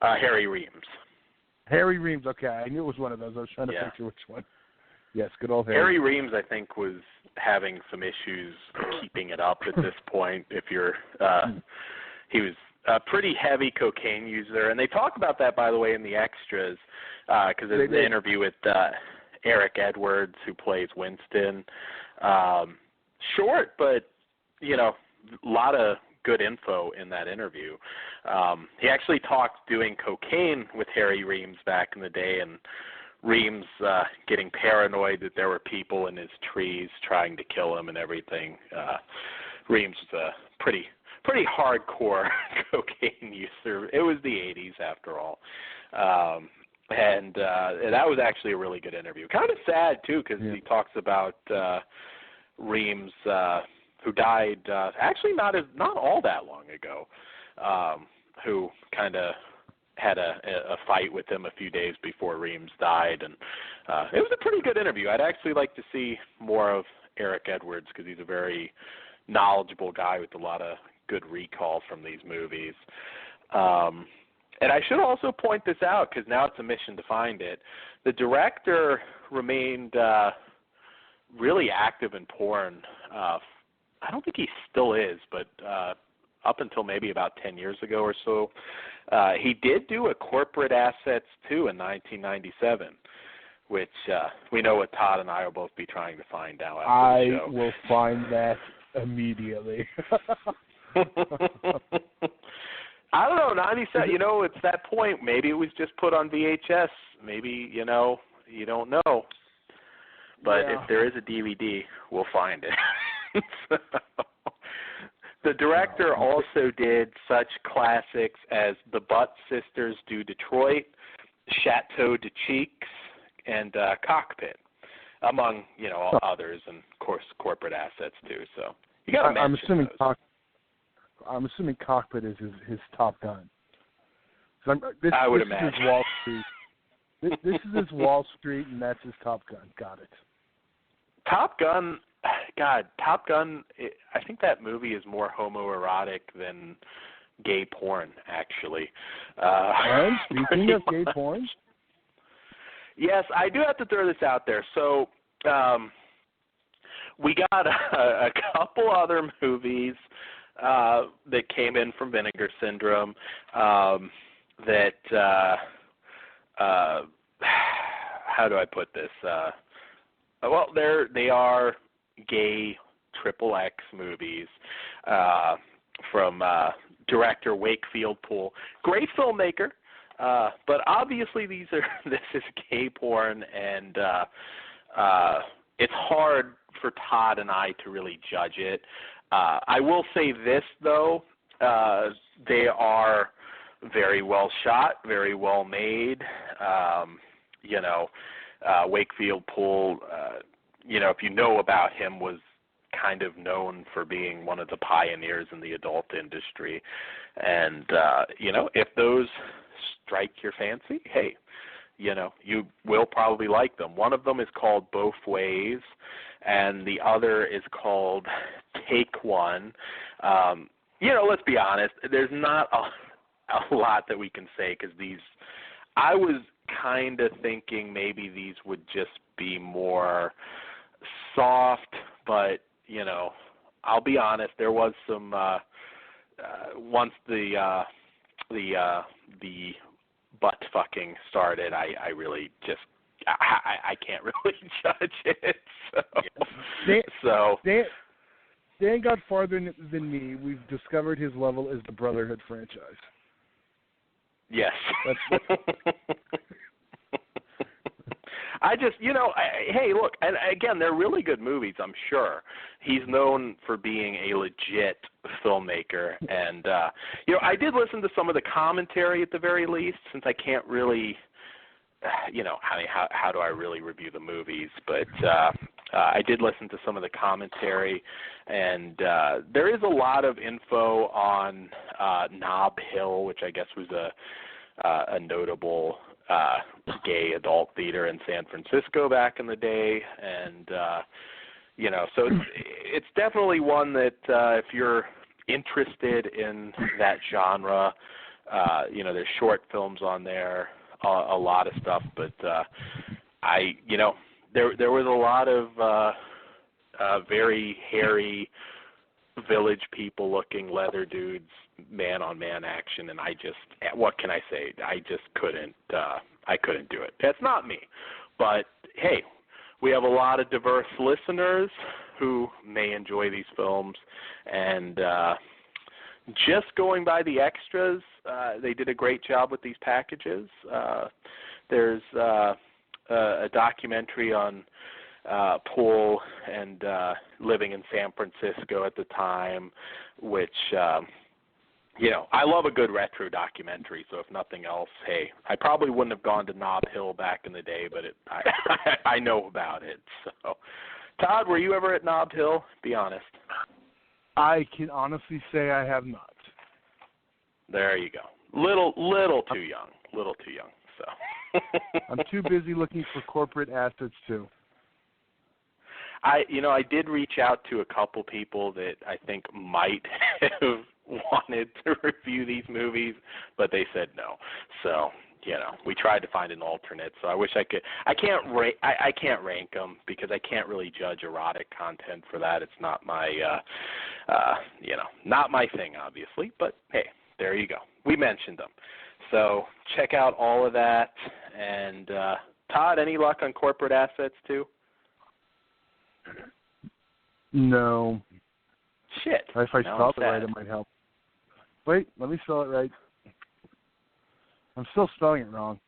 Harry Reams. Harry Reams, okay. I knew it was one of those. I was trying to picture which one. Yes, good old Harry. Harry Reams, I think, was having some issues keeping it up at this point. He was a pretty heavy cocaine user, and they talk about that, by the way, in the extras, because there's the interview with Eric Edwards, who plays Winston. Short, but a lot of good info in that interview. He actually talked doing cocaine with Harry Reams back in the day, and Reams getting paranoid that there were people in his trees trying to kill him and everything. Reams was a pretty hardcore cocaine user. It was the 80s, after all. And that was actually a really good interview. Kind of sad, too, because he talks about Reams, who died actually not all that long ago, who kind of had a fight with him a few days before Reams died, and it was a pretty good interview. I'd actually like to see more of Eric Edwards because he's a very knowledgeable guy with a lot of good recall from these movies. And I should also point this out because now it's a mission to find it. The director remained really active in porn. I don't think he still is, but up until maybe about 10 years ago or so. He did do a Corporate Assets 2 in 1997, which we know what Todd and I will both be trying to find out after the show. I will find that immediately. I don't know, 97, it's that point. Maybe it was just put on VHS. Maybe, you don't know. But if there is a DVD, we'll find it. The director also did such classics as The Butt Sisters Do Detroit, Chateau de Cheeks, and Cockpit, among, others, and, of course, Corporate Assets, too. So you got to mention those. I'm assuming Cockpit is his Top Gun. I would imagine. This is his Wall Street. This is his Wall Street, and that's his Top Gun. Got it. Top Gun, I think that movie is more homoerotic than gay porn, actually. And speaking of gay porn? Yes, I do have to throw this out there. So we got a couple other movies that came in from Vinegar Syndrome that, how do I put this? Well, they are gay XXX movies from director Wakefield Poole. Great filmmaker, but obviously this is gay porn, and it's hard for Todd and I to really judge it. I will say this, though. They are very well shot, very well made. Wakefield Poole, if you know about him, was kind of known for being one of the pioneers in the adult industry. And, if those strike your fancy, hey, you will probably like them. One of them is called Both Ways, and the other is called Take One. Let's be honest, there's not a lot that we can say because I was kind of thinking maybe these would just be more soft, but, I'll be honest, there was some, once the butt fucking started, I really just, I can't really judge it. Dan got farther than me. We've discovered his level is the Brotherhood franchise. Yes. I just, hey, look, and again, they're really good movies, I'm sure. He's known for being a legit filmmaker. And, I did listen to some of the commentary at the very least, since I can't really, how do I really review the movies? But I did listen to some of the commentary, and there is a lot of info on Nob Hill, which I guess was a notable gay adult theater in San Francisco back in the day, and so it's definitely one that if you're interested in that genre, there's short films on there, a lot of stuff, but there was a lot of very hairy Village People looking leather dudes, man-on-man action, and what can I say? I just couldn't, I couldn't do it. That's not me. But, hey, we have a lot of diverse listeners who may enjoy these films, and just going by the extras, they did a great job with these packages. There's a documentary on Paul and living in San Francisco at the time, which, I love a good retro documentary, so if nothing else, hey, I probably wouldn't have gone to Nob Hill back in the day, but I know about it. So, Todd, were you ever at Nob Hill? Be honest. I can honestly say I have not. There you go. Little too young. So. I'm too busy looking for corporate assets too. I did reach out to a couple people that I think might have wanted to review these movies, but they said no. So, we tried to find an alternate. So I wish I could. I can't rank them because I can't really judge erotic content for that. It's not my, not my thing, obviously. But hey, there you go. We mentioned them. So check out all of that. And Todd, any luck on corporate assets too? No. Shit. If I spell it right, it might help. Wait, let me spell it right. I'm still spelling it wrong.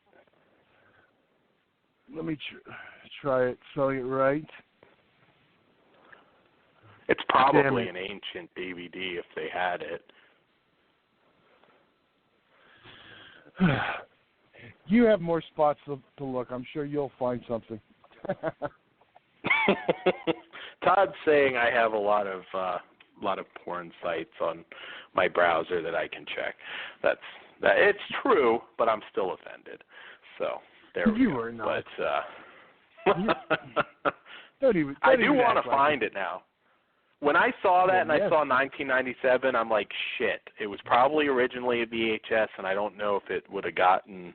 Let me try it, spelling it right. It's probably an ancient DVD if they had it. You have more spots to look. I'm sure you'll find something. Todd's saying I have a lot of porn sites on my browser that I can check. It's true, but I'm still offended. So there we go. You are not. But don't I do want to find it now. When I saw that and I saw 1997, I'm like, shit. It was probably originally a VHS, and I don't know if it would have gotten.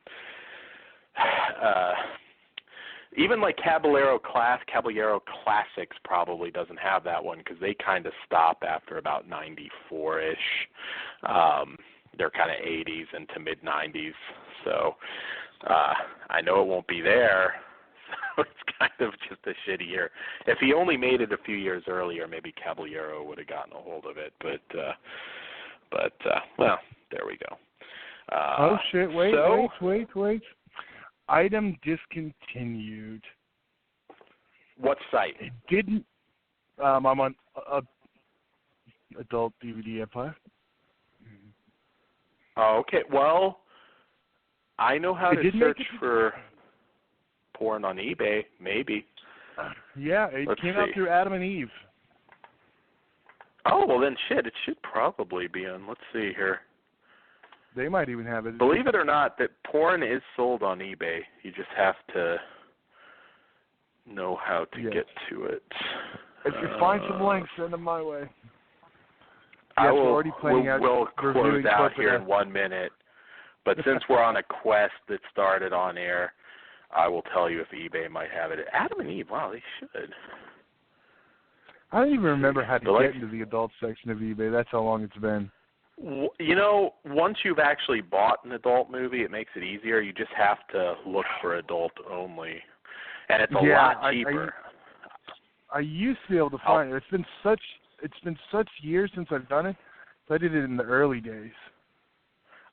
Even like Caballero Classics probably doesn't have that one because they kind of stop after about 94-ish. They're kind of 80s into mid-90s. So I know it won't be there. So it's kind of just a shitty year. If he only made it a few years earlier, maybe Caballero would have gotten a hold of it. But well, there we go. Oh, shit. Wait. Item discontinued. What site? It didn't. I'm on Adult DVD Empire. Oh, okay. Well, I know how to search for porn on eBay, maybe. Yeah, it came out through Adam and Eve. Oh, well then shit, it should probably be on. Let's see here. They might even have it. Believe it or not, that porn is sold on eBay. You just have to know how to get to it. If you find some links, send them my way. I will. Already planning we'll close out here in 1 minute. But since we're on a quest that started on air, I will tell you if eBay might have it. Adam and Eve, wow, they should. I don't even remember how to get into the adult section of eBay. That's how long it's been. You know, once you've actually bought an adult movie, it makes it easier. You just have to look for adult only, and it's a lot cheaper. I used to be able to find it. It's been such years since I've done it. I did it in the early days.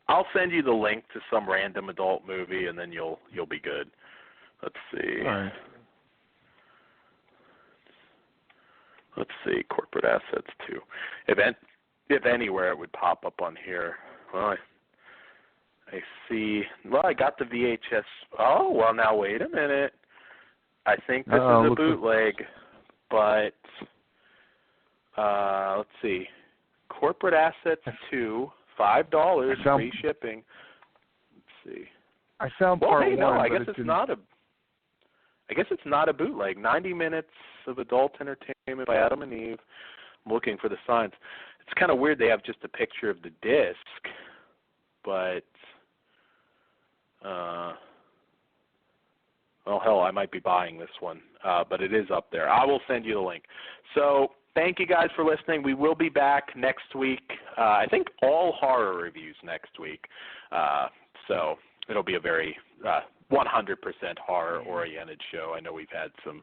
I'll send you the link to some random adult movie, and then you'll be good. Let's see. All right. Let's see, corporate assets too. If anywhere, it would pop up on here. Well, I see. Well, I got the VHS. Oh, well, now wait a minute. I think this is a bootleg, but let's see. Corporate assets too. $5 free shipping. Let's see. I found part one. I guess it's not a. I guess it's not a bootleg. 90 minutes of adult entertainment by Adam and Eve. I'm looking for the signs. It's kind of weird they have just a picture of the disc, but well, hell, I might be buying this one, but it is up there. I will send you the link. So thank you guys for listening. We will be back next week. I think all horror reviews next week. So it'll be a very 100% horror-oriented show. I know we've had some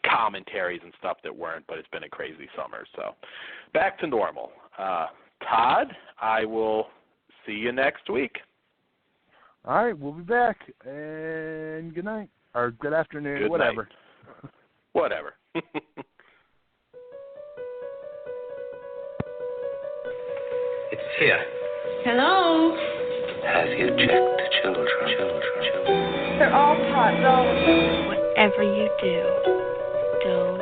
commentaries and stuff that weren't, but it's been a crazy summer. So back to normal. Todd, I will see you next week. All right, we'll be back. And good night. Or good afternoon, good whatever. Night. Whatever. It's here. Hello? Have you checked the children? They're all pots. Whatever you do, don't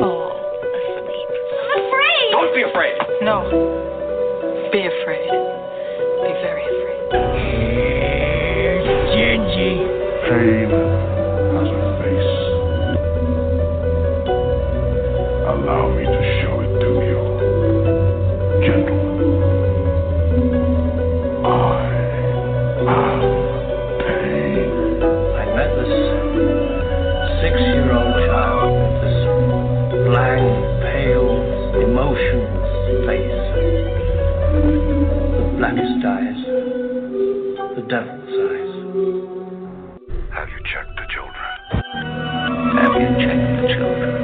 fall asleep. I'm afraid. Don't be afraid. No. Be afraid. Be very afraid. Here's Gingy. Pain has a face. Allow me to show it to you. Gentlemen, I am pain. I met this 6-year-old child with this blank, pale, emotionless face. The blackest eyes. The devil's eyes. Have you checked the children? Have you checked the children?